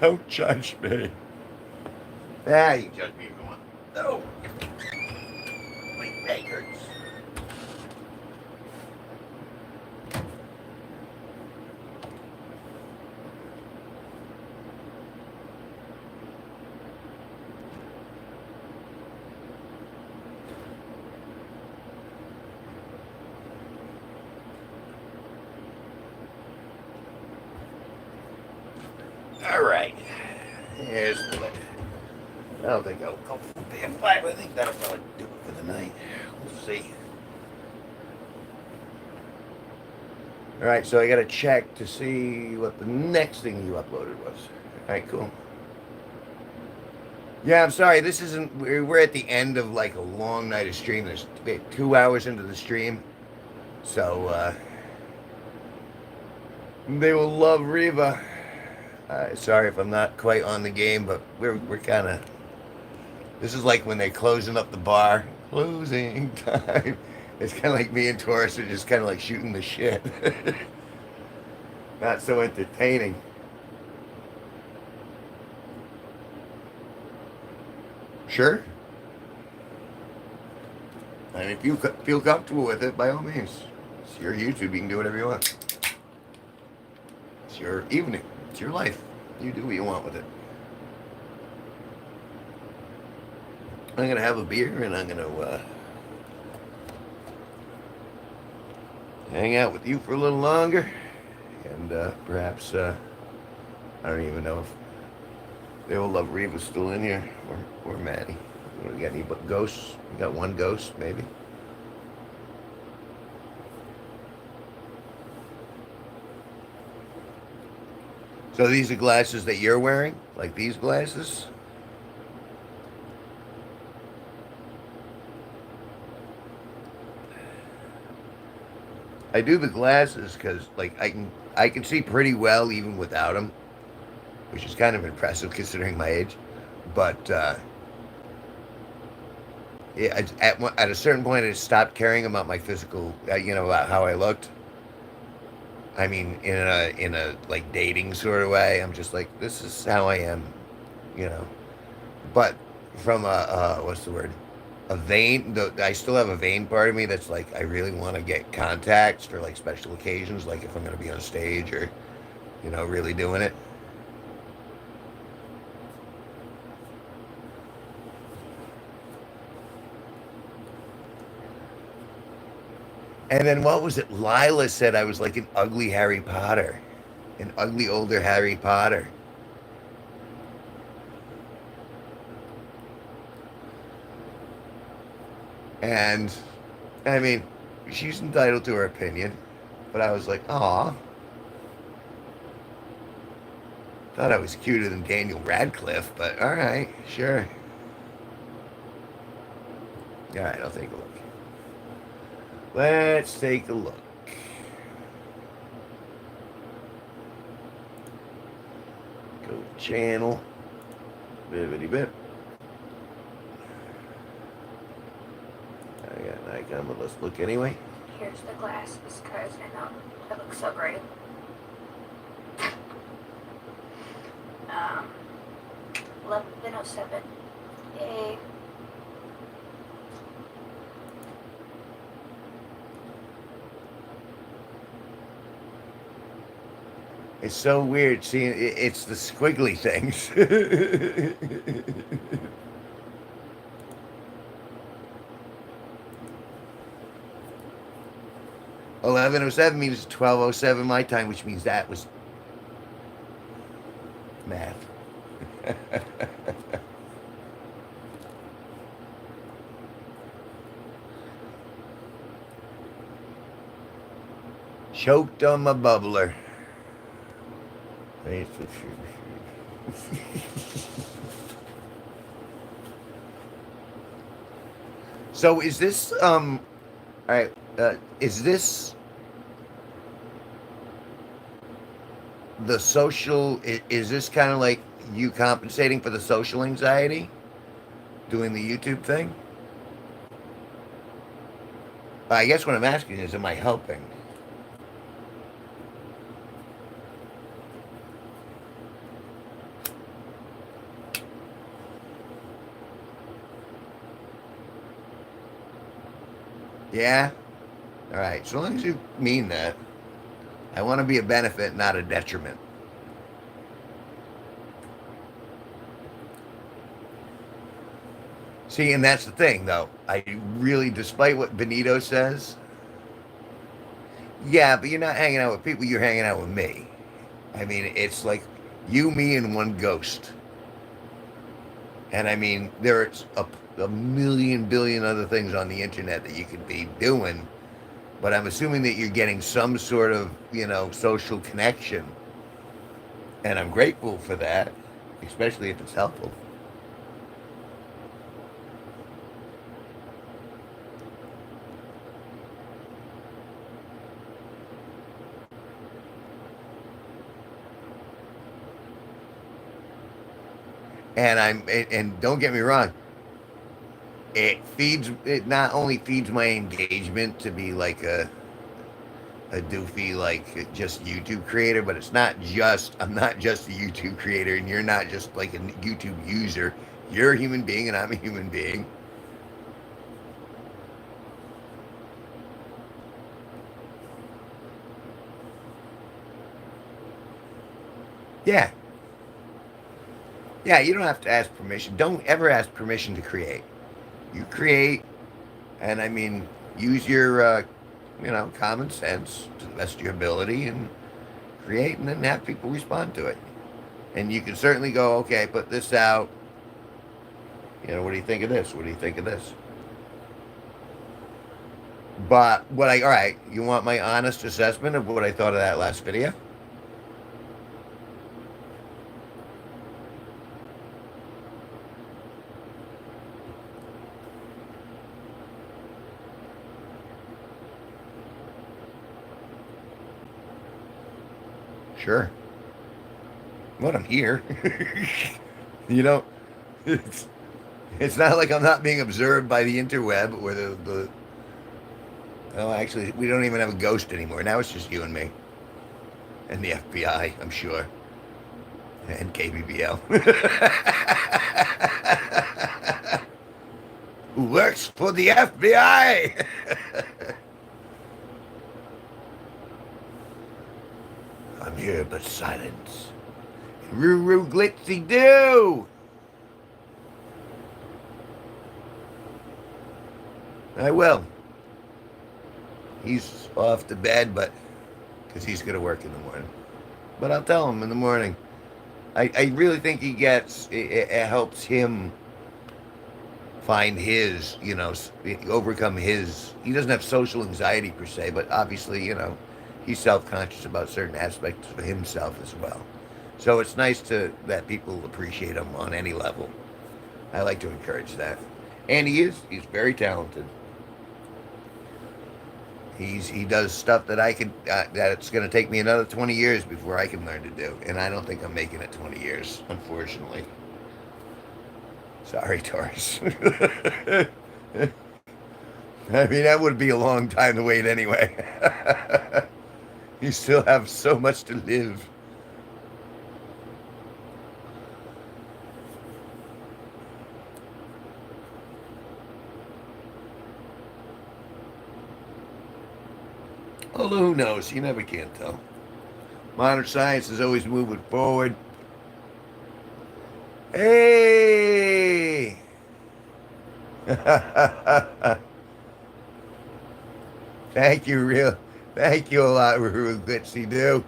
[SPEAKER 2] Don't judge me. Ah, you can judge me if you want. No. My leg hurts. All right. Here's the leg. I don't think I'll go for band 5. I think that'll probably do it for the night. We'll see. All right, so I got to check to see what the next thing you uploaded was. All right, cool. Yeah, I'm sorry. This isn't. We're at the end of like a long night of stream. There's 2 hours into the stream, so they will love Reva. Sorry if I'm not quite on the game, but we're kind of. This is like when they're closing up the bar. Closing time. It's kind of like me and Taurus are just kind of like shooting the shit. Not so entertaining. Sure. And if you feel comfortable with it, by all means. It's your YouTube. You can do whatever you want. It's your evening. It's your life. You do what you want with it. I'm going to have a beer and I'm going to hang out with you for a little longer. And perhaps, I don't even know if They Will Love Reva's still in here, or Maddie. We got any ghosts? We got one ghost, maybe. So these are glasses that you're wearing? Like these glasses? I do the glasses because, like, I can see pretty well even without them, which is kind of impressive considering my age. But yeah, at a certain point, I just stopped caring about my physical, about how I looked. I mean, in a like dating sort of way, I'm just like, this is how I am, you know. But from a what's the word? A vein. I still have a vain part of me that's like, I really want to get contacts for like special occasions, like if I'm going to be on stage or, really doing it. And then what was it? Lila said I was like an ugly Harry Potter. An ugly older Harry Potter. And, I mean, she's entitled to her opinion. But I was like, aw. Thought I was cuter than Daniel Radcliffe, but alright, sure. Alright, I'll take a look. Let's take a look. Go to channel. Bibbity bip. I got an icon, but let's look anyway.
[SPEAKER 3] Here's the glasses, because I know it looks so great. 11:07. Yay.
[SPEAKER 2] It's so weird seeing it's the squiggly things. 11:07. 11:07 means 12:07 my time, which means that was math. Choked on my bubbler. So is this all right, is this the social is this kind of like you compensating for the social anxiety doing the YouTube thing? I guess what I'm asking is, am I helping? Yeah? All right. So long as you mean that, I want to be a benefit, not a detriment. See, and that's the thing, though. I really, despite what Benito says, yeah, but you're not hanging out with people, you're hanging out with me. I mean, it's like you, me, and one ghost. And I mean, there's a million billion other things on the internet that you could be doing, but I'm assuming that you're getting some sort of, social connection. And I'm grateful for that, especially if it's helpful. And don't get me wrong, it not only feeds my engagement to be like a doofy like just YouTube creator, but I'm not just a YouTube creator and you're not just like a YouTube user. You're a human being and I'm a human being. Yeah. Yeah, you don't have to ask permission. Don't ever ask permission to create. You create, and I mean, use your, common sense to the best of your ability and create, and then have people respond to it. And you can certainly go, okay, put this out. What do you think of this? What do you think of this? But all right, you want my honest assessment of what I thought of that last video? Sure. But I'm here. you know, it's, it's not like I'm not being observed by the interweb or the. Oh, actually, we don't even have a ghost anymore. Now it's just you and me. And the FBI, I'm sure. And KBBL. Who works for the FBI? I'm here, but silence. Roo glitzy do. I will. He's off to bed, but because he's going to work in the morning. But I'll tell him in the morning. I really think it helps him find his, overcome his. He doesn't have social anxiety per se, but obviously, he's self-conscious about certain aspects of himself as well. So it's nice that people appreciate him on any level. I like to encourage that. And he's very talented. He does stuff that that it's going to take me another 20 years before I can learn to do. And I don't think I'm making it 20 years, unfortunately. Sorry, Taurus. I mean, that would be a long time to wait anyway. You still have so much to live. Although who knows? You never can tell. Modern science is always moving forward. Hey! Thank you, Thank you a lot, Ruru Glitzy Do.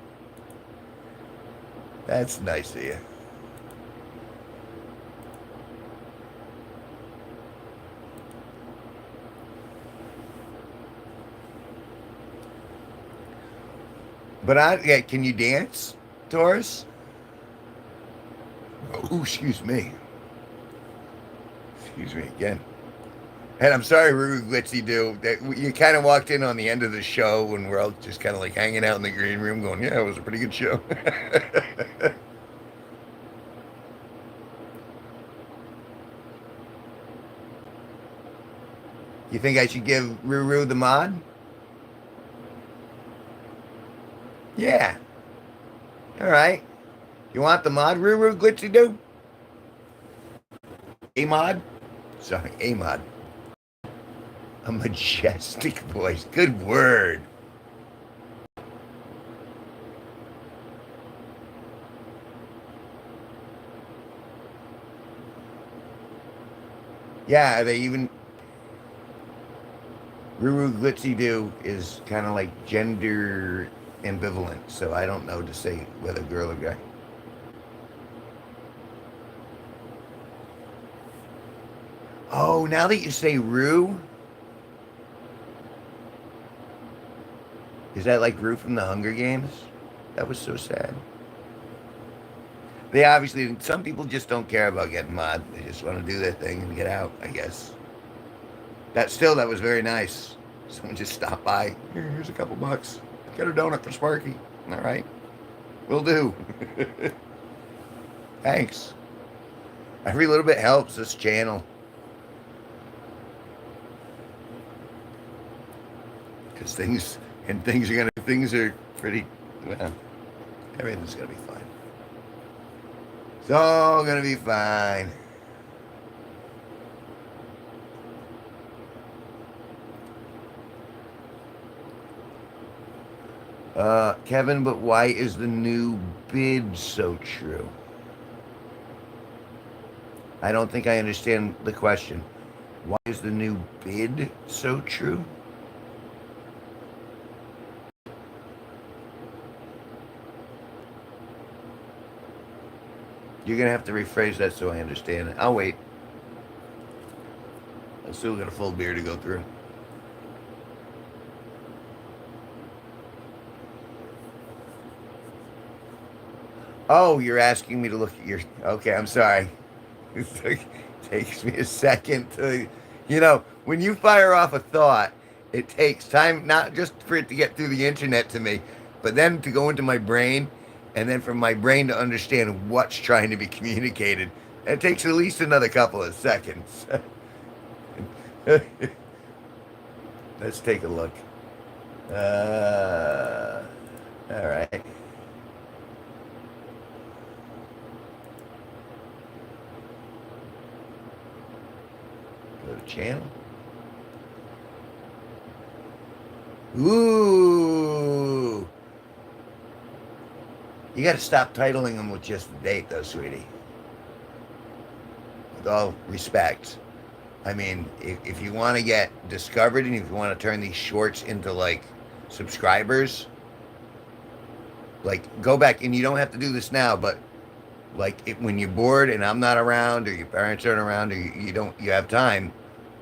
[SPEAKER 2] That's nice of you. But yeah, can you dance, Taurus? Oh, excuse me. Excuse me again. And I'm sorry, Ruru Glitzy Do, that you kind of walked in on the end of the show and we're all just kind of like hanging out in the green room going, yeah, it was a pretty good show. You think I should give Ruru the mod? Yeah. All right. You want the mod, Ruru Glitzy Do? A mod? Sorry, a mod. A majestic voice. Good word. Yeah, they even Ruru Glitzy Do is kind of like gender ambivalent, so I don't know to say whether girl or guy. Oh, now that you say Rue, is that like Rue from the Hunger Games? That was so sad. They obviously, some people just don't care about getting mod. They just want to do their thing and get out, I guess. That was very nice. Someone just stopped by. Here's a couple bucks. Get a donut for Sparky. All right. Will do. Thanks. Every little bit helps this channel. Because things are pretty, well, everything's gonna be fine. It's all gonna be fine. Kevin, but why is the new bid so true? I don't think I understand the question. Why is the new bid so true? You're going to have to rephrase that so I understand it. I'll wait. I still got a full beer to go through. Oh, you're asking me to look at your... Okay, I'm sorry. It takes me a second to... You know, when you fire off a thought, it takes time not just for it to get through the internet to me, but then to go into my brain, and then for my brain to understand what's trying to be communicated. It takes at least another couple of seconds. Let's take a look. All right. Go to channel. Ooh. You got to stop titling them with just the date, though, sweetie. With all respect. I mean, if you want to get discovered and if you want to turn these shorts into, like, subscribers, like, go back, and you don't have to do this now, but, like, when you're bored and I'm not around or your parents aren't around or you have time,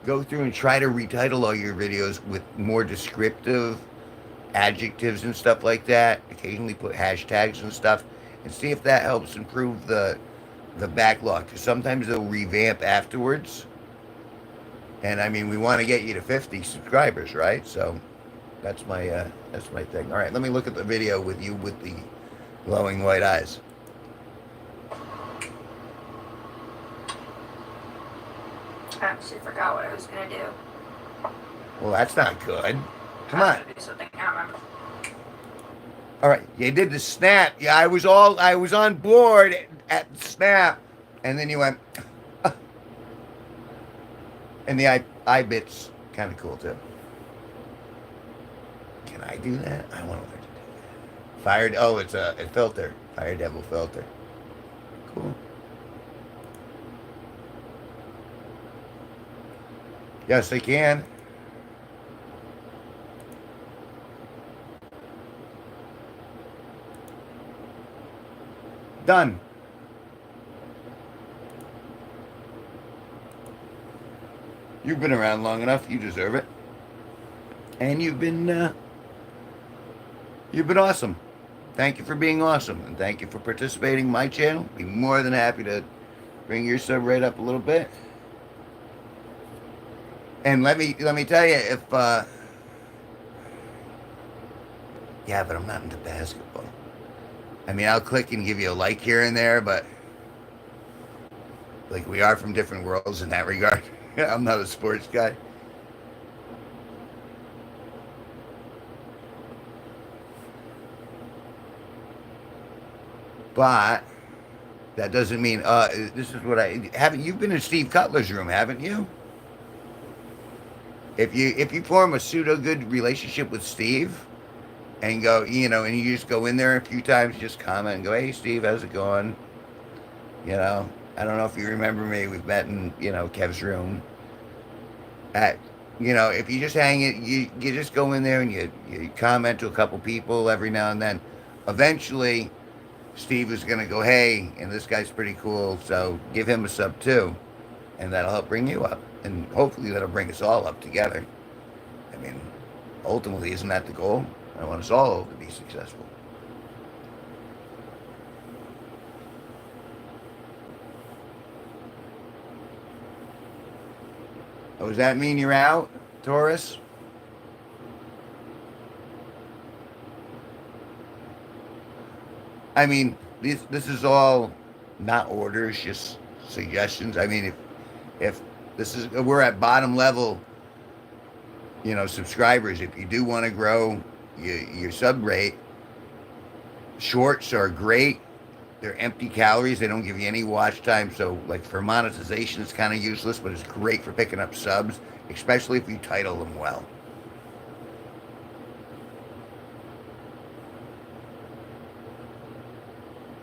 [SPEAKER 2] go through and try to retitle all your videos with more descriptive adjectives and stuff like that. Occasionally put hashtags and stuff and see if that helps improve the backlog. Because sometimes they'll revamp afterwards. And I mean, we want to get you to 50 subscribers, right? So that's my thing. All right, let me look at the video with you with the glowing white eyes.
[SPEAKER 3] I actually forgot what I was gonna do.
[SPEAKER 2] Well, that's not good. Come on.
[SPEAKER 3] Do something. I don't remember.
[SPEAKER 2] All right, you did the snap. Yeah, I was on board at the snap, and then you went, and the eye bit's kind of cool too. Can I do that? I want to learn to do that. Fired. Oh, it's a filter. Fire Devil filter. Cool. Yes, I can. done. You've been around long enough. You deserve it. And you've been awesome. Thank you for being awesome, and thank you for participating in my channel. Be more than happy to bring your sub rate up a little bit. And let me tell you, if yeah, but I'm not into basketball. I mean, I'll click and give you a like here and there, but like we are from different worlds in that regard. I'm not a sports guy. But that doesn't mean this is what I haven't. You've been in Steve Cutler's room, haven't you? If you form a pseudo good relationship with Steve, and go, and you just go in there a few times, just comment and go, hey Steve, how's it going? I don't know if you remember me. We've met in Kev's room. If you just hang it, you just go in there and you comment to a couple people every now and then. Eventually, Steve is going to go, hey, and this guy's pretty cool, so give him a sub too, and that'll help bring you up, and hopefully that'll bring us all up together. I mean, ultimately, isn't that the goal? I want us all to be successful. Oh, does that mean you're out, Taurus? I mean, this is all not orders, just suggestions. I mean, if this is, we're at bottom level, subscribers. If you do want to grow your sub rate, shorts are great. They're empty calories. They don't give you any watch time. So, like, for monetization, it's kind of useless, but it's great for picking up subs, especially if you title them well.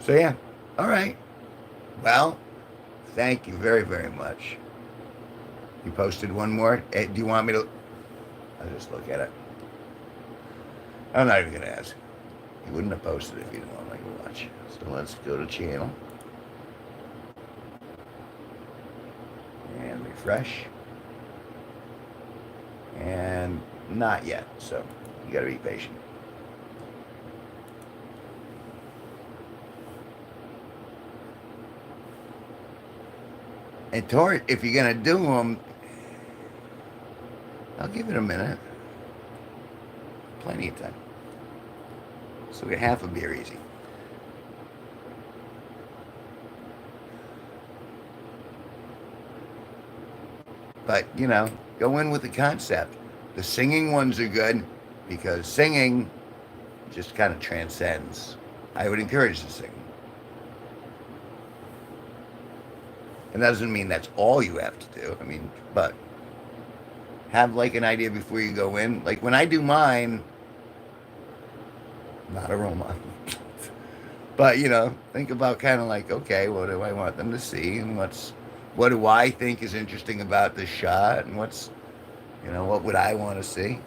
[SPEAKER 2] So, yeah. All right. Well, thank you very, very much. You posted one more. Do you want me to? I'll just look at it. I'm not even going to ask. You wouldn't have posted it if you didn't want me to watch. So let's go to channel. And refresh. And not yet. So you got to be patient. And Tori, if you're going to do them, I'll give it a minute. Plenty of time. So we half a beer easy. But, go in with the concept. The singing ones are good because singing just kind of transcends. I would encourage the singing. And that doesn't mean that's all you have to do. I mean, but have like an idea before you go in. Like when I do mine, not aroma, but think about kind of like, okay, what do I want them to see, and what do I think is interesting about this shot, and what would I want to see?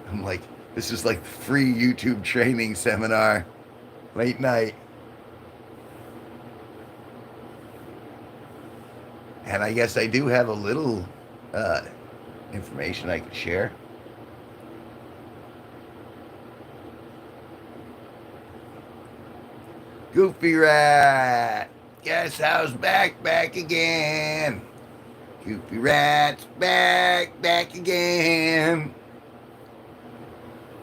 [SPEAKER 2] I'm like, this is like free YouTube training seminar, late night. And I guess I do have a little information I could share. Goofy Rat! Guess how's back again? Goofy Rat's back again.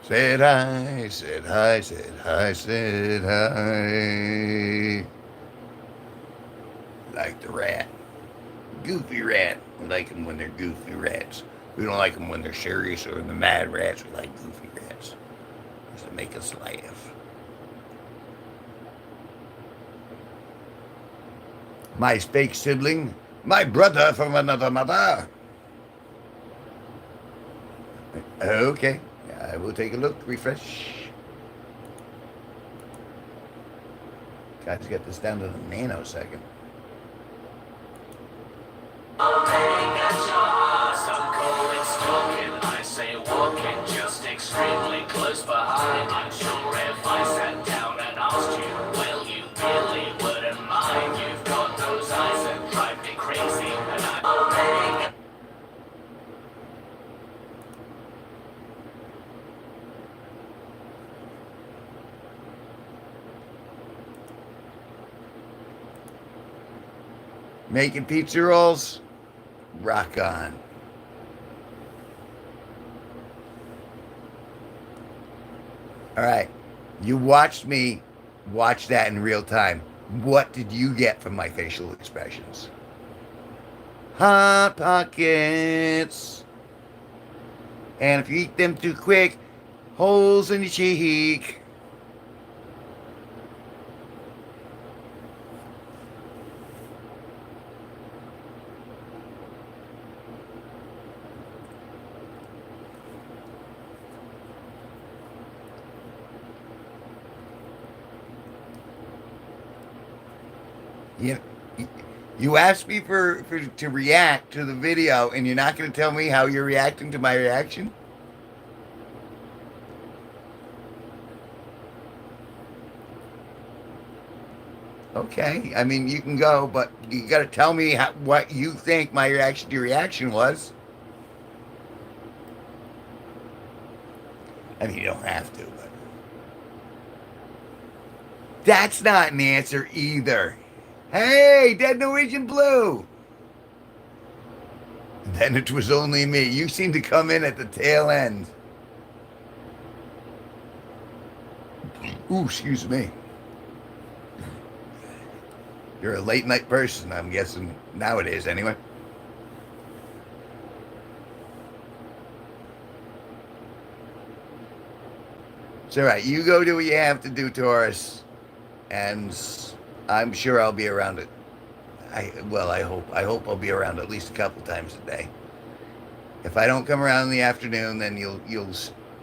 [SPEAKER 2] Said hi, said hi, said hi, said hi. Like the rat. Goofy Rat. We like them when they're goofy rats. We don't like them when they're serious or the mad rats. We like goofy rats. Just to make us laugh. My fake sibling, my brother from another mother. Okay, I will take a look, refresh. Got to get this down to the nanosecond.
[SPEAKER 4] I say walking just extremely close behind. I'm sure if I
[SPEAKER 2] Making pizza rolls? Rock on. All right. You watched me watch that in real time. What did you get from my facial expressions? Hot Pockets. And if you eat them too quick, holes in your cheek. You, you asked me to react to the video, and you're not going to tell me how you're reacting to my reaction? Okay, I mean, you can go, but you got to tell me what you think my reaction to your reaction was. I mean, you don't have to, but that's not an answer either. Hey, Dead Norwegian Blue. Then it was only me. You seem to come in at the tail end. Ooh, excuse me. You're a late night person, I'm guessing nowadays, anyway. It's all right. You go do what you have to do, Taurus, and I'm sure I'll be around it. I hope I'll be around at least a couple times a day. If I don't come around in the afternoon, then you'll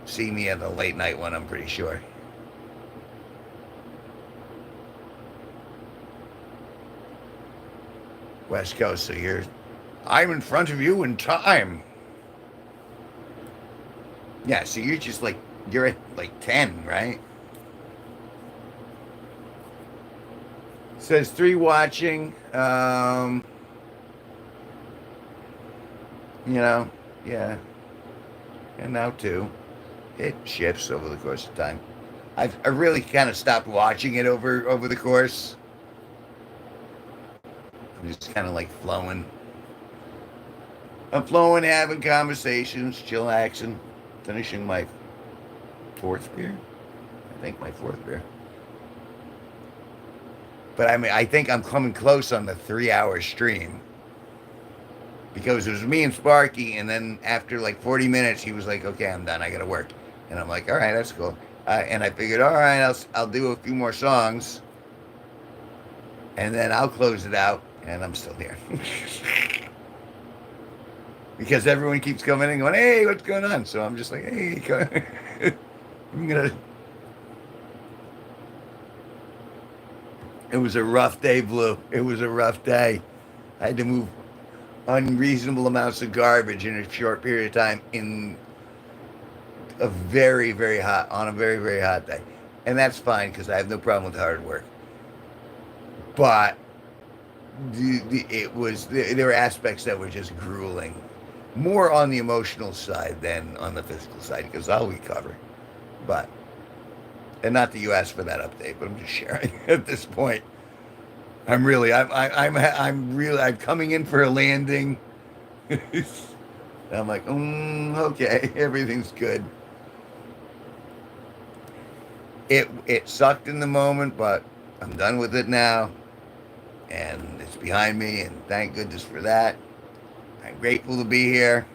[SPEAKER 2] see me at the late night one, I'm pretty sure. West Coast, so I'm in front of you in time. Yeah, so you're at like 10, right? Says 3 watching. Yeah. And now 2. It shifts over the course of time. I really kind of stopped watching it over the course. I'm just kind of like flowing. I'm flowing, having conversations, chillaxing, finishing my 4th beer. I think my 4th beer. But I mean, I think I'm coming close on the 3-hour stream. Because it was me and Sparky, and then after like 40 minutes, he was like, okay, I'm done. I got to work. And I'm like, all right, that's cool. And I figured, all right, I'll do a few more songs. And then I'll close it out. And I'm still here. Because everyone keeps coming in and going, hey, what's going on? So I'm just like, hey, I'm going to... It was a rough day, Blue. It was a rough day. I had to move unreasonable amounts of garbage in a short period of time on a very, very hot day. And that's fine because I have no problem with hard work. But there were aspects that were just grueling. More on the emotional side than on the physical side because I'll recover. And not that you asked for that update, but I'm just sharing at this point. I'm coming in for a landing. I'm like, okay, everything's good. It sucked in the moment, but I'm done with it now. And it's behind me, and thank goodness for that. I'm grateful to be here.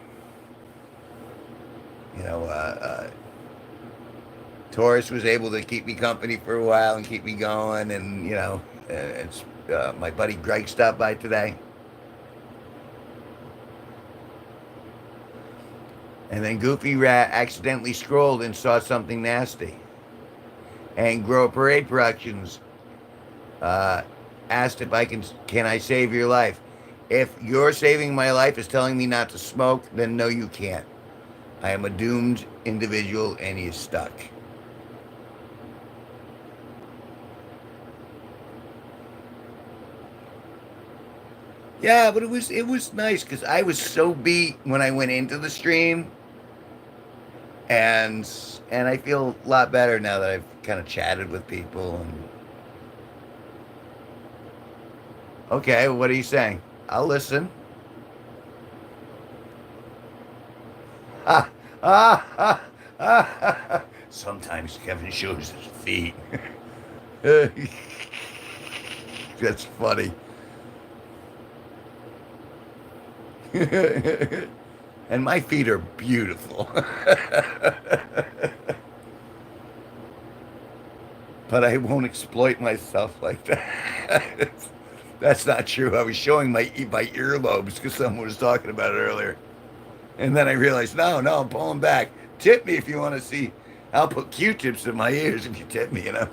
[SPEAKER 2] Taurus was able to keep me company for a while and keep me going, and it's my buddy Greg stopped by today. And then Goofy Rat accidentally scrolled and saw something nasty. And Grow Parade Productions asked if can I save your life? If you're saving my life is telling me not to smoke, then no, you can't. I am a doomed individual and he's stuck. Yeah, but it was nice because I was so beat when I went into the stream, and I feel a lot better now that I've kind of chatted with people. And Okay, what are you saying? I'll listen. Ah, ah, ah. Sometimes Kevin shows his feet. That's funny. And my feet are beautiful. But I won't exploit myself like that. That's not true. I was showing my earlobes because someone was talking about it earlier. And then I realized, no, I'm pulling back. Tip me if you want to see. I'll put Q-tips in my ears if you tip me, you know.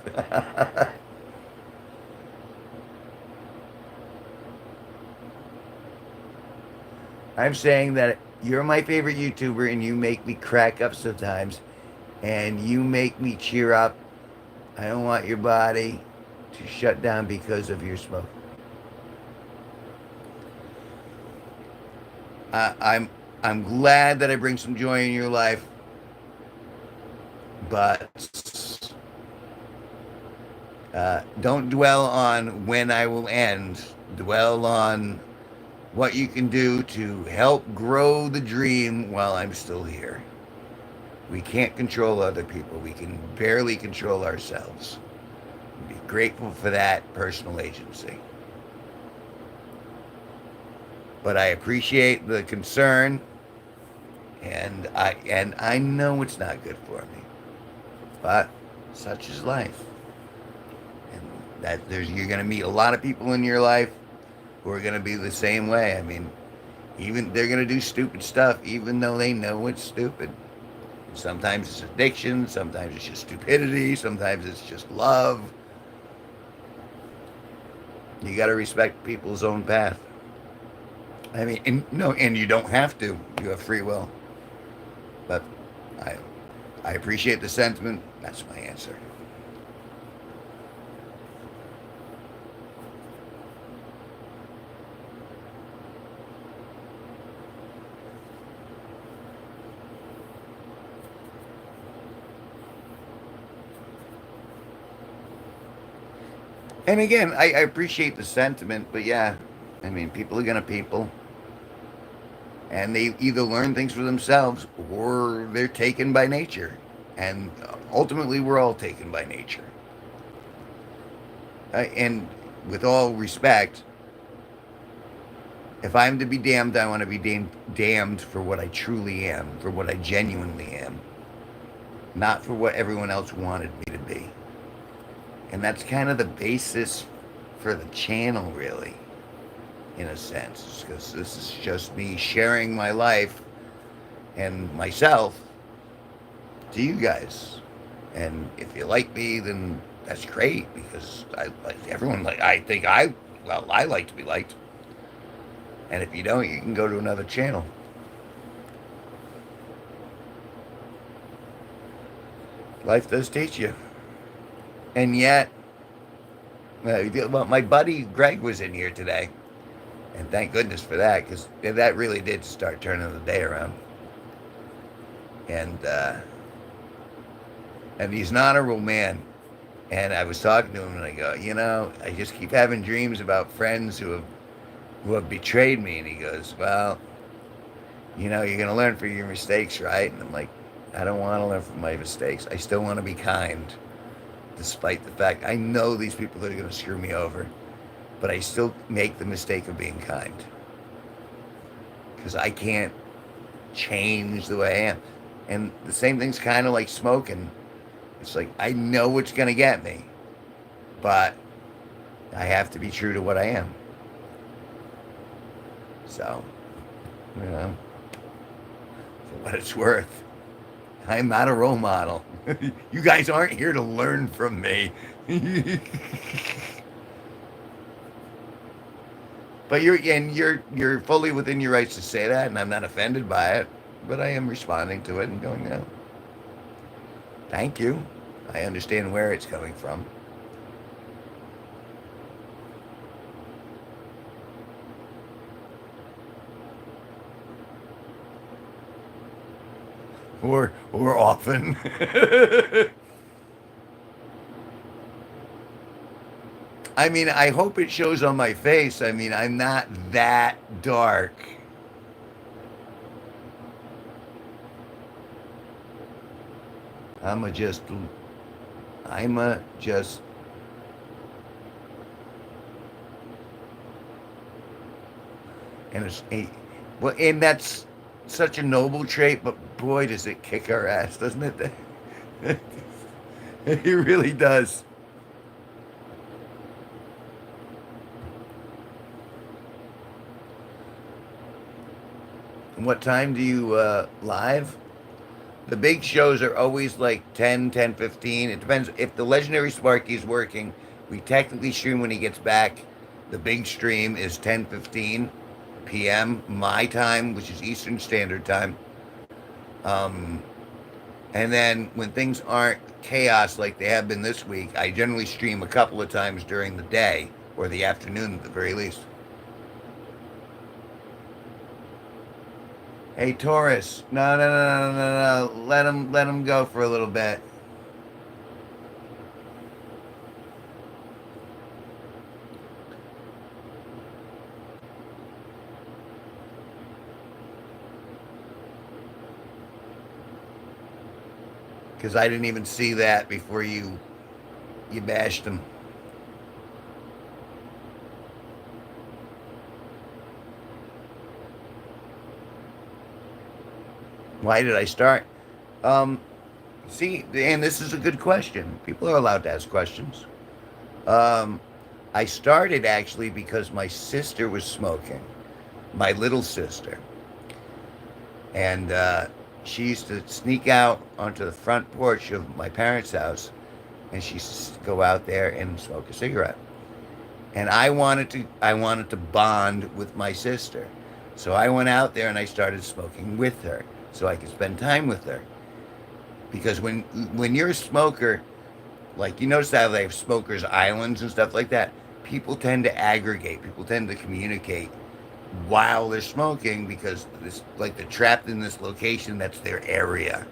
[SPEAKER 2] I'm saying that you're my favorite YouTuber and you make me crack up sometimes and you make me cheer up. I don't want your body to shut down because of your smoke. Uh, I'm I'm glad that I bring some joy in your life, but don't dwell on when I will end. Dwell on what you can do to help grow the dream while I'm still here. We can't control other people. We can barely control ourselves. Be grateful for that personal agency. But I appreciate the concern, and I know it's not good for me. But such is life. And that there's you're gonna meet a lot of people in your life who are gonna be the same way. I mean, even they're gonna do stupid stuff, even though they know it's stupid. Sometimes it's addiction, sometimes it's just stupidity, sometimes it's just love. You got to respect people's own path. I mean, and you don't have to. You have free will. But I, I appreciate the sentiment. That's my answer. And again, I appreciate the sentiment, but yeah, I mean, people are gonna people, and they either learn things for themselves or they're taken by nature, and ultimately, we're all taken by nature. And with all respect, if I'm to be damned, I want to be damned for what I truly am, for what I genuinely am, not for what everyone else wanted me to be. And that's kind of the basis for the channel, really, in a sense, because this is just me sharing my life and myself to you guys. And if you like me, then that's great because I like everyone. Like I like to be liked. And if you don't, you can go to another channel. Life does teach you. And yet, well, my buddy Greg was in here today, and thank goodness for that, because that really did start turning the day around. And he's an honorable man. And I was talking to him, and I go, I just keep having dreams about friends who have betrayed me. And he goes, well, you're gonna learn from your mistakes, right? And I'm like, I don't want to learn from my mistakes. I still want to be kind, despite the fact I know these people are going to screw me over, but I still make the mistake of being kind because I can't change the way I am. And the same thing's kind of like smoking. It's like I know it's going to get me, but I have to be true to what I am. So, for what it's worth, I'm not a role model. You guys aren't here to learn from me. But you're fully within your rights to say that, and I'm not offended by it. But I am responding to it and going, no, thank you. I understand where it's coming from. Or often. I mean, I hope it shows on my face. I mean, I'm not that dark. I'm a just, I'm a just, and it's a, well, and that's such a noble trait, but boy, does it kick our ass, doesn't it? It really does. And what time do you live? The big shows are always like 10, 10, 15. It depends. If the legendary Sparky is working, we technically stream when he gets back. The big stream is 10:15 p.m. my time, which is Eastern Standard Time. Um, and then when things aren't chaos like they have been this week, I generally stream a couple of times during the day or the afternoon at the very least. Hey Taurus, no, no, no, no, no, no. Let him go for a little bit. Because I didn't even see that before you bashed him. Why did I start? Um, See, and this is a good question. People are allowed to ask questions. Um, I started actually because my sister was smoking, my little sister, and she used to sneak out onto the front porch of my parents' house, and she used to go out there and smoke a cigarette. And I wanted to bond with my sister, so I went out there and I started smoking with her, so I could spend time with her. Because when you're a smoker, like you notice how they have smokers islands and stuff like that, people tend to aggregate, people tend to communicate while they're smoking because this like they're trapped in this location that's their area.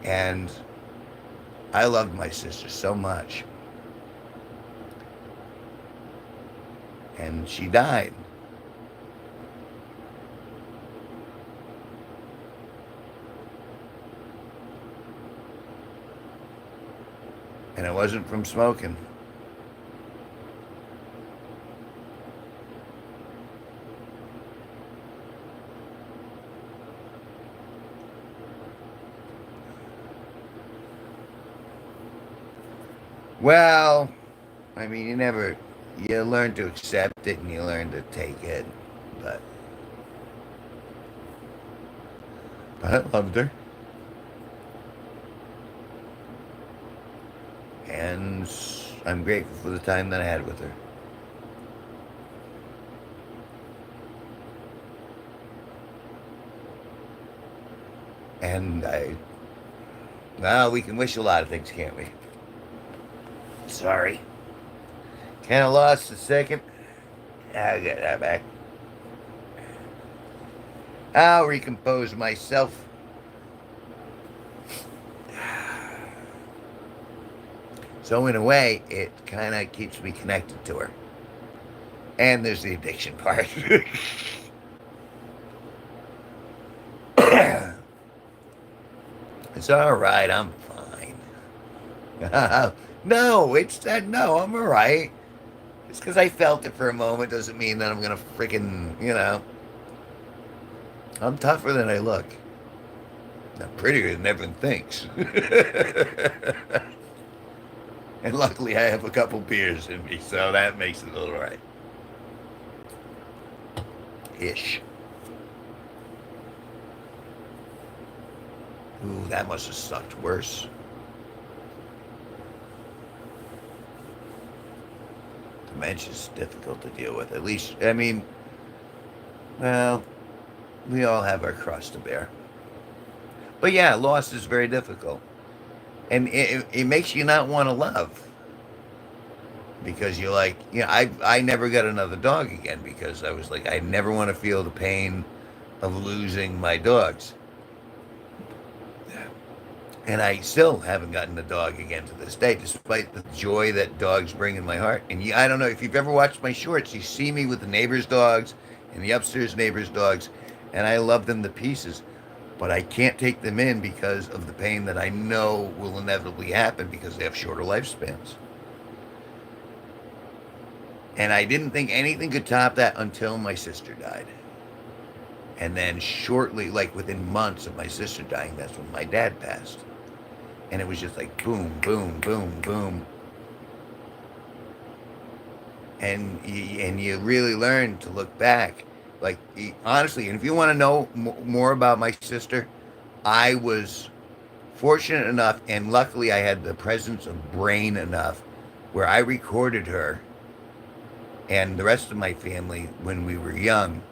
[SPEAKER 2] And I loved my sister so much, and she died. And it wasn't from smoking. Well, I mean, you learn to accept it and you learn to take it. But, but I loved her. And I'm grateful for the time that I had with her. And well, we can wish a lot of things, can't we? Sorry. Kind of lost a second. I'll get that back. I'll recompose myself. So in a way, it kind of keeps me connected to her. And there's the addiction part. It's all right. I'm fine. No, it's that. No, I'm all right. Just because I felt it for a moment doesn't mean that I'm gonna freaking. I'm tougher than I look. I'm prettier than everyone thinks. And luckily, I have a couple beers in me, so that makes it all right. Ish. Ooh, that must have sucked worse. Dementia's difficult to deal with. At least, I mean, well, we all have our cross to bear. But yeah, loss is very difficult. And it makes you not want to love. Because you're like, I never got another dog again because I was like, I never want to feel the pain of losing my dogs. And I still haven't gotten a dog again to this day, despite the joy that dogs bring in my heart. And I don't know if you've ever watched my shorts, you see me with the neighbor's dogs and the upstairs neighbor's dogs, and I love them to pieces. But I can't take them in because of the pain that I know will inevitably happen because they have shorter lifespans. And I didn't think anything could top that until my sister died. And then shortly, like within months of my sister dying, that's when my dad passed. And it was just like boom, boom, boom, boom. And you really learn to look back. Like, honestly, and if you want to know more about my sister, I was fortunate enough, and luckily I had the presence of brain enough where I recorded her and the rest of my family when we were young,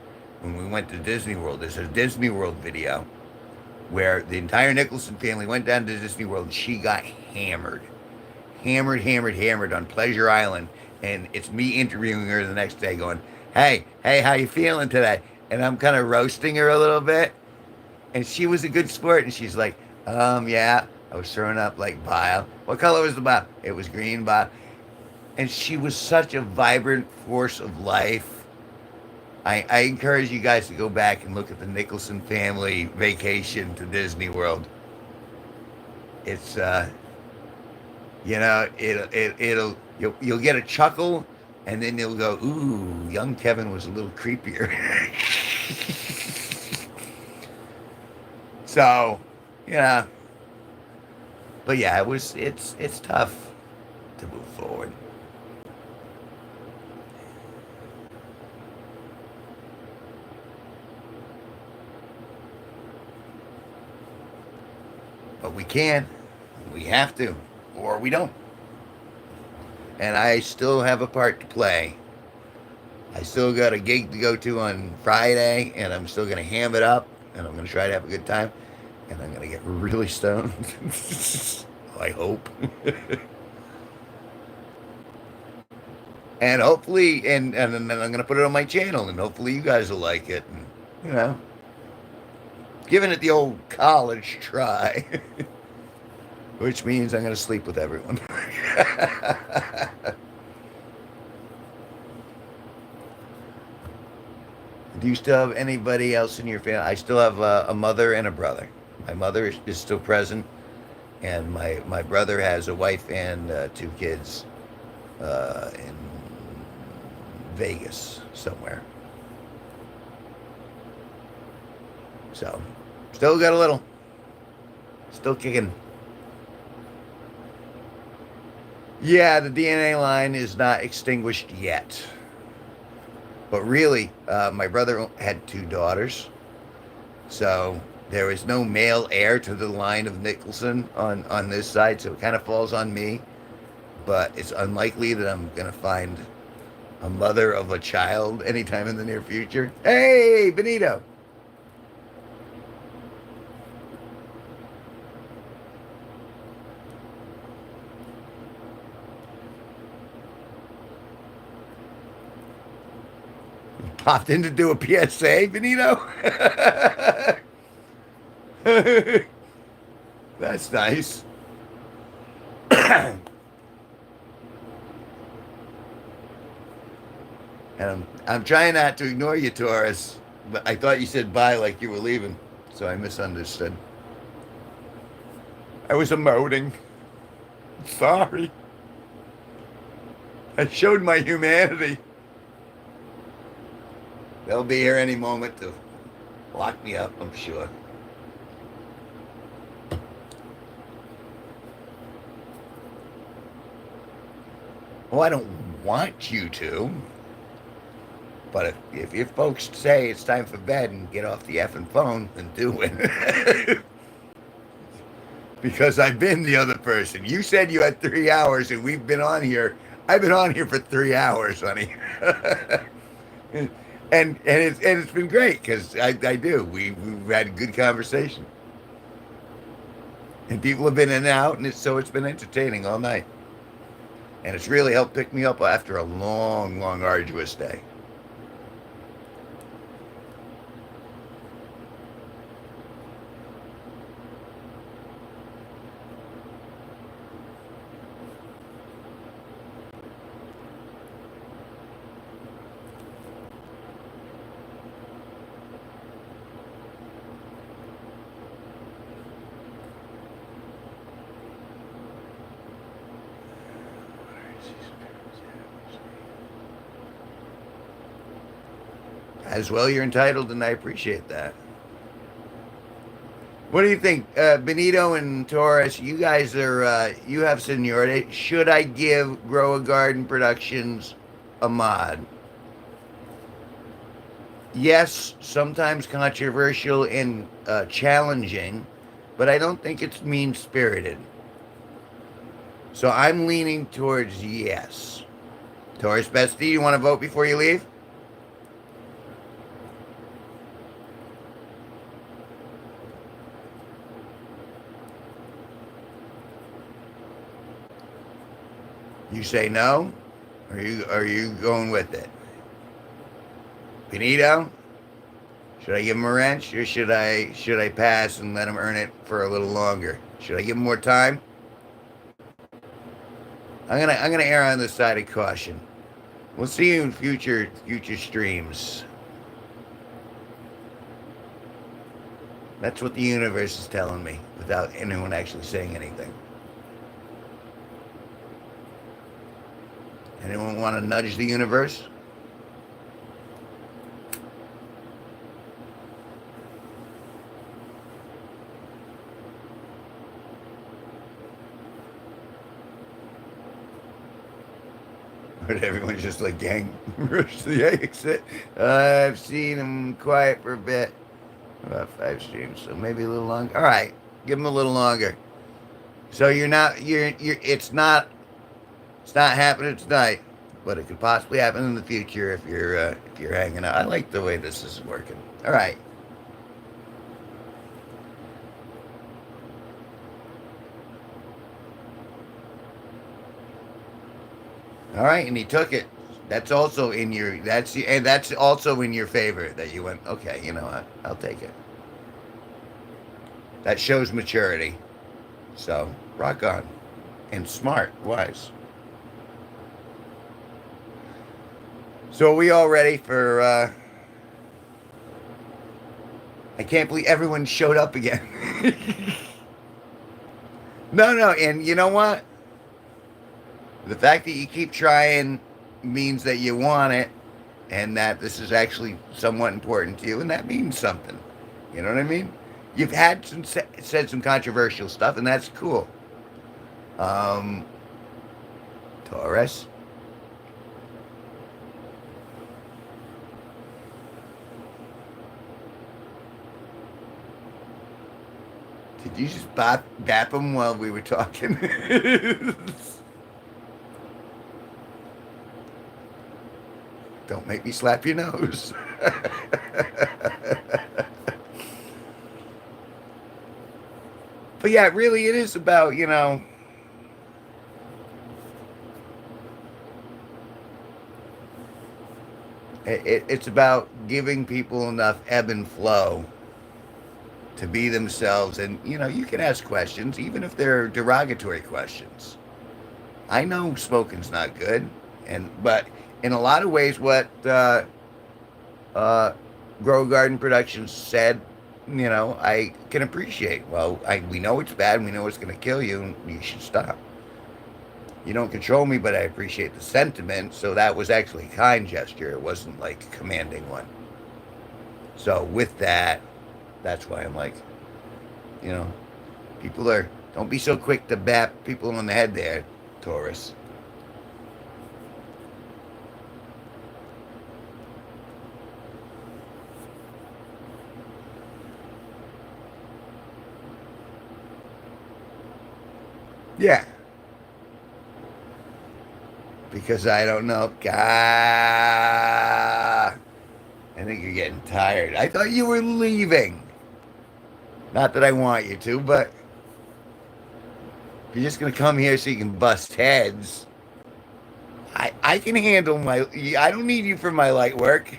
[SPEAKER 2] when we went to Disney World. There's a Disney World video where the entire Nicholson family went down to Disney World and she got hammered. Hammered, hammered, hammered on Pleasure Island. And it's me interviewing her the next day going, hey, how you feeling today? And I'm kind of roasting her a little bit. And she was a good sport. And she's like, yeah, I was throwing up like bile. What color was the bile? It was green bile. And she was such a vibrant force of life. I encourage you guys to go back and look at the Nicholson family vacation to Disney World. It's you'll get a chuckle, and then you'll go, ooh, young Kevin was a little creepier. So, yeah. But yeah, it's tough to move forward. But we can, we have to, or we don't. And I still have a part to play. I still got a gig to go to on Friday, and I'm still going to ham it up, and I'm going to try to have a good time, and I'm going to get really stoned. I hope. And hopefully, and then I'm going to put it on my channel, and hopefully you guys will like it. And, giving it the old college try. Which means I'm going to sleep with everyone. Do you still have anybody else in your family? I still have a mother and a brother. My mother is still present, and my brother has a wife and 2 kids in Vegas somewhere. So, still got a little. Still kicking. Yeah, the DNA line is not extinguished yet. But really, my brother had 2 daughters. So there is no male heir to the line of Nicholson on this side. So it kind of falls on me. But it's unlikely that I'm going to find a mother of a child anytime in the near future. Hey, Benito. Popped in to do a PSA, Benito. That's nice. And I'm trying not to ignore you, Taurus, but I thought you said bye like you were leaving, so I misunderstood. I was emoting. Sorry. I showed my humanity. They'll be here any moment to lock me up, I'm sure. Well, I don't want you to. But if your folks say it's time for bed and get off the effing phone, then do it. Because I've been the other person. You said you had 3 hours, and we've been on here. I've been on here for 3 hours, honey. and it's been great because I do. We've had a good conversation, and people have been in and out, and it's been entertaining all night. And it's really helped pick me up after a long, long, arduous day. As well, you're entitled, and I appreciate that. What do you think, Benito and Taurus? You guys are you have seniority. Should I give Grow a Garden Productions a mod? Yes, sometimes controversial and challenging, but I don't think it's mean spirited. So I'm leaning towards yes. Taurus Bestie, you want to vote before you leave? You say no? Or are you going with it? Benito? Should I give him a wrench or should I pass and let him earn it for a little longer? Should I give him more time? I'm gonna err on the side of caution. We'll see you in future streams. That's what the universe is telling me without anyone actually saying anything. Anyone want to nudge the universe? But everyone's just like, gang, rush to the exit. I've seen him quiet for a bit. About 5 streams, so maybe a little longer. All right, give him a little longer. So it's not happening tonight, but it could possibly happen in the future if you're hanging out. I like the way this is working. All right. All right, and he took it. That's also in your that's also in your favor that you went, okay, you know what? I'll take it. That shows maturity. So, rock on. And smart, wise. So are we all ready for I can't believe everyone showed up again. No, and you know what? The fact that you keep trying means that you want it and that this is actually somewhat important to you, and that means something. You know what I mean? You've had said some controversial stuff, and that's cool. Taurus. Did you just bap him while we were talking? Don't make me slap your nose. But yeah, really, it is about, it's about giving people enough ebb and flow to be themselves. And, you can ask questions, even if they're derogatory questions. I know smoking's not good, but in a lot of ways, what Grow Garden Productions said, I can appreciate. Well, we know it's bad, and we know it's going to kill you, and you should stop. You don't control me, but I appreciate the sentiment. So that was actually a kind gesture. It wasn't like a commanding one. So with that, that's why I'm like, don't be so quick to bap people on the head there, Taurus. Yeah. Because I don't know. I think you're getting tired. I thought you were leaving. Not that I want you to, but if you're just going to come here so you can bust heads, I can handle I don't need you for my light work.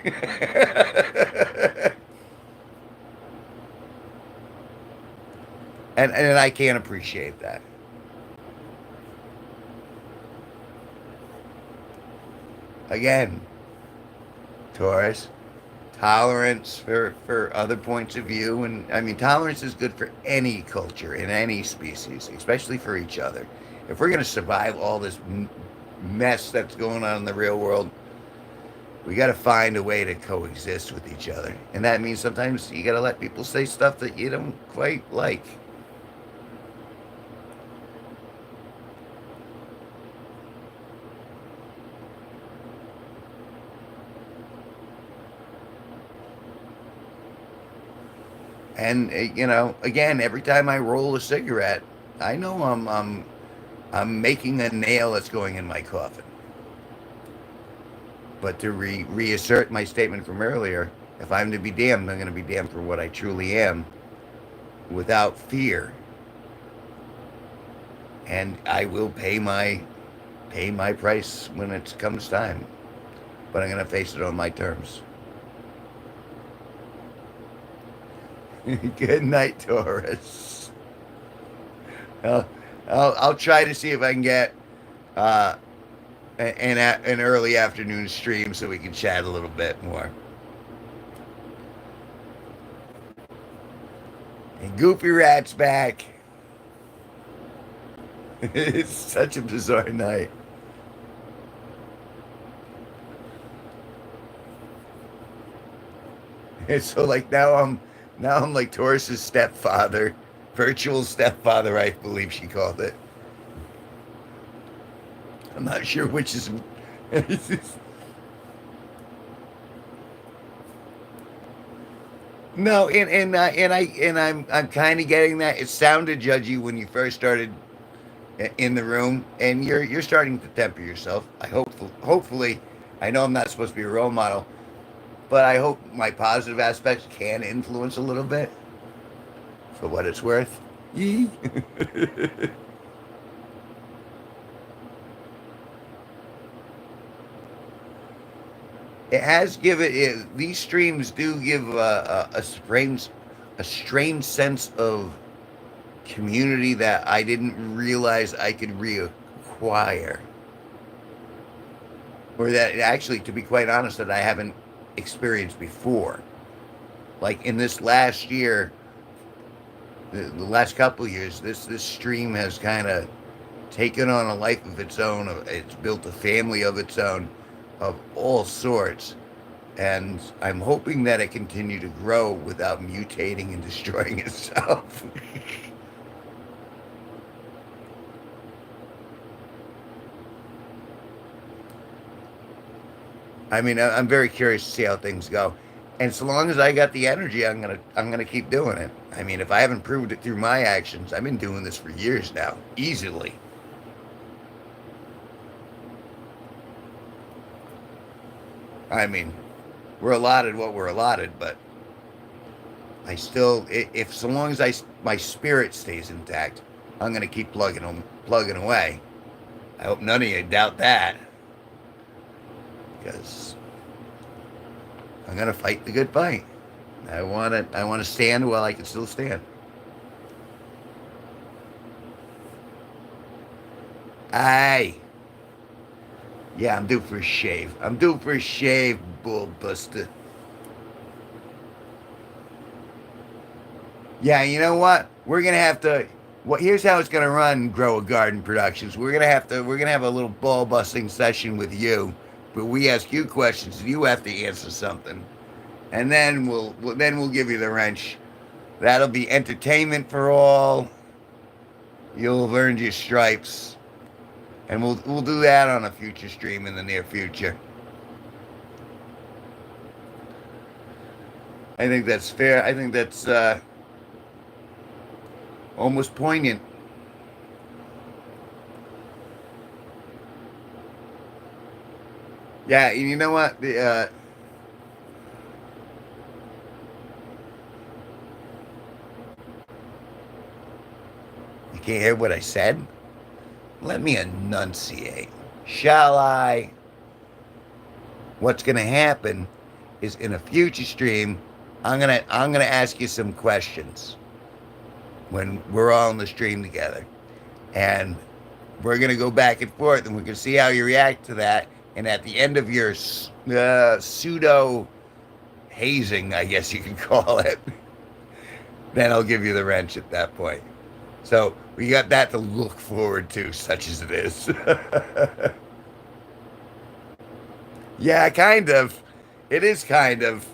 [SPEAKER 2] and I can't appreciate that. Again, Taurus, tolerance for other points of view. And I mean, tolerance is good for any culture in any species, especially for each other. If we're going to survive all this mess that's going on in the real world, we got to find a way to coexist with each other. And that means sometimes you got to let people say stuff that you don't quite like. And you know, again, every time I roll a cigarette, I know I'm making a nail that's going in my coffin. But to reassert my statement from earlier, if I'm to be damned, I'm going to be damned for what I truly am, without fear. And I will pay my price when it comes time. But I'm going to face it on my terms. Good night, Taurus. I'll try to see if I can get an early afternoon stream so we can chat a little bit more. And Goofy Rat's back. It's such a bizarre night. And so like now I'm like Taurus's stepfather, virtual stepfather, I believe she called it. I'm not sure which is. No, I'm kind of getting that. It sounded judgy when you first started in the room, and you're starting to temper yourself. Hopefully, I know I'm not supposed to be a role model, but I hope my positive aspects can influence a little bit, for what it's worth. It has given these streams do give a strange sense of community that I didn't realize I could reacquire, or that actually, to be quite honest, that I haven't experienced before. Like in this last year, the last couple of years, this stream has kind of taken on a life of its own. It's built a family of its own, of all sorts, and I'm hoping that it continue to grow without mutating and destroying itself. I mean, I'm very curious to see how things go, and so long as I got the energy, I'm gonna keep doing it. I mean, if I haven't proved it through my actions, I've been doing this for years now, easily. I mean, we're allotted what we're allotted, but I still, if so long as my spirit stays intact, I'm gonna keep plugging away. I hope none of you doubt that, because I'm gonna fight the good fight. I want to stand while I can still stand. Aye. Yeah, I'm due for a shave. I'm due for a shave, bull buster. Yeah, you know what? We're gonna have to. Well, here's how it's gonna run. Grow a Garden Productions. We're gonna have a little ball busting session with you, but we ask you questions and you have to answer something, and then we'll give you the wrench. That'll be entertainment for all. You'll have earned your stripes. And we'll do that on a future stream in the near future. I think that's fair. I think that's almost poignant. Yeah, you know what? You can't hear what I said? Let me enunciate. Shall I? What's going to happen is in a future stream, I'm gonna ask you some questions when we're all in the stream together, and we're gonna go back and forth, and we're gonna see how you react to that. And at the end of your pseudo hazing, I guess you can call it, then I'll give you the wrench at that point. So we got that to look forward to, such as it is. Yeah, kind of. It is kind of.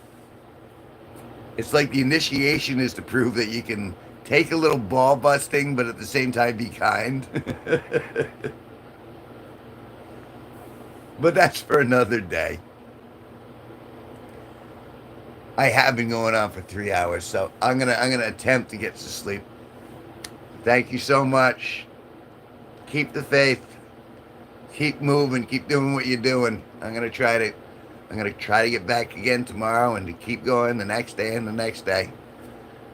[SPEAKER 2] It's like the initiation is to prove that you can take a little ball busting, but at the same time be kind. But that's for another day. I have been going on for 3 hours, so I'm gonna attempt to get to sleep. Thank you so much. Keep the faith. Keep moving. Keep doing what you're doing. I'm gonna try to get back again tomorrow and to keep going the next day and the next day.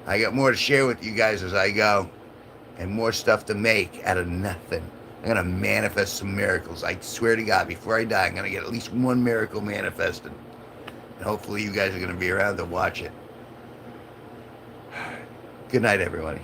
[SPEAKER 2] I got more to share with you guys as I go, and more stuff to make out of nothing. I'm gonna manifest some miracles. I swear to God, before I die, I'm gonna get at least one miracle manifested. And hopefully you guys are gonna be around to watch it. Good night, everybody.